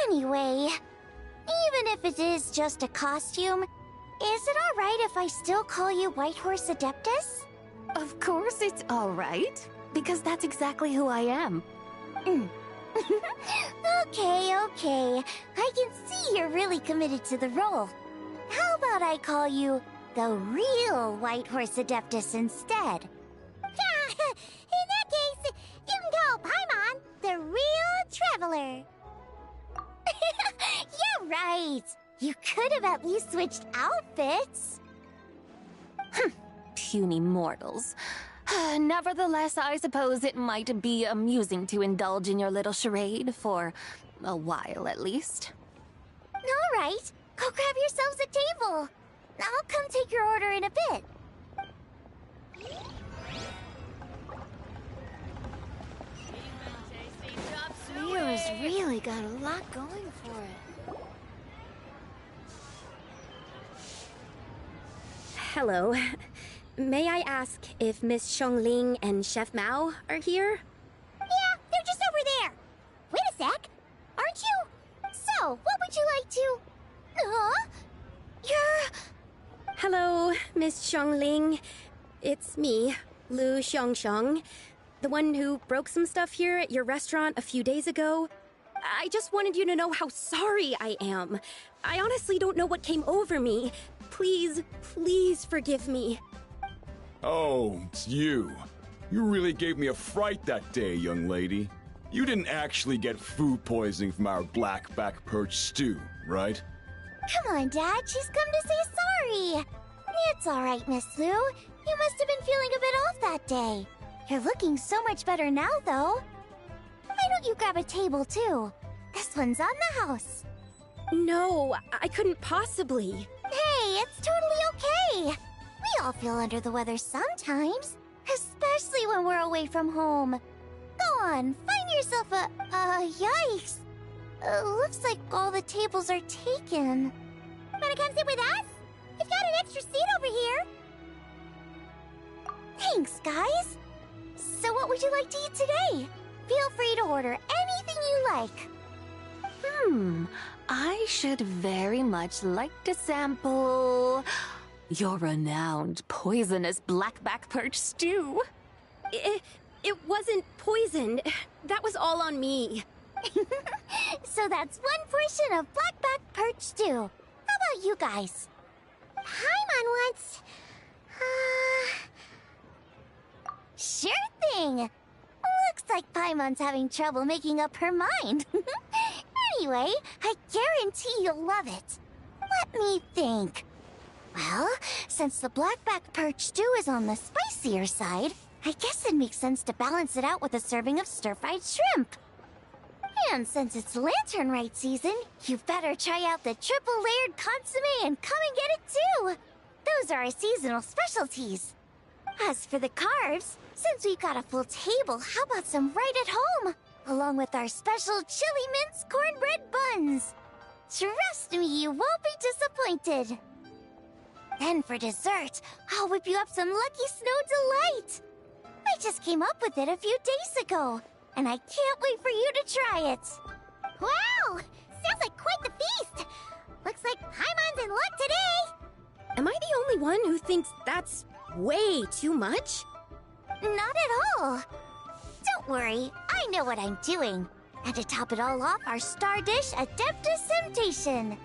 Anyway, even if it is just a costume, is it alright if I still call you White Horse Adeptus? Of course it's alright, because that's exactly who I am. Okay. I can see you're really committed to the role. How about I call you the real White Horse Adeptus instead? In that case, you can call Paimon the real Traveler. Yeah, right. You could have at least switched outfits. Puny mortals. Nevertheless, I suppose it might be amusing to indulge in your little charade for a while, at least. All right, go grab yourselves a table. I'll come take your order in a bit. Rio's really got a lot going for it. Hello. May I ask if Miss Xiangling and Chef Mao are here? Yeah, they're just over there. Wait a sec. Aren't you? So, what would you like to... You're... Hello, Miss Xiangling. It's me, Lu Xiangxiang, the one who broke some stuff here at your restaurant a few days ago. I just wanted you to know how sorry I am. I honestly don't know what came over me. Please forgive me. Oh, it's you. You really gave me a fright that day, young lady. You didn't actually get food poisoning from our blackback perch stew, right? Come on, Dad. She's come to say sorry. It's all right, Miss Lu. You must have been feeling a bit off that day. You're looking so much better now, though. Why don't you grab a table, too? This one's on the house. No, I couldn't possibly. Hey, it's totally okay. We all feel under the weather sometimes, especially when we're away from home. Go on, find yourself yikes. Looks like all the tables are taken. Wanna come sit with us? We've got an extra seat over here. Thanks, guys. So what would you like to eat today? Feel free to order anything you like. I should very much like to sample your renowned poisonous blackback perch stew. It wasn't poisoned. That was all on me. So that's one portion of blackback perch stew. How about you guys? Paimon wants... Sure thing. Looks like Paimon's having trouble making up her mind. Anyway, I guarantee you'll love it. Let me think. Well, since the blackback perch stew is on the spicier side, I guess it makes sense to balance it out with a serving of stir-fried shrimp. And since it's Lantern Rite season, you better try out the triple-layered consommé and come and get it too. Those are our seasonal specialties. As for the carbs, since we've got a full table, how about some right at home? Along with our special chili mince cornbread buns. Trust me, you won't be disappointed. Then for dessert, I'll whip you up some Lucky Snow Delight. I just came up with it a few days ago, and I can't wait for you to try it. Wow! Sounds like quite the feast! Looks like Paimon's in luck today! Am I the only one who thinks that's way too much? Not at all. Don't worry, I know what I'm doing. And to top it all off, our star dish, Adeptus Temptation.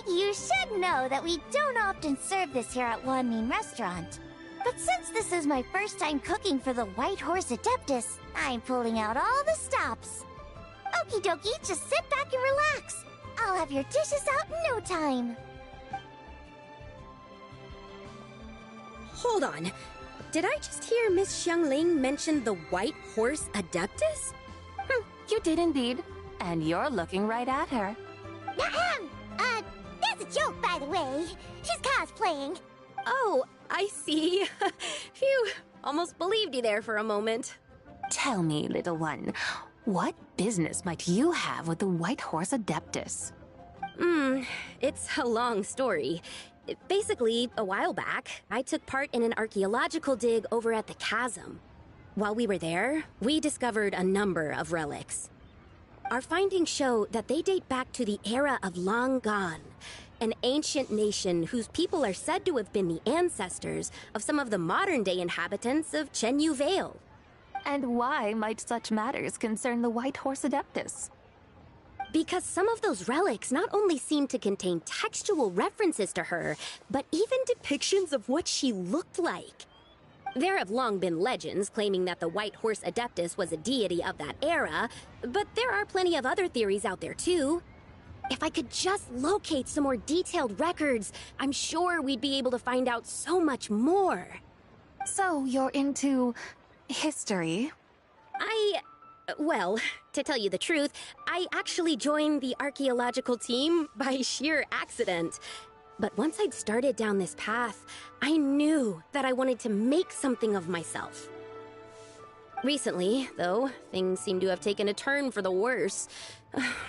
You should know that we don't often serve this here at Wanmin Restaurant. But since this is my first time cooking for the White Horse Adeptus, I'm pulling out all the stops. Okie dokie, just sit back and relax. I'll have your dishes out in no time. Hold on. Did I just hear Miss Xiangling mention the White Horse Adeptus? You did indeed. And you're looking right at her. That's a joke, by the way. She's cosplaying. Oh, I see. Phew, almost believed you there for a moment. Tell me, little one, what business might you have with the White Horse Adeptus? It's a long story. Basically, a while back, I took part in an archaeological dig over at the chasm. While we were there, we discovered a number of relics. Our findings show that they date back to the era of Long Gone, an ancient nation whose people are said to have been the ancestors of some of the modern-day inhabitants of Chenyu Vale. And why might such matters concern the White Horse Adeptus? Because some of those relics not only seem to contain textual references to her, but even depictions of what she looked like. There have long been legends claiming that the White Horse Adeptus was a deity of that era, but there are plenty of other theories out there too. If I could just locate some more detailed records, I'm sure we'd be able to find out so much more. So you're into history? Well, to tell you the truth, I actually joined the archaeological team by sheer accident. But once I'd started down this path, I knew that I wanted to make something of myself. Recently, though, things seem to have taken a turn for the worse.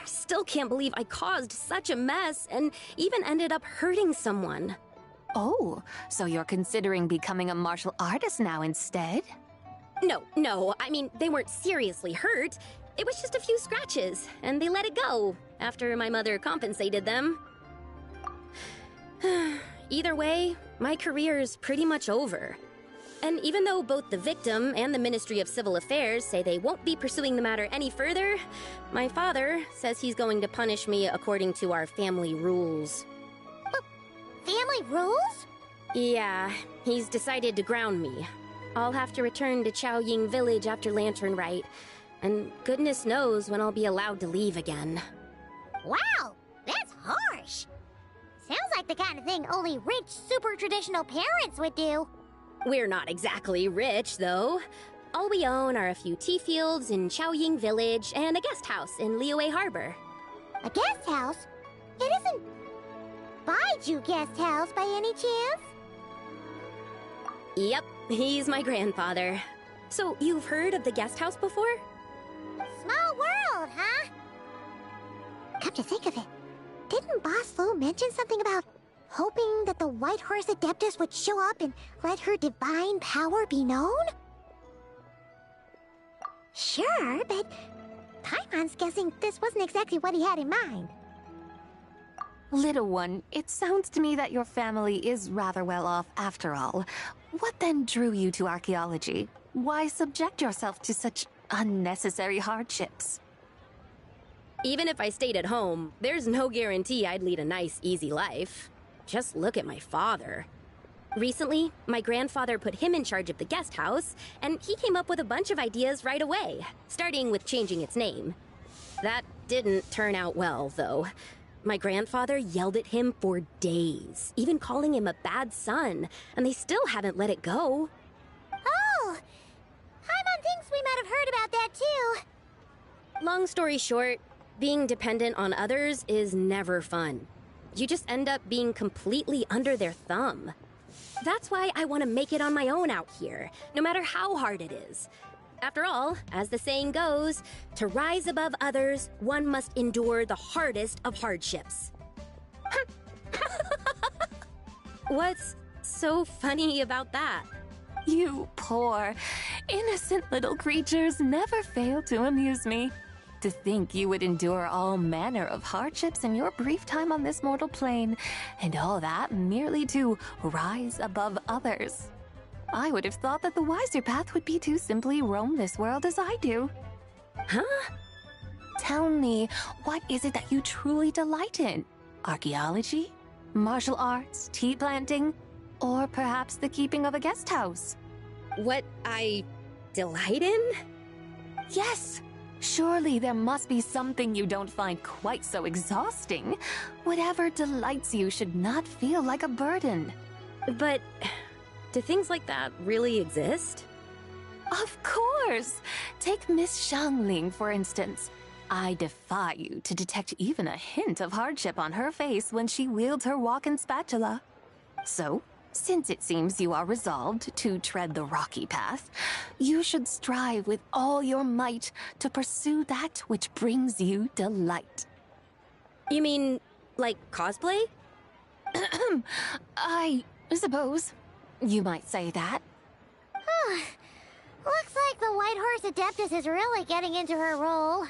Still can't believe I caused such a mess and even ended up hurting someone. Oh, so you're considering becoming a martial artist now instead? No, I mean, they weren't seriously hurt. It was just a few scratches, and they let it go after my mother compensated them. Either way, my career's pretty much over. And even though both the victim and the Ministry of Civil Affairs say they won't be pursuing the matter any further, my father says he's going to punish me according to our family rules. Family rules? Yeah, he's decided to ground me. I'll have to return to Chaoying Village after Lantern Rite, and goodness knows when I'll be allowed to leave again. Wow, that's harsh. Sounds like the kind of thing only rich, super traditional parents would do. We're not exactly rich, though. All we own are a few tea fields in Chaoying Village and a guest house in Liyue Harbor. A guest house? It isn't Baiju Guest House by any chance? Yep, he's my grandfather. So, you've heard of the guest house before? Small world, huh? Come to think of it, didn't Boss Lu mention something about hoping that the White Horse Adeptus would show up and let her divine power be known? Sure, but Paimon's guessing this wasn't exactly what he had in mind. Little one, it sounds to me that your family is rather well off after all. What then drew you to archaeology? Why subject yourself to such unnecessary hardships? Even if I stayed at home, there's no guarantee I'd lead a nice, easy life. Just look at my father. Recently, my grandfather put him in charge of the guest house, and he came up with a bunch of ideas right away, starting with changing its name. That didn't turn out well, though. My grandfather yelled at him for days, even calling him a bad son, and they still haven't let it go. Oh! Paimon thinks we might have heard about that too. Long story short, being dependent on others is never fun. You just end up being completely under their thumb. That's why I want to make it on my own out here, no matter how hard it is. After all, as the saying goes, to rise above others, one must endure the hardest of hardships. What's so funny about that? You poor, innocent little creatures never fail to amuse me. To think you would endure all manner of hardships in your brief time on this mortal plane, and all that merely to rise above others. I would have thought that the wiser path would be to simply roam this world as I do. Huh? Tell me, what is it that you truly delight in? Archaeology? Martial arts? Tea planting? Or perhaps the keeping of a guest house? What I delight in? Yes! Surely there must be something you don't find quite so exhausting. Whatever delights you should not feel like a burden. But do things like that really exist? Of course! Take Miss Xiangling, for instance. I defy you to detect even a hint of hardship on her face when she wields her walking spatula. So, since it seems you are resolved to tread the rocky path, you should strive with all your might to pursue that which brings you delight. You mean, like cosplay? I suppose you might say that. Looks like the White Horse Adeptus is really getting into her role.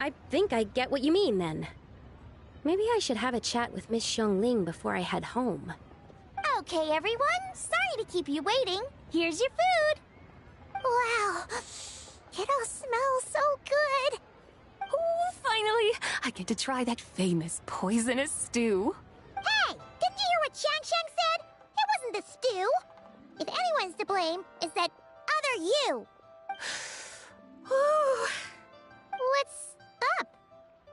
I think I get what you mean then. Maybe I should have a chat with Miss Xiangling before I head home. Okay, everyone. Sorry to keep you waiting. Here's your food. Wow. It all smells so good. Oh, finally! I get to try that famous poisonous stew. Hey! Didn't you hear what Shang said? It wasn't the stew. If anyone's to blame, it's that other you. What's up?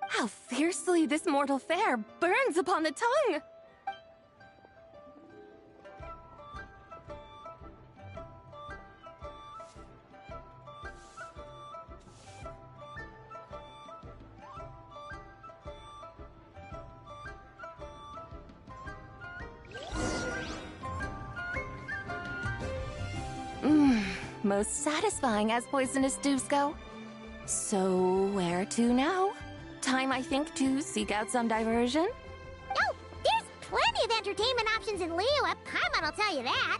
How fiercely this mortal fare burns upon the tongue! Most satisfying as poisonous stews go. So, where to now? Time, I think, to seek out some diversion? Oh, there's plenty of entertainment options in Liyue. Paimon will tell you that.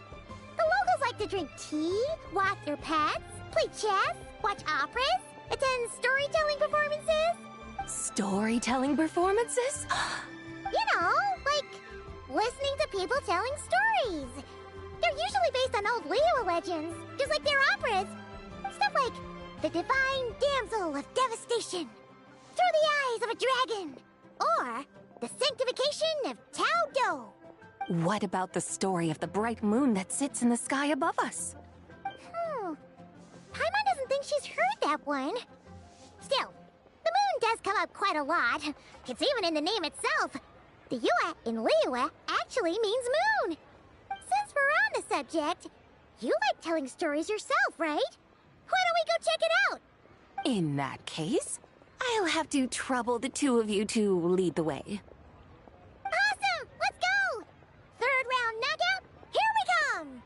The locals like to drink tea, walk their pets, play chess, watch operas, attend storytelling performances. Storytelling performances? You know, like listening to people telling stories. They're usually based on old Liyue legends, just like their operas. Stuff like The Divine Damsel of Devastation, Through the Eyes of a Dragon, or The Sanctification of Tao Do. What about the story of the bright moon that sits in the sky above us? Paimon doesn't think she's heard that one. Still, the moon does come up quite a lot. It's even in the name itself. The Yue in Liyue actually means moon. Since we're on the subject, you like telling stories yourself, right? Why don't we go check it out? In that case, I'll have to trouble the two of you to lead the way. Awesome! Let's go! Third round knockout, here we come!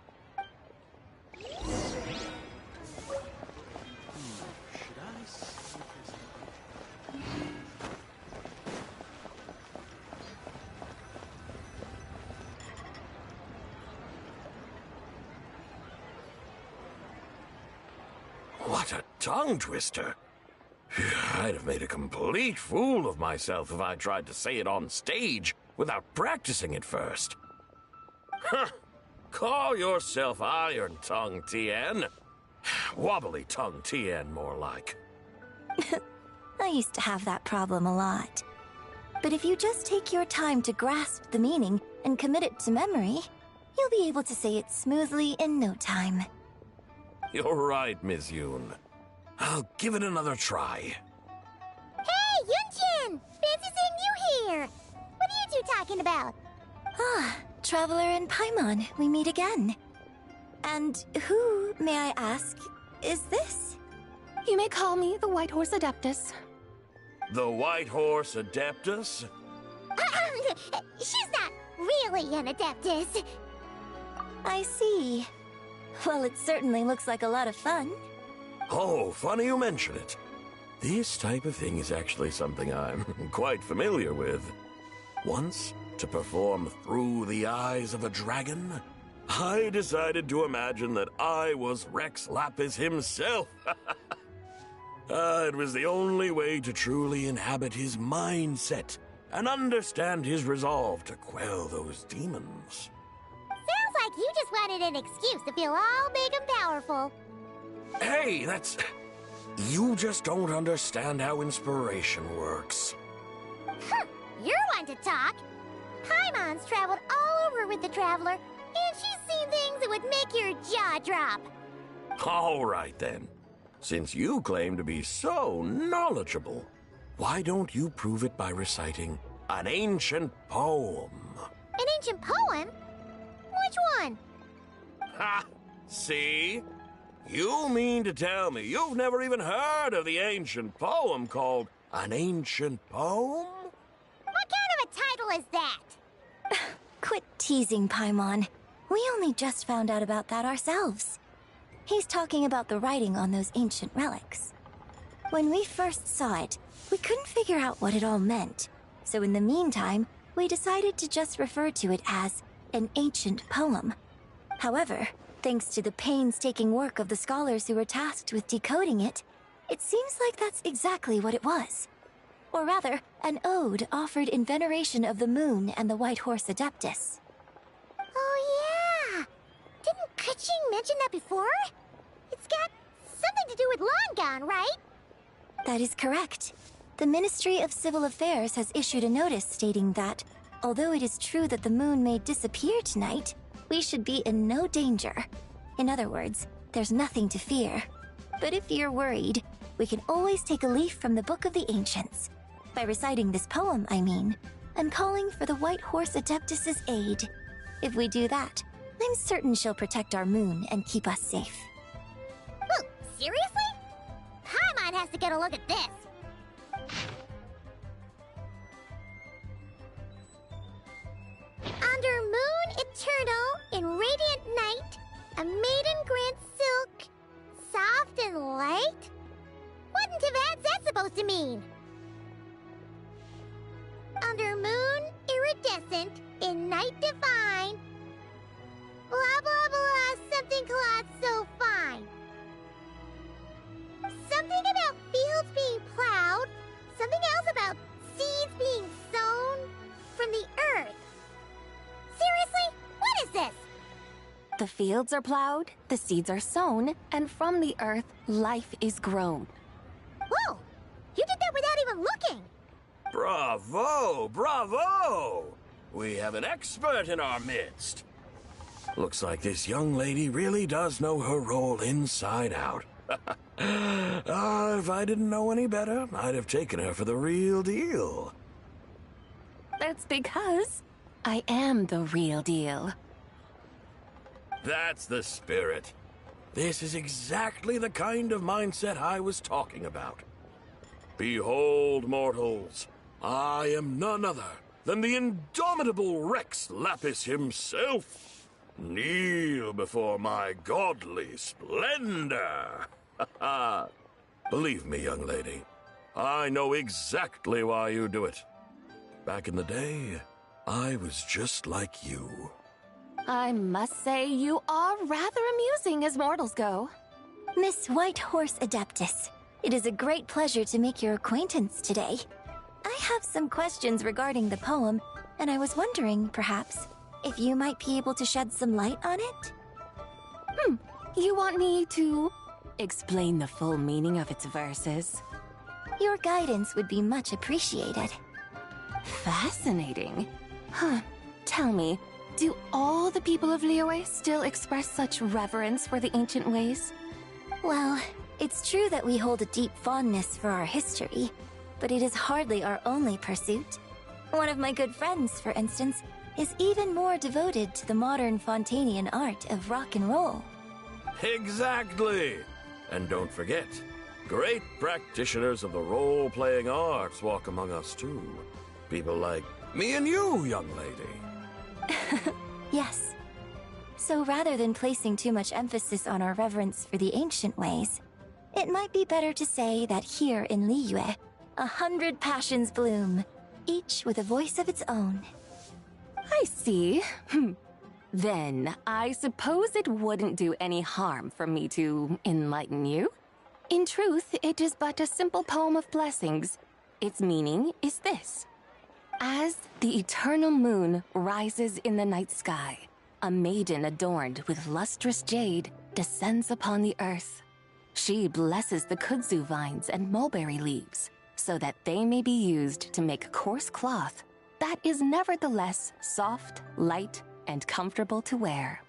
What a tongue twister. I'd have made a complete fool of myself if I tried to say it on stage without practicing it first. Huh. Call yourself Iron Tongue, Tien. Wobbly Tongue, Tien, more like. I used to have that problem a lot. But if you just take your time to grasp the meaning and commit it to memory, you'll be able to say it smoothly in no time. You're right, Miss Yoon. I'll give it another try. Hey, Yunchin! Fancy seeing you here! What are you two talking about? Ah, Traveler and Paimon, we meet again. And who, may I ask, is this? You may call me the White Horse Adeptus. The White Horse Adeptus? She's not really an Adeptus. I see. Well, it certainly looks like a lot of fun. Oh, funny you mention it. This type of thing is actually something I'm quite familiar with. Once, to perform Through the Eyes of a Dragon, I decided to imagine that I was Rex Lapis himself. It was the only way to truly inhabit his mindset and understand his resolve to quell those demons. Sounds like you just wanted an excuse to feel all big and powerful. Hey, that's... You just don't understand how inspiration works. You're one to talk. Paimon's traveled all over with the Traveler, and she's seen things that would make your jaw drop. All right, then. Since you claim to be so knowledgeable, why don't you prove it by reciting an ancient poem? An ancient poem? Which one? Ha! See? You mean to tell me you've never even heard of the ancient poem called An Ancient Poem? What kind of a title is that? Quit teasing, Paimon. We only just found out about that ourselves. He's talking about the writing on those ancient relics. When we first saw it, we couldn't figure out what it all meant. So in the meantime, we decided to just refer to it as an ancient poem. However, thanks to the painstaking work of the scholars who were tasked with decoding it, it seems like that's exactly what it was. Or rather, an ode offered in veneration of the moon and the White Horse Adeptus. Oh yeah! Didn't Kuching mention that before? It's got something to do with Longon, right? That is correct. The Ministry of Civil Affairs has issued a notice stating that, although it is true that the moon may disappear tonight, we should be in no danger. In other words, there's nothing to fear. But if you're worried, we can always take a leaf from the Book of the Ancients. By reciting this poem, I mean, and calling for the White Horse Adeptus' aid. If we do that, I'm certain she'll protect our moon and keep us safe. Whoa, seriously? Paimon has to get a look at this. Under moon eternal, in radiant night, a maiden grants silk, soft and light? What in Tibet's that supposed to mean? Under moon iridescent, in night divine, blah blah blah, something cloth so fine. Something about fields being plowed, something else about seeds being sown from the earth. Seriously? What is this? The fields are plowed, the seeds are sown, and from the earth, life is grown. Whoa! You did that without even looking! Bravo! Bravo! We have an expert in our midst. Looks like this young lady really does know her role inside out. If I didn't know any better, I'd have taken her for the real deal. That's because I am the real deal. That's the spirit. This is exactly the kind of mindset I was talking about. Behold, mortals, I am none other than the indomitable Rex Lapis himself. Kneel before my godly splendor. Believe me, young lady, I know exactly why you do it. Back in the day, I was just like you. I must say you are rather amusing as mortals go. Miss White Horse Adeptus, it is a great pleasure to make your acquaintance today. I have some questions regarding the poem, and I was wondering, perhaps, if you might be able to shed some light on it? You want me to explain the full meaning of its verses? Your guidance would be much appreciated. Fascinating. Tell me, do all the people of Liyue still express such reverence for the ancient ways? Well, it's true that we hold a deep fondness for our history, but it is hardly our only pursuit. One of my good friends, for instance, is even more devoted to the modern Fontanian art of rock and roll. Exactly! And don't forget, great practitioners of the role-playing arts walk among us too. People like me and you, young lady. Yes. So rather than placing too much emphasis on our reverence for the ancient ways, it might be better to say that here in Liyue, 100 passions bloom, each with a voice of its own. I see. Then, I suppose it wouldn't do any harm for me to enlighten you. In truth, it is but a simple poem of blessings. Its meaning is this. As the eternal moon rises in the night sky, a maiden adorned with lustrous jade descends upon the earth. She blesses the kudzu vines and mulberry leaves, so that they may be used to make coarse cloth that is nevertheless soft, light, and comfortable to wear.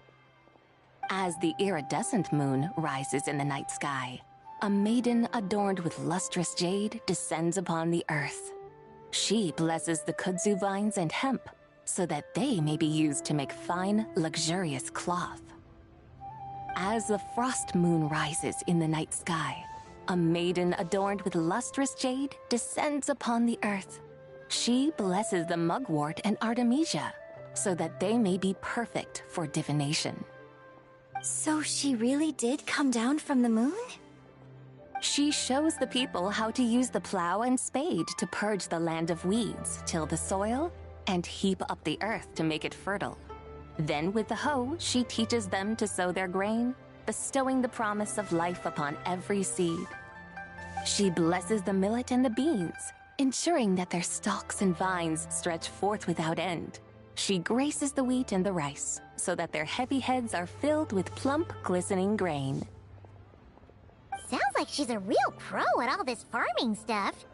As the iridescent moon rises in the night sky, a maiden adorned with lustrous jade descends upon the earth. She blesses the kudzu vines and hemp, so that they may be used to make fine, luxurious cloth. As the frost moon rises in the night sky, a maiden adorned with lustrous jade descends upon the earth. She blesses the mugwort and artemisia, so that they may be perfect for divination. So she really did come down from the moon? She shows the people how to use the plow and spade to purge the land of weeds, till the soil, and heap up the earth to make it fertile. Then with the hoe, she teaches them to sow their grain, bestowing the promise of life upon every seed. She blesses the millet and the beans, ensuring that their stalks and vines stretch forth without end. She graces the wheat and the rice, so that their heavy heads are filled with plump, glistening grain. Sounds like she's a real pro at all this farming stuff.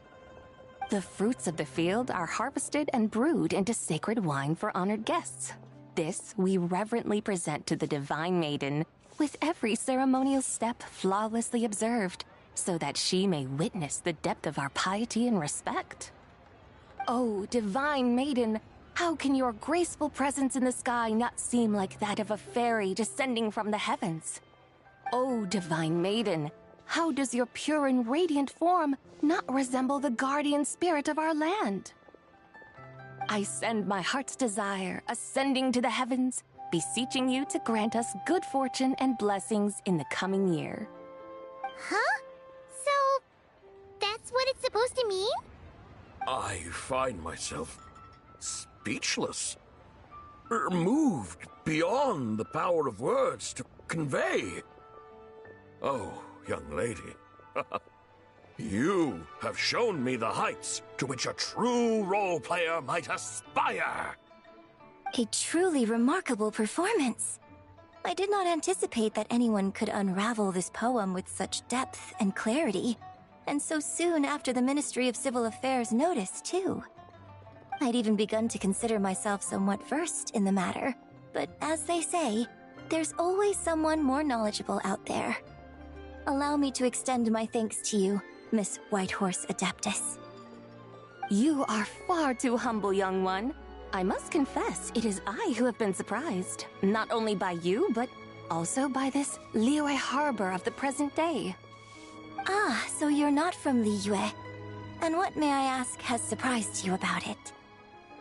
The fruits of the field are harvested and brewed into sacred wine for honored guests. This we reverently present to the Divine Maiden, with every ceremonial step flawlessly observed, so that she may witness the depth of our piety and respect. Oh, Divine Maiden, how can your graceful presence in the sky not seem like that of a fairy descending from the heavens? Oh, Divine Maiden, how does your pure and radiant form not resemble the guardian spirit of our land? I send my heart's desire, ascending to the heavens, beseeching you to grant us good fortune and blessings in the coming year. Huh? So, that's what it's supposed to mean? I find myself speechless. Moved beyond the power of words to convey. Oh, young lady. You have shown me the heights to which a true role player might aspire. A truly remarkable performance. I did not anticipate that anyone could unravel this poem with such depth and clarity, and so soon after the Ministry of Civil Affairs noticed, too. I'd even begun to consider myself somewhat versed in the matter, but as they say, there's always someone more knowledgeable out there. Allow me to extend my thanks to you, Miss Whitehorse Adeptus. You are far too humble, young one. I must confess, it is I who have been surprised, not only by you, but also by this Liyue harbor of the present day. Ah, so you're not from Liyue. And what, may I ask, has surprised you about it?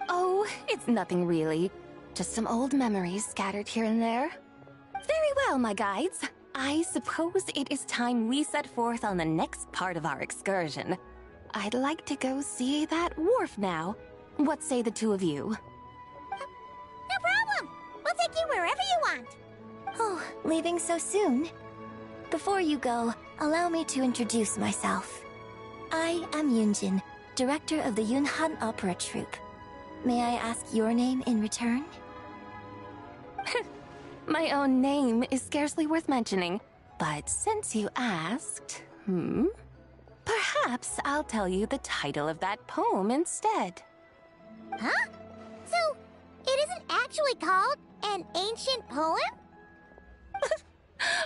Oh, it's nothing really. Just some old memories scattered here and there. Very well, my guides. I suppose it is time we set forth on the next part of our excursion. I'd like to go see that wharf now. What say the two of you? No problem! We'll take you wherever you want. Oh, leaving so soon? Before you go, allow me to introduce myself. I am Yunjin, director of the Yunhan Opera Troupe. May I ask your name in return? My own name is scarcely worth mentioning, but since you asked, perhaps I'll tell you the title of that poem instead. Huh? So, it isn't actually called an ancient poem?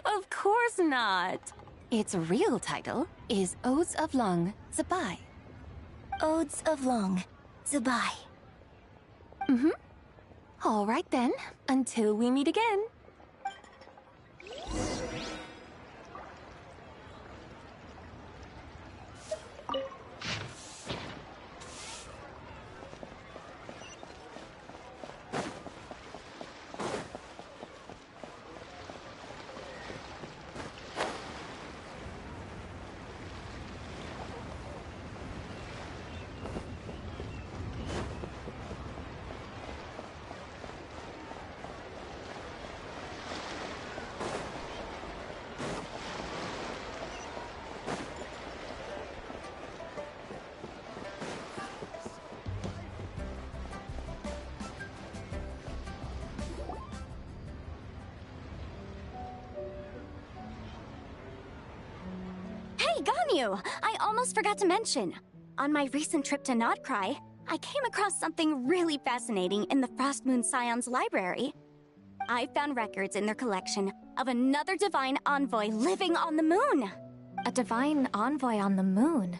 Of course not. Its real title is Odes of Long Zabai. Odes of Long Zabai. All right then, until we meet again. Ganyu! I almost forgot to mention. On my recent trip to Notcry, I came across something really fascinating in the Frost Moon Scion's library. I found records in their collection of another divine envoy living on the moon. A divine envoy on the moon?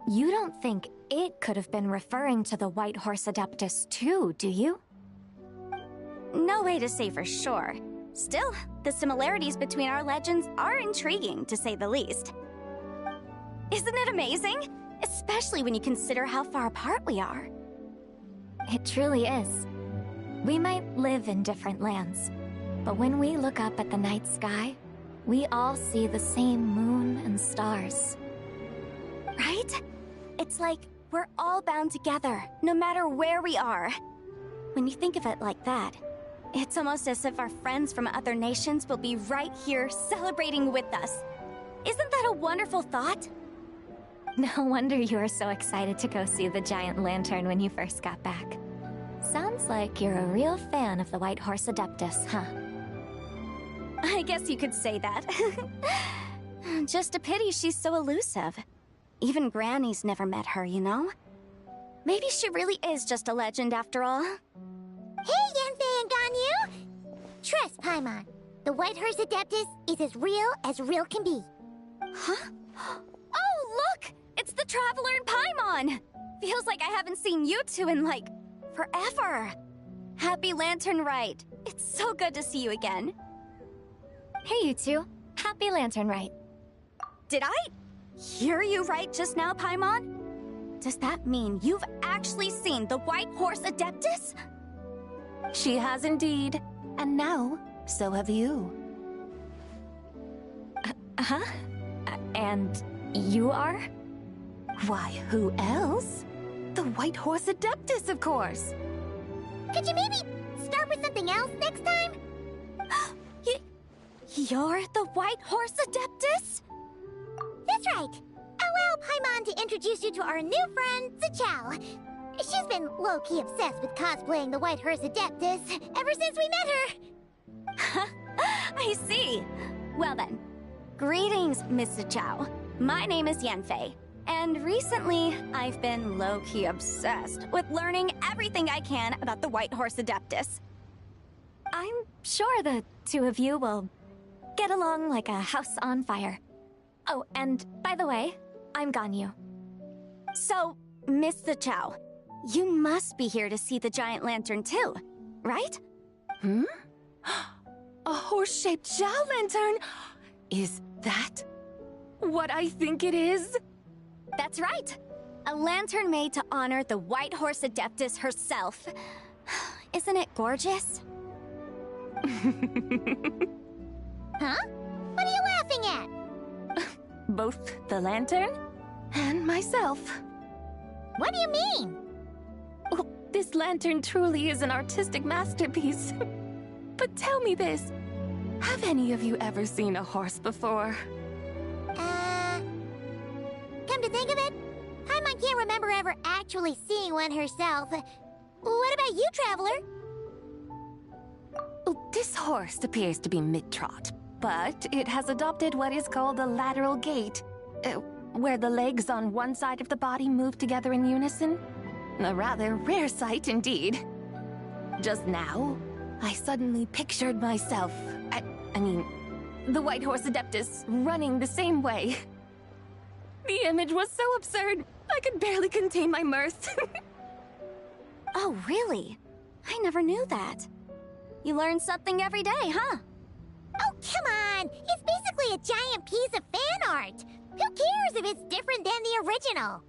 You don't think it could have been referring to the White Horse Adeptus too, do you? No way to say for sure. Still, the similarities between our legends are intriguing, to say the least. Isn't it amazing? Especially when you consider how far apart we are. It truly is. We might live in different lands, but when we look up at the night sky, we all see the same moon and stars. Right? It's like we're all bound together, no matter where we are. When you think of it like that, it's almost as if our friends from other nations will be right here celebrating with us. Isn't that a wonderful thought? No wonder you were so excited to go see the giant lantern when you first got back. Sounds like you're a real fan of the White Horse Adeptus, huh? I guess you could say that. Just a pity she's so elusive. Even Granny's never met her, you know? Maybe she really is just a legend after all. Hey, Yanfei and Ganyu! Trust, Paimon. The White Horse Adeptus is as real can be. Huh? Oh, look! It's the Traveler and Paimon! Feels like I haven't seen you two in, like, forever. Happy Lantern Rite. It's so good to see you again. Hey, you two. Happy Lantern Rite. Did I hear you right just now, Paimon? Does that mean you've actually seen the White Horse Adeptus? She has indeed. And now, so have you. Huh? And you are? Why, who else? The White Horse Adeptus, of course. Could you maybe start with something else next time? You're the White Horse Adeptus? That's right. Allow Paimon to introduce you to our new friend, Zichao. She's been low-key obsessed with cosplaying the White Horse Adeptus ever since we met her. I see. Well then, greetings, Miss Zichao. My name is Yanfei, and recently I've been low-key obsessed with learning everything I can about the White Horse Adeptus. I'm sure the two of you will get along like a house on fire. Oh, and by the way, I'm Ganyu. So, Miss Zichao, you must be here to see the giant lantern too, right? Hmm? A horse-shaped Zhao lantern? Is that what I think it is? That's right. A lantern made to honor the White Horse Adeptus herself. Isn't it gorgeous? Huh? What are you laughing at? Both the lantern and myself. What do you mean? Oh, this lantern truly is an artistic masterpiece. But tell me this, have any of you ever seen a horse before? Come to think of it, Paimon can't remember ever actually seeing one herself. What about you, Traveler? Oh, this horse appears to be mid-trot, but it has adopted what is called a lateral gait, where the legs on one side of the body move together in unison. A rather rare sight indeed. Just now, I suddenly pictured myself, I mean, the White Horse Adeptus running the same way. The image was so absurd, I could barely contain my mirth. Oh, really? I never knew that. You learn something every day, huh? Oh, come on! It's basically a giant piece of fan art! Who cares if it's different than the original?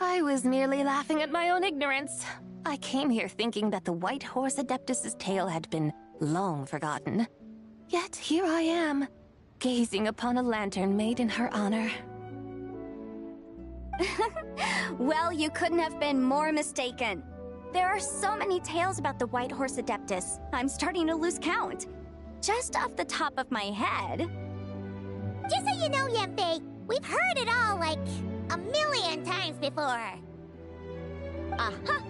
I was merely laughing at my own ignorance. I came here thinking that the White Horse Adeptus's tale had been long forgotten. Yet here I am, gazing upon a lantern made in her honor. Well, you couldn't have been more mistaken. There are so many tales about the White Horse Adeptus, I'm starting to lose count. Just off the top of my head... Just so you know, Yanfei, we've heard it all like a million times before. Uh-huh.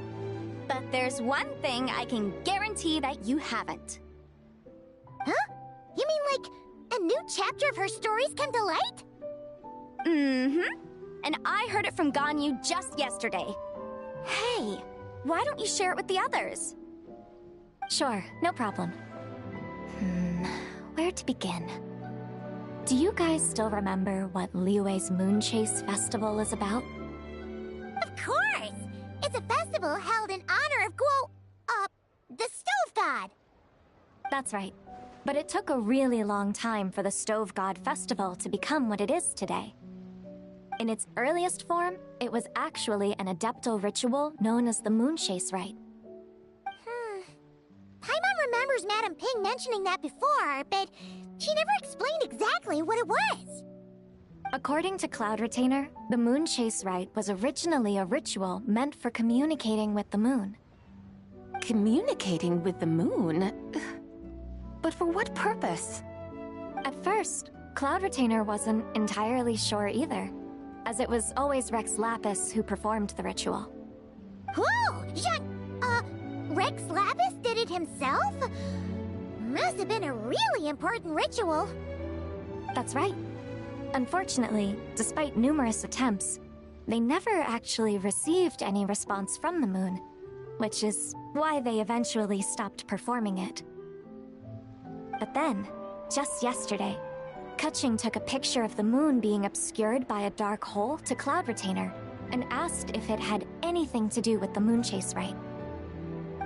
But there's one thing I can guarantee that you haven't. Huh? You mean like A new chapter of her stories come to light? Mm-hmm. And I heard it from Ganyu just yesterday. Hey, why don't you share it with the others? Sure, no problem. Where to begin? Do you guys still remember what Liyue's Moon Chase Festival is about? Of course! It's a festival held in honor of the Stove God. That's right. But it took a really long time for the Stove God Festival to become what it is today. In its earliest form, it was actually an adeptal ritual known as the Moon Chase Rite. Paimon remembers Madame Ping mentioning that before, but she never explained exactly what it was. According to Cloud Retainer, the Moon Chase Rite was originally a ritual meant for communicating with the moon. Communicating with the moon? But for what purpose? At first, Cloud Retainer wasn't entirely sure either, as it was always Rex Lapis who performed the ritual. Whoa! Rex Lapis did it himself? Must have been a really important ritual. That's right. Unfortunately, despite numerous attempts, they never actually received any response from the moon, which is why they eventually stopped performing it. But then, just yesterday, Keqing took a picture of the moon being obscured by a dark hole to Cloud Retainer and asked if it had anything to do with the Moon Chase Rite.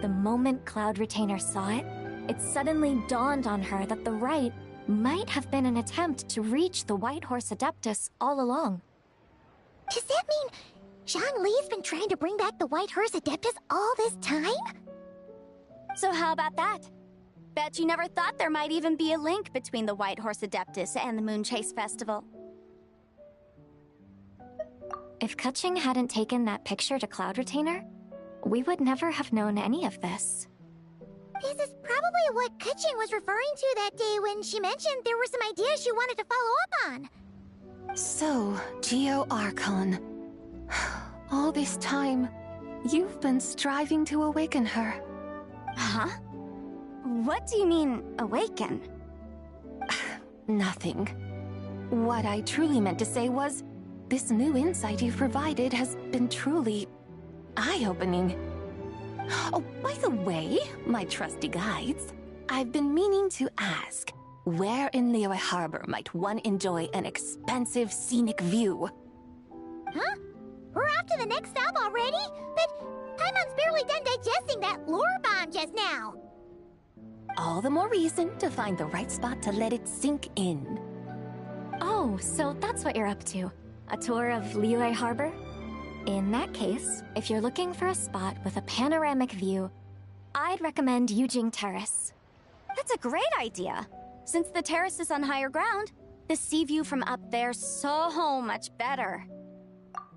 The moment Cloud Retainer saw it, it suddenly dawned on her that the rite might have been an attempt to reach the White Horse Adeptus all along. Does that mean Zhongli's been trying to bring back the White Horse Adeptus all this time? So how about that? Bet you never thought there might even be a link between the White Horse Adeptus and the Moon Chase Festival. If Keqing hadn't taken that picture to Cloud Retainer, we would never have known any of this. This is probably what Keqing was referring to that day when she mentioned there were some ideas she wanted to follow up on. So, Geo Archon. All this time, you've been striving to awaken her. Huh? What do you mean, awaken? Nothing. What I truly meant to say was, this new insight you've provided has been truly eye-opening. Oh, by the way, my trusty guides, I've been meaning to ask, where in Liyue Harbor might one enjoy an expansive scenic view? Huh? We're off to the next stop already? But Paimon's barely done digesting that lore bomb just now. All the more reason to find the right spot to let it sink in. Oh, so that's what you're up to. A tour of Liyue Harbor? In that case, if you're looking for a spot with a panoramic view, I'd recommend Yujing Terrace. That's a great idea. Since the terrace is on higher ground, the sea view from up there's so much better.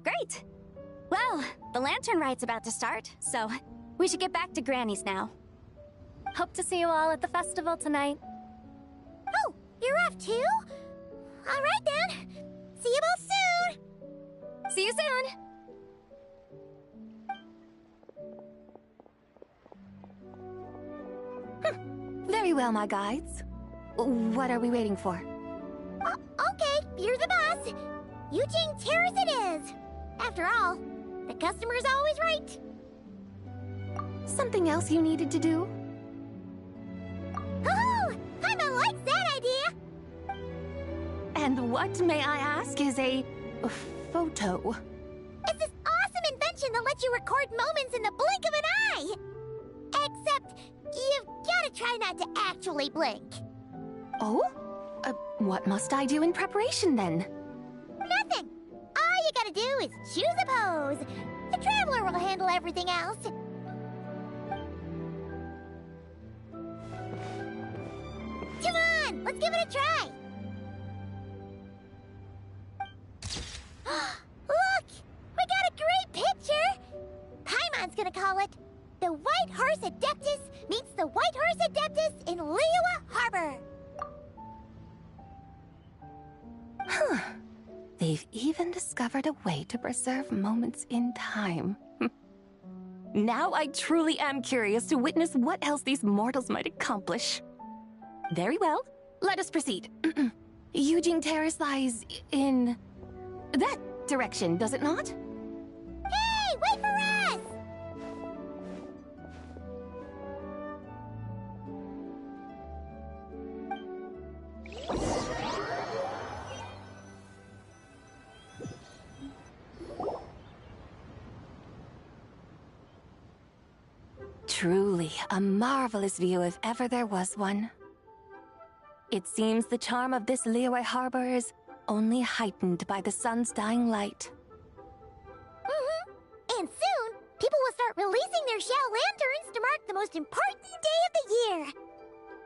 Great! Well, the Lantern Rite's about to start, so we should get back to Granny's now. Hope to see you all at the festival tonight. Oh, you're off too? All right then. See you both soon! See you soon! Very well, my guides. What are we waiting for? Okay, you're the boss. Yujing Terrace it is. After all, the customer's always right. Something else you needed to do? Oh, Paimon likes that idea. And what, may I ask, is a photo? It's this awesome invention that lets you record moments in the blink of an eye. Except, you've gotta try not to actually blink. Oh? What must I do in preparation then? Nothing. All you gotta do is choose a pose. The Traveler will handle everything else. Come on, let's give it a try. Look, we got a great picture. Paimon's gonna call it The White Horse Adeptus Meets the White Horse Adeptus in Liyue Harbor. Huh. They've even discovered a way to preserve moments in time. Now I truly am curious to witness what else these mortals might accomplish. Very well. let us proceed. Eugene Terrace lies in that direction, does it not? Hey, wait for us! Truly a marvelous view if ever there was one. It seems the charm of this Liyue harbor is only heightened by the sun's dying light. And soon, people will start releasing their shell lanterns to mark the most important day of the year.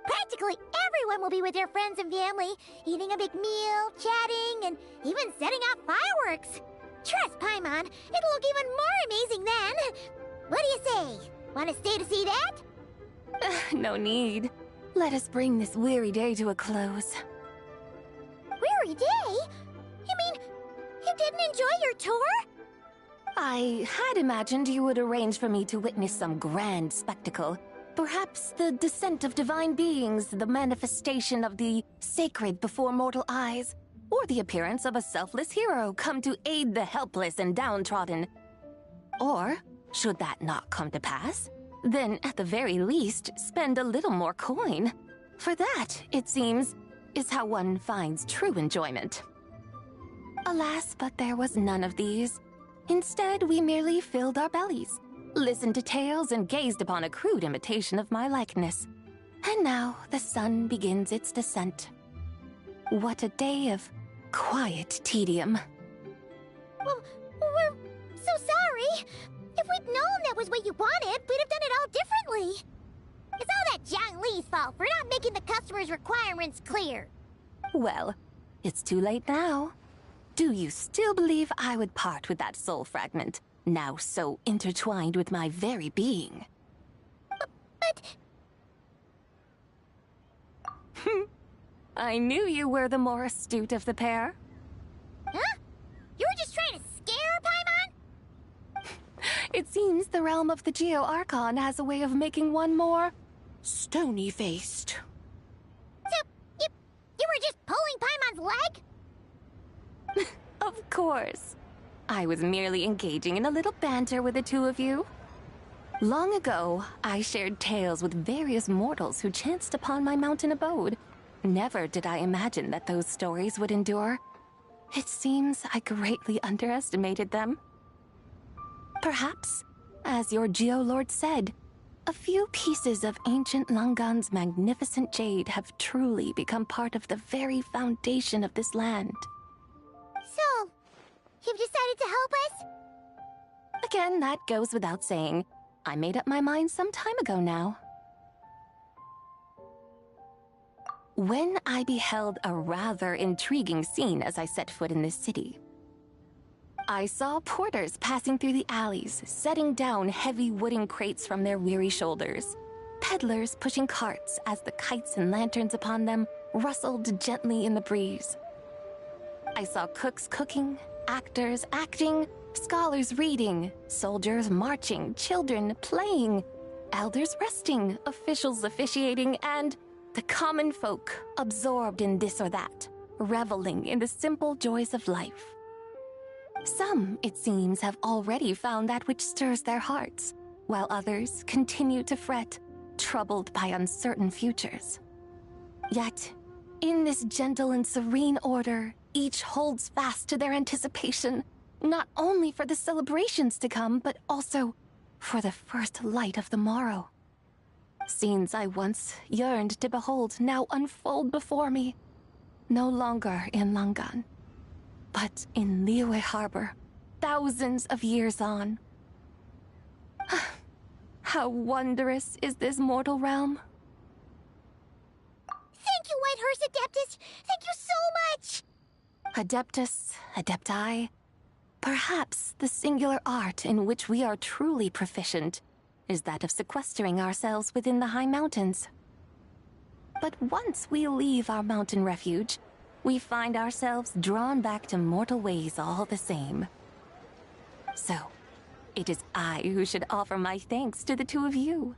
Practically everyone will be with their friends and family, eating a big meal, chatting, and even setting off fireworks. Trust Paimon, it'll look even more amazing then. What do you say? Want to stay to see that? No need. Let us bring this weary day to a close. Weary day? You mean, you didn't enjoy your tour? I had imagined you would arrange for me to witness some grand spectacle. Perhaps the descent of divine beings, the manifestation of the sacred before mortal eyes, or the appearance of a selfless hero come to aid the helpless and downtrodden. Or, should that not come to pass, then at the very least, spend a little more coin. For that, it seems, is how one finds true enjoyment. Alas, but there was none of these. Instead, we merely filled our bellies, listened to tales, and gazed upon a crude imitation of my likeness. And now the sun begins its descent. What a day of quiet tedium. Well, we're so sorry. If we'd known that was what you wanted, we'd have done it all differently. It's all that Zhang Li's fault for not making the customer's requirements clear. Well, it's too late now. Do you still believe I would part with that soul fragment, now so intertwined with my very being? But... I knew you were the more astute of the pair. Huh? You were just trying to scare Paimon? It seems the realm of the Geo-Archon has a way of making one more stony-faced. So, you were just pulling Paimon's leg? Of course. I was merely engaging in a little banter with the two of you. Long ago, I shared tales with various mortals who chanced upon my mountain abode. Never did I imagine that those stories would endure. It seems I greatly underestimated them. Perhaps, as your Geolord said, a few pieces of ancient Langan's magnificent jade have truly become part of the very foundation of this land. So, you've decided to help us? Again, that goes without saying. I made up my mind some time ago now. When I beheld a rather intriguing scene as I set foot in this city, I saw porters passing through the alleys, setting down heavy wooden crates from their weary shoulders, peddlers pushing carts as the kites and lanterns upon them rustled gently in the breeze. I saw cooks cooking, actors acting, scholars reading, soldiers marching, children playing, elders resting, officials officiating, and the common folk absorbed in this or that, reveling in the simple joys of life. Some, it seems, have already found that which stirs their hearts, while others continue to fret, troubled by uncertain futures. Yet, in this gentle and serene order, each holds fast to their anticipation, not only for the celebrations to come, but also for the first light of the morrow. Scenes I once yearned to behold now unfold before me, no longer in Langan, but in Liyue Harbor, thousands of years on. How wondrous is this mortal realm! Thank you, Whitehorse Adeptus! Thank you so much! Adeptus, Adepti, perhaps the singular art in which we are truly proficient is that of sequestering ourselves within the high mountains. But once we leave our mountain refuge, we find ourselves drawn back to mortal ways all the same. So, it is I who should offer my thanks to the two of you.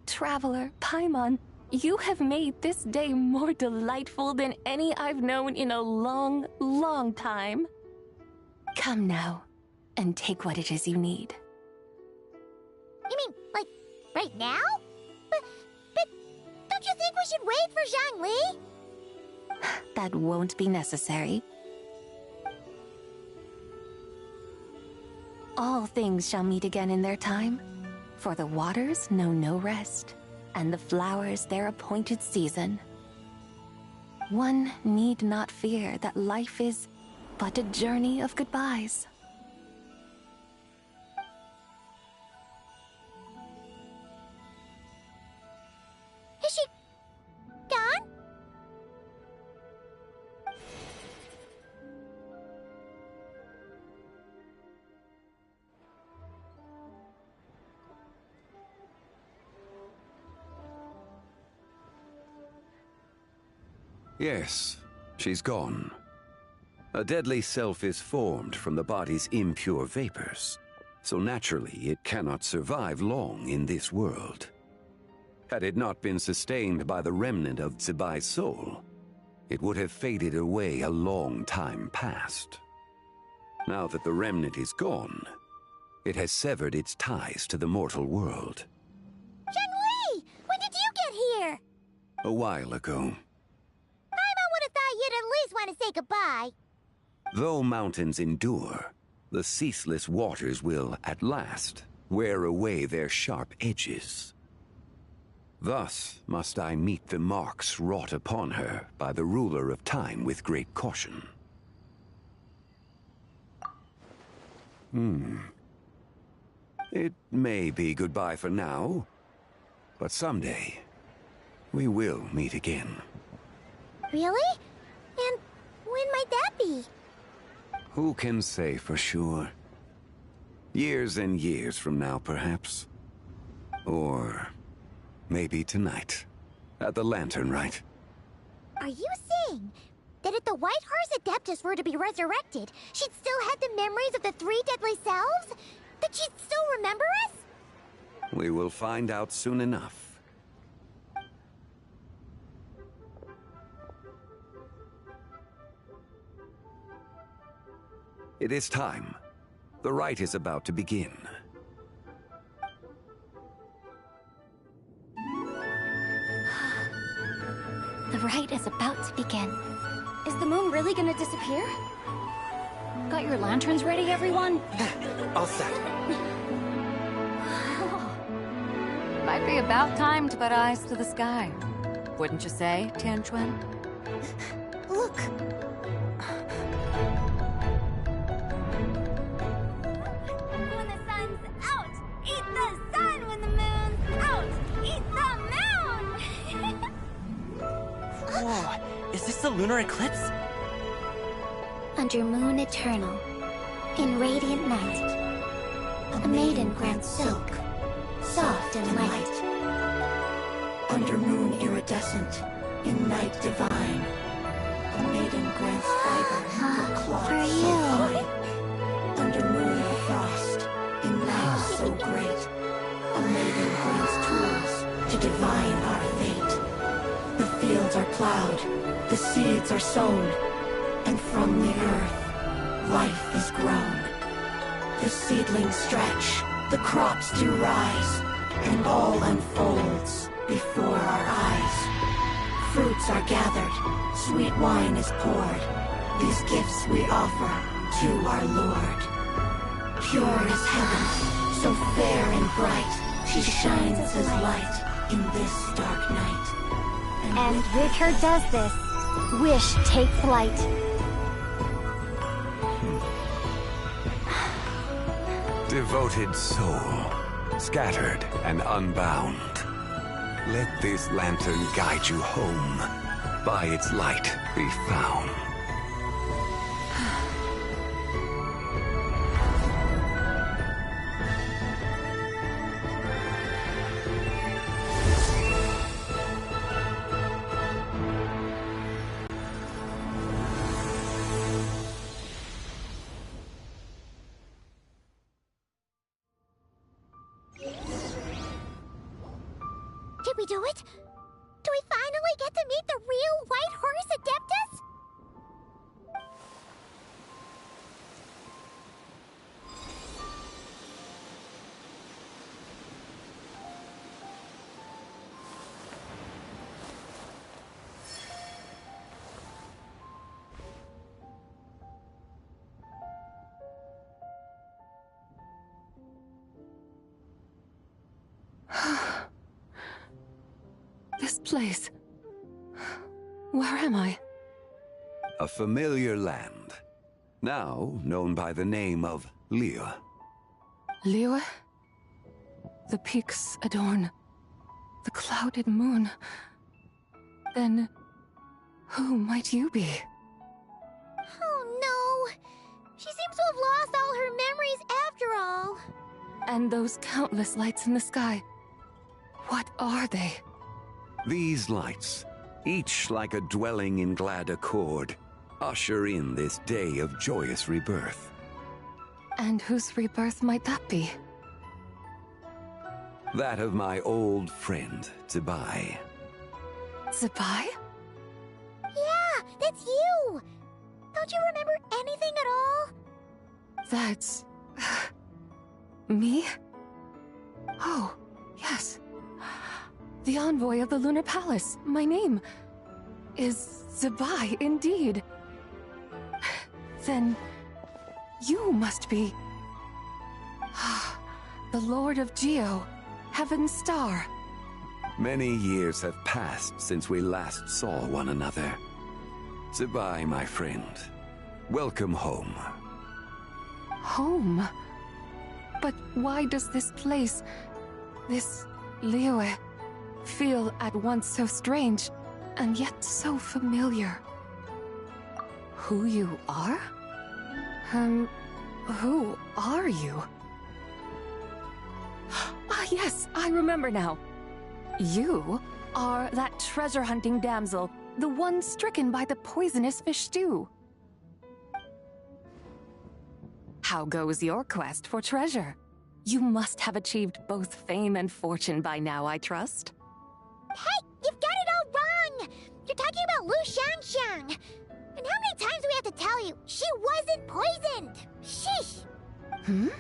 Traveler, Paimon, You have made this day more delightful than any I've known in a long, long time. Come now, and take what it is you need. You mean, like, right now? But don't you think we should wait for Zhangli? That won't be necessary. All things shall meet again in their time, for the waters know no rest, and the flowers their appointed season. One need not fear that life is but a journey of goodbyes. Is she gone? Yes, she's gone. A deadly self is formed from the body's impure vapors, so naturally it cannot survive long in this world. Had it not been sustained by the remnant of Zibai's soul, it would have faded away a long time past. Now that the remnant is gone, it has severed its ties to the mortal world. Zhangli! When did you get here? A while ago. I would have thought you'd at least want to say goodbye. Though mountains endure, the ceaseless waters will, at last, wear away their sharp edges. Thus must I meet the marks wrought upon her by the ruler of time with great caution. It may be goodbye for now, but someday we will meet again. Really? And when might that be? Who can say for sure? Years and years from now, perhaps. Or maybe tonight, at the Lantern Rite. Are you saying that if the White Horse Adeptus were to be resurrected, she'd still have the memories of the three deadly selves? That she'd still remember us? We will find out soon enough. It is time. The rite is about to begin. The rite is about to begin. Is the moon really gonna disappear? Got your lanterns ready, everyone? All set. Might be about time to put eyes to the sky. Wouldn't you say, Tianquan? Look! When the sun's out, eat the sun. When the moon's out, eat the moon. Whoa, is this the lunar eclipse? Under moon eternal, in radiant night, a maiden grants silk, soft and light. Under moon iridescent, in night divine, a maiden grants fiber for cloth so fine. Under moon of frost, in night so great, a maiden grants tools to divine our fate. The fields are plowed, the seeds are sown, and from the earth, life is grown. The seedlings stretch, the crops do rise, and all unfolds before our eyes. Fruits are gathered, sweet wine is poured. These gifts we offer to our Lord. Pure as heaven, so fair and bright, she shines as light in this dark night. And Ritter does this. Wish take flight. Devoted soul, scattered and unbound. Let this lantern guide you home. By its light be found. Did we do it? get to meet the real White Horse Adeptus? This place. Where am I? A familiar land, now known by the name of Liyue. Liyue? The peaks adorn the clouded moon. Then, who might you be? Oh no! She seems to have lost all her memories after all. And those countless lights in the sky. What are they? These lights, each like a dwelling in glad accord, usher in this day of joyous rebirth. And whose rebirth might that be? That of my old friend, Zibai. Zibai? Yeah, that's you! Don't you remember anything at all? That's... me? Oh, yes. The envoy of the Lunar Palace. My name is Zibai, indeed. Then you must be... the Lord of Geo, Heaven's Star. Many years have passed since we last saw one another. Zibai, my friend. Welcome home. Home? But why does this place, this Liyue, feel at once so strange, and yet so familiar? Who you are? Who are you? Ah, yes, I remember now. You are that treasure-hunting damsel, the one stricken by the poisonous fish stew. How goes your quest for treasure? You must have achieved both fame and fortune by now, I trust. Hey, you've got it all wrong! You're talking about Lu Xiangxiang. And how many times do we have to tell you? She wasn't poisoned! Sheesh!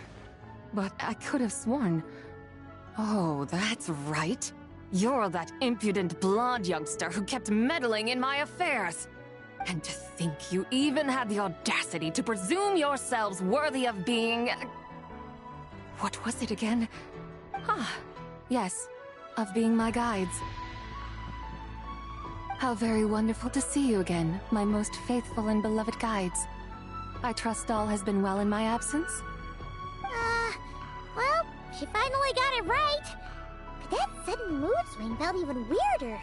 But I could have sworn... Oh, that's right. You're that impudent blonde youngster who kept meddling in my affairs. And to think you even had the audacity to presume yourselves worthy of being... What was it again? Ah, yes, of being my guides. How very wonderful to see you again, my most faithful and beloved guides. I trust all has been well in my absence? Well, she finally got it right. But that sudden mood swing felt even weirder.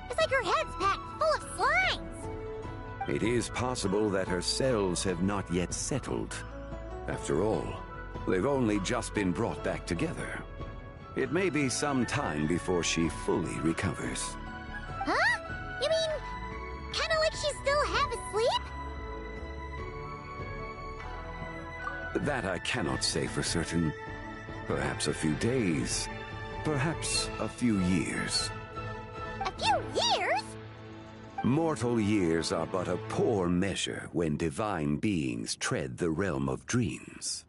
It's like her head's packed full of slimes. It is possible that her cells have not yet settled. After all, they've only just been brought back together. It may be some time before she fully recovers. Huh? You mean, kinda like she's still half asleep? That I cannot say for certain. Perhaps a few days. Perhaps a few years. A few years? Mortal years are but a poor measure when divine beings tread the realm of dreams.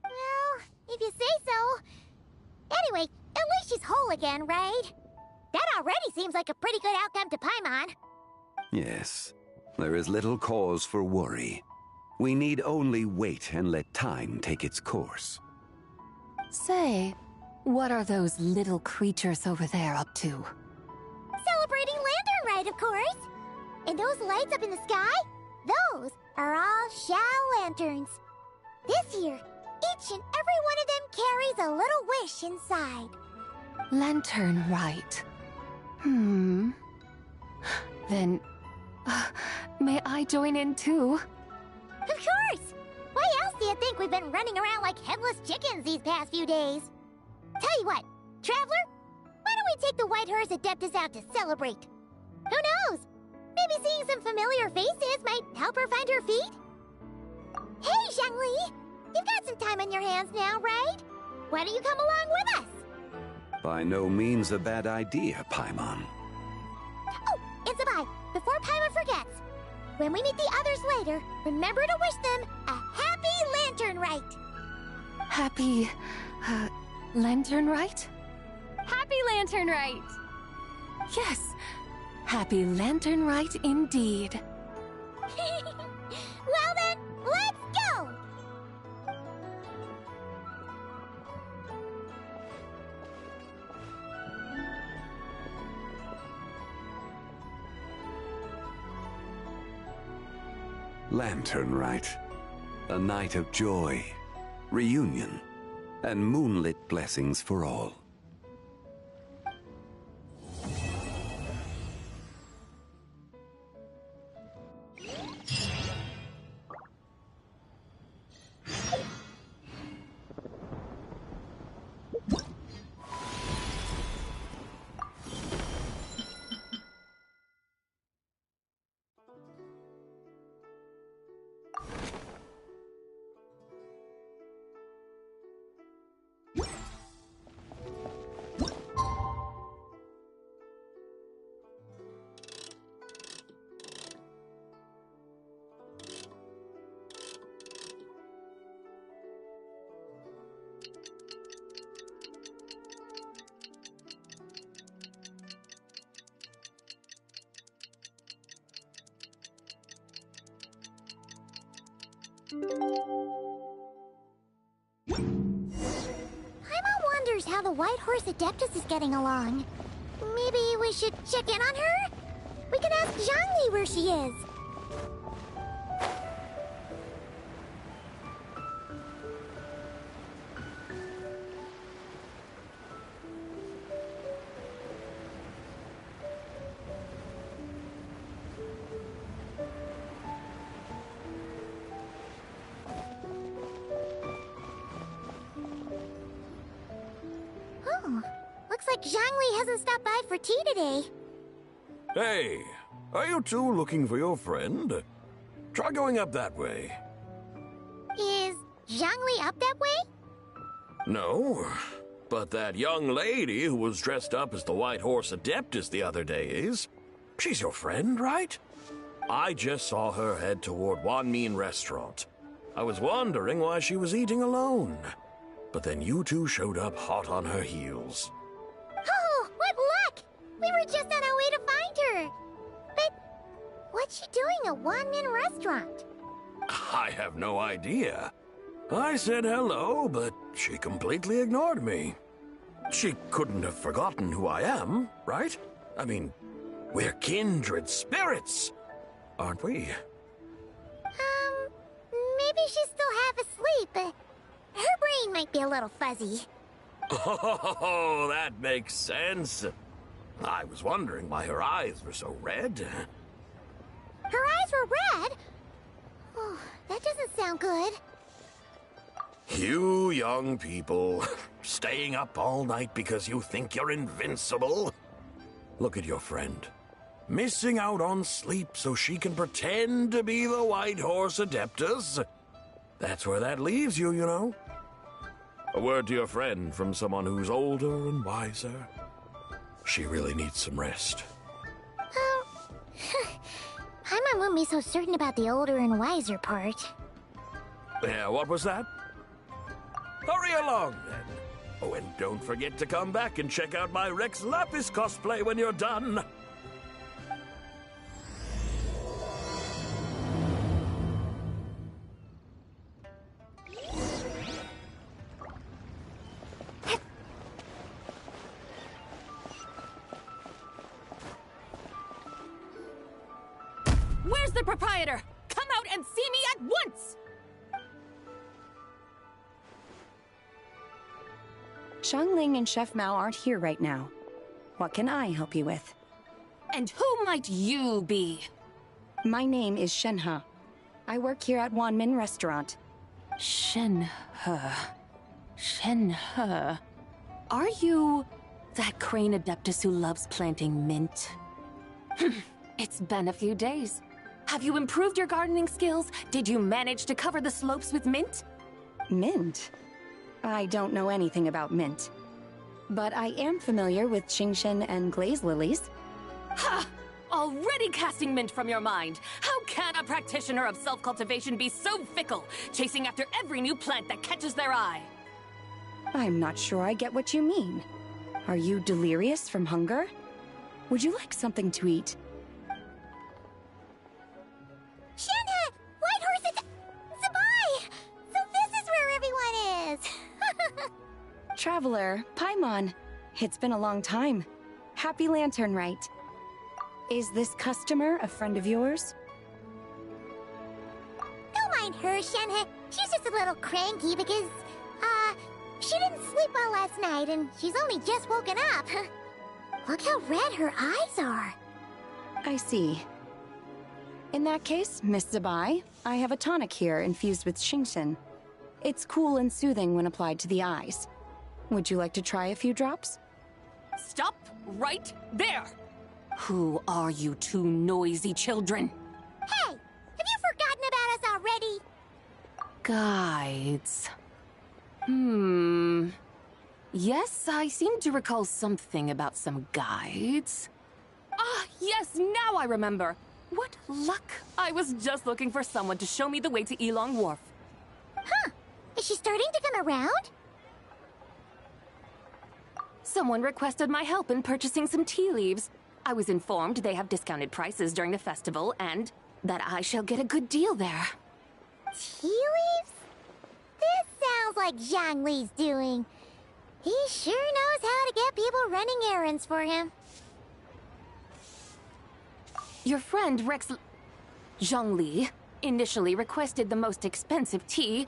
Well, if you say so. Anyway, at least she's whole again, right? That already seems like a pretty good outcome to Paimon. Yes, there is little cause for worry. We need only wait and let time take its course. Say, what are those little creatures over there up to? Celebrating Lantern Rite, of course. And those lights up in the sky? Those are all Xiao lanterns. This year, each and every one of them carries a little wish inside. Lantern Rite. Then, may I join in too? Of course! Why else do you think we've been running around like headless chickens these past few days? Tell you what, Traveler, why don't we take the White Horse Adeptus out to celebrate? Who knows? Maybe seeing some familiar faces might help her find her feet? Hey, Zhangli! You've got some time on your hands now, right? Why don't you come along with us? By no means a bad idea, Paimon. Oh, and Sabai, before Paimon forgets, when we meet the others later, remember to wish them a happy Lantern Rite. Happy, Lantern Rite? Happy Lantern Rite! Yes, happy Lantern Rite indeed. Well then, let's go! Lantern Rite. A night of joy, reunion, and moonlit blessings for all. Paimon wonders how the White Horse Adeptus is getting along. Maybe we should check in on her? We can ask Zhangli where she is. Oh, looks like Zhangli hasn't stopped by for tea today. Hey, are you two looking for your friend? Try going up that way. Is Zhangli up that way? No, but that young lady who was dressed up as the White Horse Adeptus the other day is. She's your friend, right? I just saw her head toward Wanmin Restaurant. I was wondering why she was eating alone. But then you two showed up hot on her heels. Oh, what luck! We were just on our way to find her. But what's she doing at Wanmin Restaurant? I have no idea. I said hello, but she completely ignored me. She couldn't have forgotten who I am, right? I mean, we're kindred spirits, aren't we? Maybe she's still half asleep, but her brain might be a little fuzzy. Oh, that makes sense. I was wondering why her eyes were so red. Her eyes were red? Oh, that doesn't sound good. You young people, staying up all night because you think you're invincible. Look at your friend. Missing out on sleep so she can pretend to be the White Horse Adeptus. That's where that leaves you, you know. A word to your friend from someone who's older and wiser. She really needs some rest. Paimon wouldn't be so certain about the older and wiser part. Yeah, what was that? Hurry along, then. Oh, and don't forget to come back and check out my Rex Lapis cosplay when you're done. Where's the proprietor? Come out and see me at once! Xiangling and Chef Mao aren't here right now. What can I help you with? And who might you be? My name is Shenhe. I work here at Wanmin Restaurant. Shenhe. Shenhe. Are you that crane adeptus who loves planting mint? It's been a few days. Have you improved your gardening skills? Did you manage to cover the slopes with mint? Mint? I don't know anything about mint. But I am familiar with Qingshen and glaze lilies. Ha! Already casting mint from your mind! How can a practitioner of self-cultivation be so fickle, chasing after every new plant that catches their eye? I'm not sure I get what you mean. Are you delirious from hunger? Would you like something to eat? Shenhe! Whitehorse, Zabai! So this is where everyone is! Traveler, Paimon. It's been a long time. Happy Lantern Rite. Is this customer a friend of yours? Don't mind her, Shenhe. She's just a little cranky because, she didn't sleep well last night and she's only just woken up. Look how red her eyes are. I see. In that case, Miss Zabai, I have a tonic here infused with Genshin. It's cool and soothing when applied to the eyes. Would you like to try a few drops? Stop right there! Who are you two noisy children? Hey! Have you forgotten about us already? Guides. Yes, I seem to recall something about some guides. Ah, yes, now I remember. What luck! I was just looking for someone to show me the way to Elong Wharf. Huh. Is she starting to come around? Someone requested my help in purchasing some tea leaves. I was informed they have discounted prices during the festival and that I shall get a good deal there. Tea leaves? This sounds like Zhongli's doing. He sure knows how to get people running errands for him. Your friend Rex Zhongli initially requested the most expensive tea,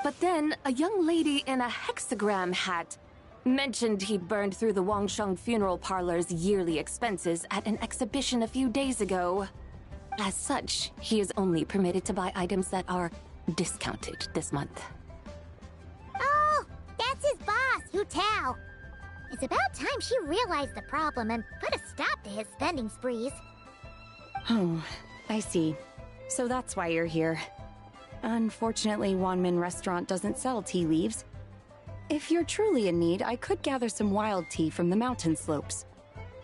but then a young lady in a hexagram hat mentioned he'd burned through the Wangsheng funeral parlor's yearly expenses at an exhibition a few days ago. As such, he is only permitted to buy items that are discounted this month. Oh, that's his boss, Hu Tao. It's about time she realized the problem and put a stop to his spending sprees. Oh, I see. So that's why you're here. Unfortunately, Wanmin Restaurant doesn't sell tea leaves. If you're truly in need, I could gather some wild tea from the mountain slopes.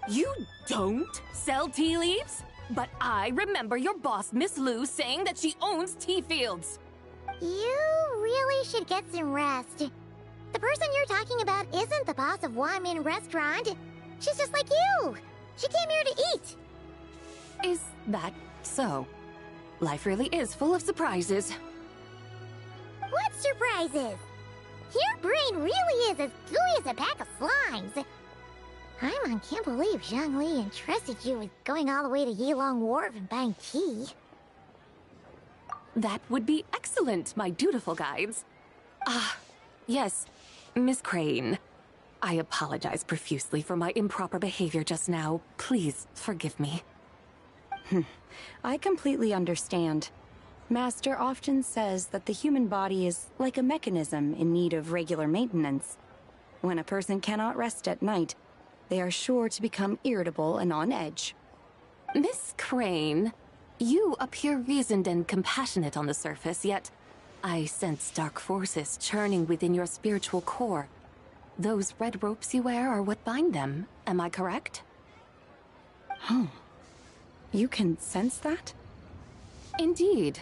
You don't sell tea leaves? But I remember your boss, Miss Lu, saying that she owns tea fields. You really should get some rest. The person you're talking about isn't the boss of Wanmin Restaurant. She's just like you. She came here to eat. Is that so? Life really is full of surprises. What surprises? Your brain really is as gooey as a pack of slimes. Paimon can't believe Zhongli entrusted you with going all the way to Yilong Wharf and buying tea. That would be excellent, my dutiful guides. Yes, Miss Crane. I apologize profusely for my improper behavior just now. Please forgive me. I completely understand. Master often says that the human body is like a mechanism in need of regular maintenance. When a person cannot rest at night, they are sure to become irritable and on edge. Miss Crane, you appear reasoned and compassionate on the surface, yet I sense dark forces churning within your spiritual core. Those red ropes you wear are what bind them, am I correct? Oh. You can sense that? Indeed.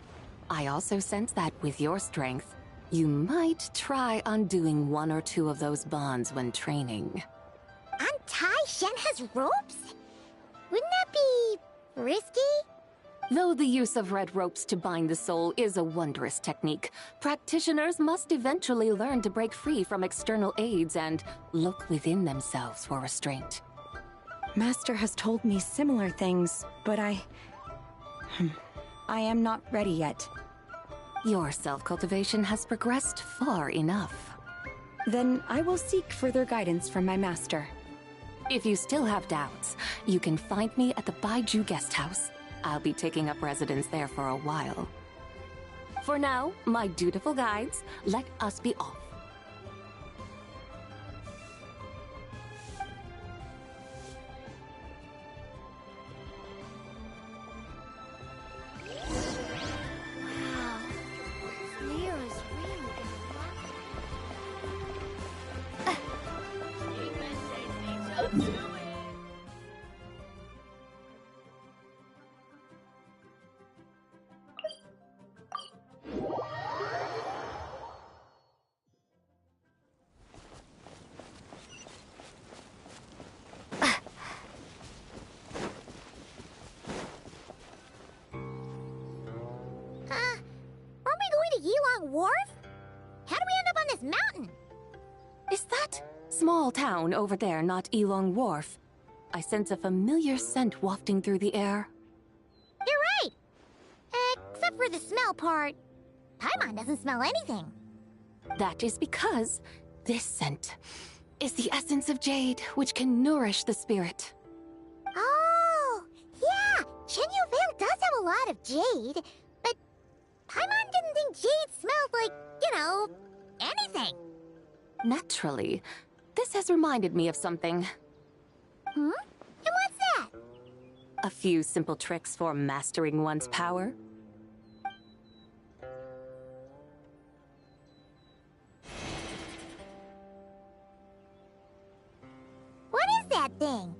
I also sense that with your strength, you might try undoing one or two of those bonds when training. Untie Shenhe's ropes? Wouldn't that be risky? Though the use of red ropes to bind the soul is a wondrous technique, practitioners must eventually learn to break free from external aids and look within themselves for restraint. Master has told me similar things, but I am not ready yet. Your self-cultivation has progressed far enough. Then I will seek further guidance from my master. If you still have doubts, you can find me at the Baiju Guest House. I'll be taking up residence there for a while. For now, my dutiful guides, let us be off. Elong Wharf? How do we end up on this mountain? Is that small town over there not Elong Wharf? I sense a familiar scent wafting through the air. You're right! Except for the smell part. Paimon doesn't smell anything. That is because this scent is the essence of jade, which can nourish the spirit. Oh, yeah! Shenyu Vale does have a lot of jade, but Paimon didn't think jade smelled like, anything. Naturally, this has reminded me of something. Hmm? And what's that? A few simple tricks for mastering one's power. What is that thing?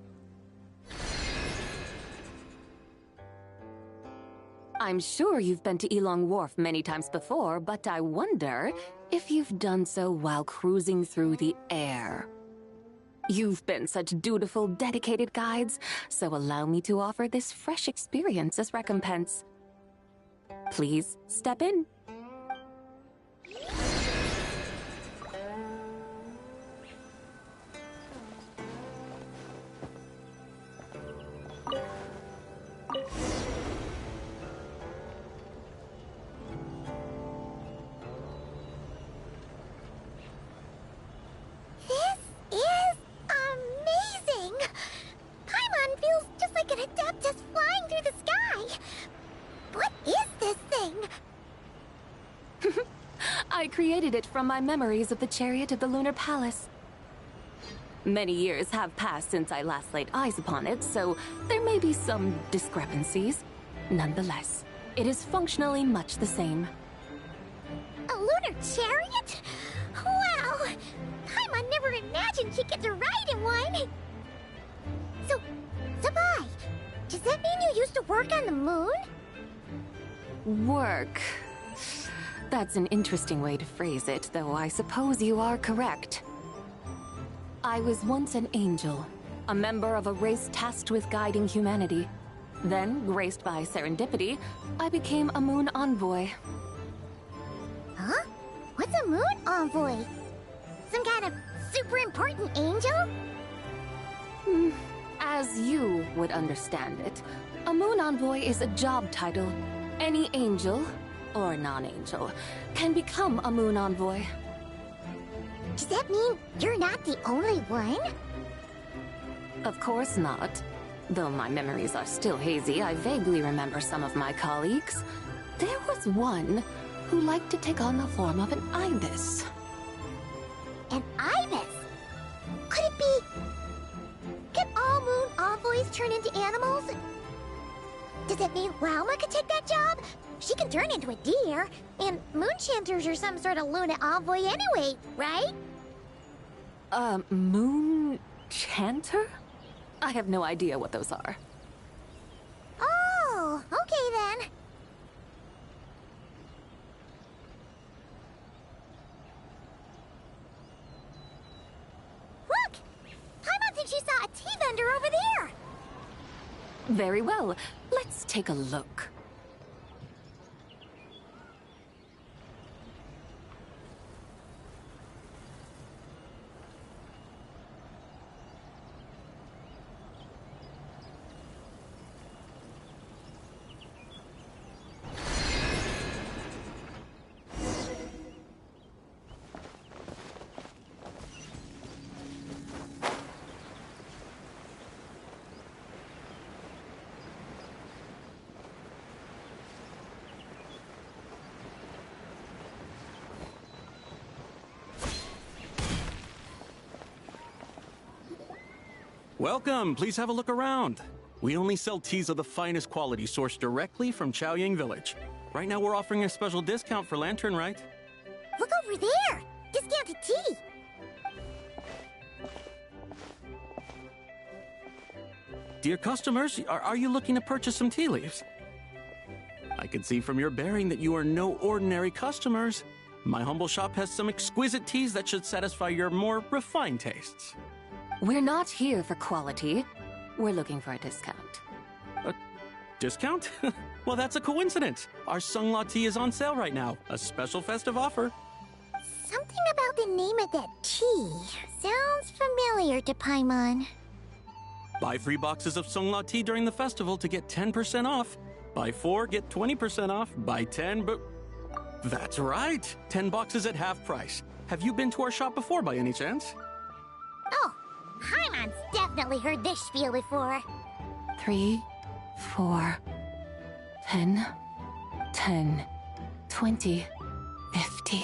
I'm sure you've been to Elong Wharf many times before, but I wonder if you've done so while cruising through the air. You've been such dutiful, dedicated guides, so allow me to offer this fresh experience as recompense. Please step in. I created it from my memories of the chariot of the Lunar Palace. Many years have passed since I last laid eyes upon it, so there may be some discrepancies. Nonetheless, it is functionally much the same. A lunar chariot? Wow! Paimon never imagined she'd get to ride in one! So, Sabai, does that mean you used to work on the moon? Work. That's an interesting way to phrase it, though I suppose you are correct. I was once an angel, a member of a race tasked with guiding humanity. Then, graced by serendipity, I became a moon envoy. Huh? What's a moon envoy? Some kind of super important angel? As you would understand it, a moon envoy is a job title. Any angel, or non-angel, can become a moon envoy. Does that mean you're not the only one? Of course not. Though my memories are still hazy, I vaguely remember some of my colleagues. There was one who liked to take on the form of an ibis. An ibis? Could it be... Can all moon envoys turn into animals? Does that mean Rauma could take that job? She can turn into a deer, and moon chanters are some sort of Luna envoy anyway, right? Moon chanter? I have no idea what those are. Oh, okay then. Look! Paimon thinks she saw a tea vendor over there! Very well. Let's take a look. Welcome, please have a look around. We only sell teas of the finest quality sourced directly from Chaoying Village. Right now we're offering a special discount for Lantern Rite. Look over there! Discounted tea! Dear customers, are you looking to purchase some tea leaves? I can see from your bearing that you are no ordinary customers. My humble shop has some exquisite teas that should satisfy your more refined tastes. We're not here for quality. We're looking for a discount. A discount? Well, that's a coincidence. Our Sunglaw tea is on sale right now. A special festive offer. Something about the name of that tea sounds familiar to Paimon. Buy 3 boxes of Sunglaw tea during the festival to get 10% off. Buy 4, get 20% off. Buy 10, but... That's right! 10 boxes at half price. Have you been to our shop before by any chance? Oh, Paimon's definitely heard this spiel before. 3, 4, 10, 10, 20, 50.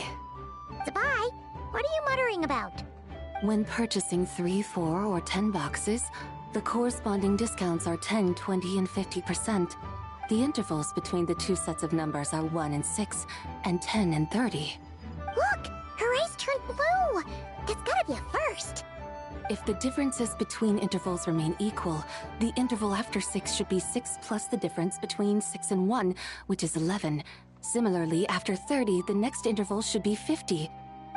Zabai, what are you muttering about? When purchasing 3, 4, or 10 boxes, the corresponding discounts are 10, 20, and 50%. The intervals between the 2 sets of numbers are 1 and 6, and 10 and 30. Look! Her eyes turned blue! That's gotta be a first! If the differences between intervals remain equal, the interval after 6 should be 6 plus the difference between 6 and 1, which is 11. Similarly, after 30, the next interval should be 50.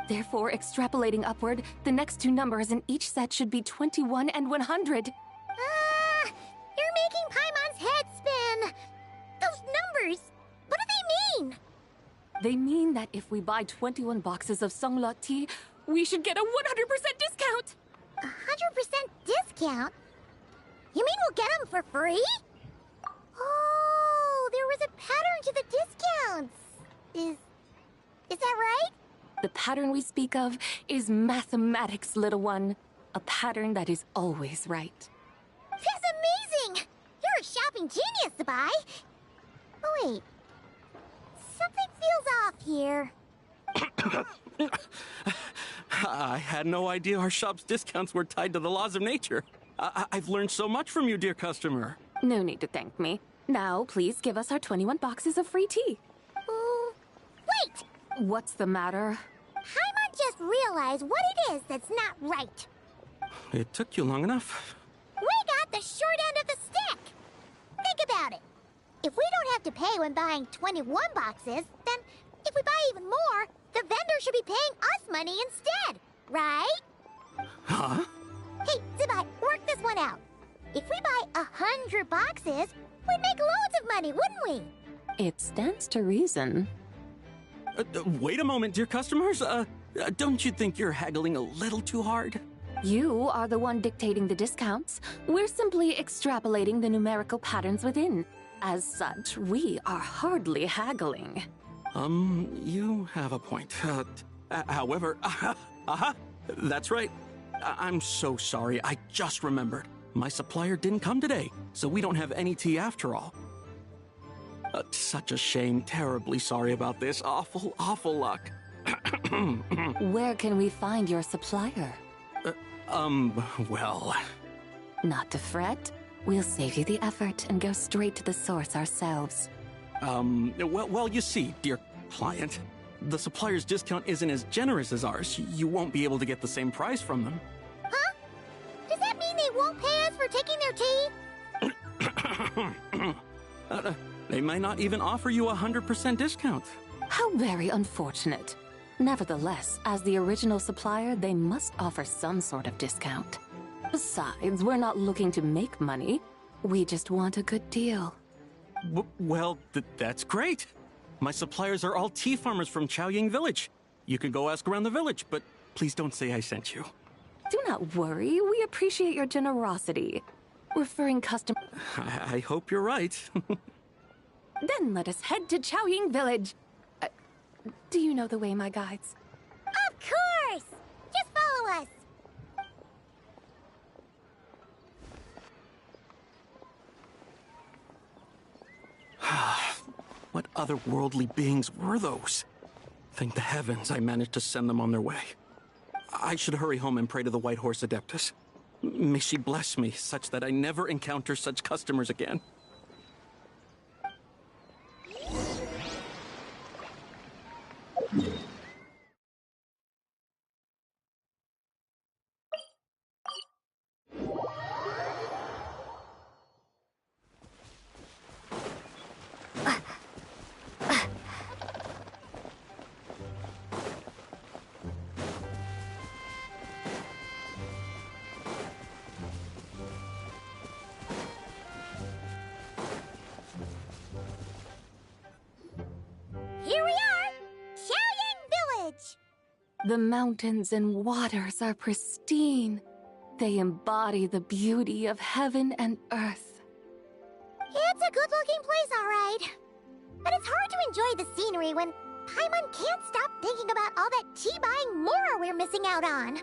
Therefore, extrapolating upward, the next 2 numbers in each set should be 21 and 100. You're making Paimon's head spin! Those numbers, what do they mean? They mean that if we buy 21 boxes of Sunglaw tea, we should get a 100% discount! 100% discount? You mean we'll get them for free? Oh, there was a pattern to the discounts. Is that right? The pattern we speak of is mathematics, little one. A pattern that is always right. That's amazing! You're a shopping genius, Zabai. Oh, wait. Something feels off here. I had no idea our shop's discounts were tied to the laws of nature. I've learned so much from you, dear customer. No need to thank me. Now, please give us our 21 boxes of free tea. Wait! What's the matter? Paimon just realized what it is that's not right. It took you long enough. We got the short end of the stick! Think about it. If we don't have to pay when buying 21 boxes, then if we buy even more, the vendor should be paying us money instead, right? Huh? Hey, Zabai, work this one out. If we buy 100 boxes, we'd make loads of money, wouldn't we? It stands to reason. Wait a moment, dear customers. Don't you think you're haggling a little too hard? You are the one dictating the discounts. We're simply extrapolating the numerical patterns within. As such, we are hardly haggling. You have a point. However, that's right. I'm so sorry. I just remembered. My supplier didn't come today, so we don't have any tea after all. Such a shame. Terribly sorry about this. Awful, awful luck. Where can we find your supplier? Well... Not to fret. We'll save you the effort and go straight to the source ourselves. Well, you see, dear client, the supplier's discount isn't as generous as ours. You won't be able to get the same price from them. Huh? Does that mean they won't pay us for taking their tea? They might not even offer you a 100% discount. How very unfortunate. Nevertheless, as the original supplier, they must offer some sort of discount. Besides, we're not looking to make money. We just want a good deal. Well, that's great. My suppliers are all tea farmers from Chaoying Village. You can go ask around the village, but please don't say I sent you. Do not worry. We appreciate your generosity. Referring customer... I hope you're right. Then let us head to Chaoying Village. Do you know the way, my guides? Of course! Just follow us! What otherworldly beings were those? Thank the heavens I managed to send them on their way. I should hurry home and pray to the White Horse Adeptus. May she bless me such that I never encounter such customers again. The mountains and waters are pristine. They embody the beauty of heaven and earth. It's a good-looking place, all right. But it's hard to enjoy the scenery when Paimon can't stop thinking about all that tea-buying Mora we're missing out on.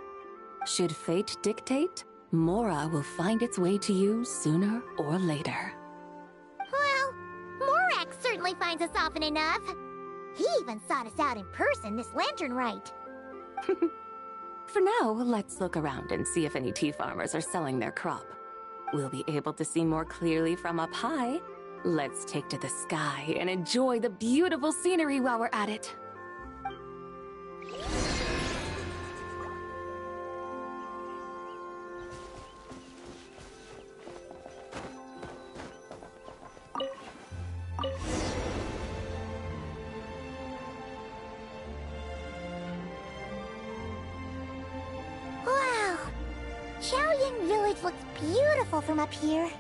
Should fate dictate, Mora will find its way to you sooner or later. Well, Morak certainly finds us often enough. He even sought us out in person this Lantern Rite. For now, let's look around and see if any tea farmers are selling their crop. We'll be able to see more clearly from up high. Let's take to the sky and enjoy the beautiful scenery while we're at it. Wow! Xiaoying Village looks beautiful from up here.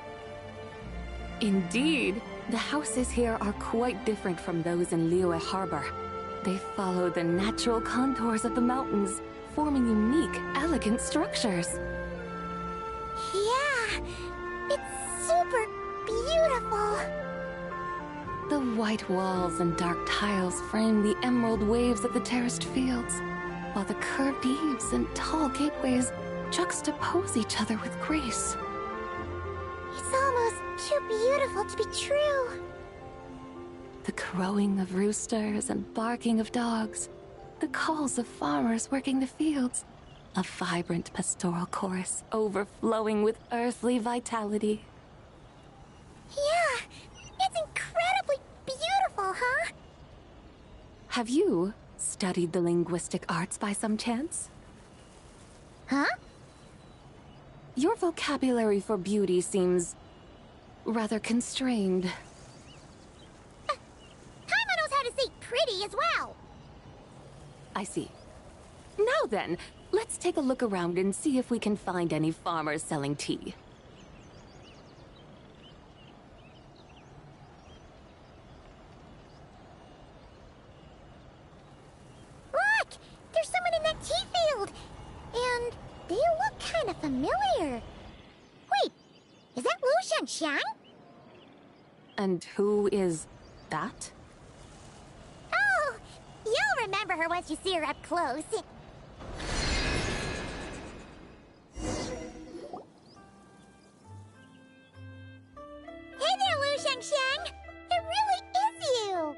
Indeed, the houses here are quite different from those in Liyue Harbor. They follow the natural contours of the mountains, forming unique, elegant structures. Yeah, it's super beautiful. The white walls and dark tiles frame the emerald waves of the terraced fields, while the curved eaves and tall gateways juxtapose each other with grace. It's almost too beautiful to be true. The crowing of roosters and barking of dogs, the calls of farmers working the fields, a vibrant pastoral chorus overflowing with earthly vitality. Yeah, it's incredibly beautiful, huh? Have you studied the linguistic arts by some chance? Huh? Your vocabulary for beauty seems rather constrained. Paimon knows how to say pretty as well. I see. Now then, let's take a look around and see if we can find any farmers selling tea. Look! There's someone in that tea field! And they look kind of familiar. Wait, is that Lu Xiangxiang? And who is that? Oh, you'll remember her once you see her up close. Hey there, Lu Xiangxiang! It really is you!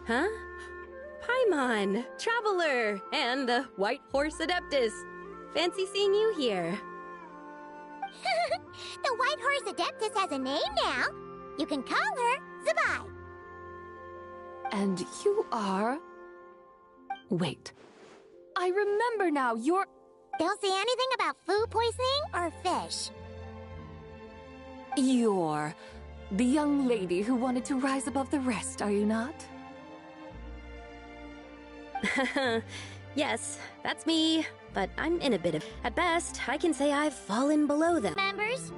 Huh? Paimon, Traveler, and the White Horse Adeptus. Fancy seeing you here. The White Horse Adeptus has a name now. You can call her Zabai. And you are... Wait. I remember now, you're... Don't say anything about food poisoning or fish. You're the young lady who wanted to rise above the rest, are you not? Yes, that's me, but I'm in a bit of... At best, I can say I've fallen below them. Members?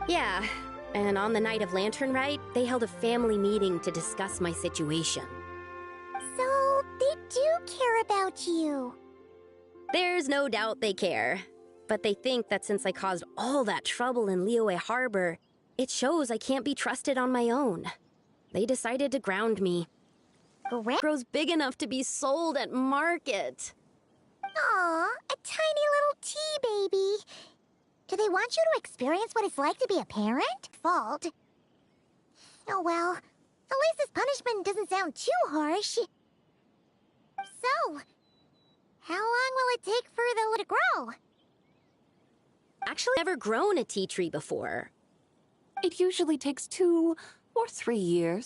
Yeah, and on the night of Lantern Rite, they held a family meeting to discuss my situation. So, they do care about you. There's no doubt they care, but they think that since I caused all that trouble in Liyue Harbor, it shows I can't be trusted on my own. They decided to ground me. Grows big enough to be sold at market. Aw, a tiny little tea baby. Do they want you to experience what it's like to be a parent? Fault. Oh well, at least this punishment doesn't sound too harsh. So, how long will it take for the little to grow? Actually, I've never grown a tea tree before. It usually takes 2 or 3 years.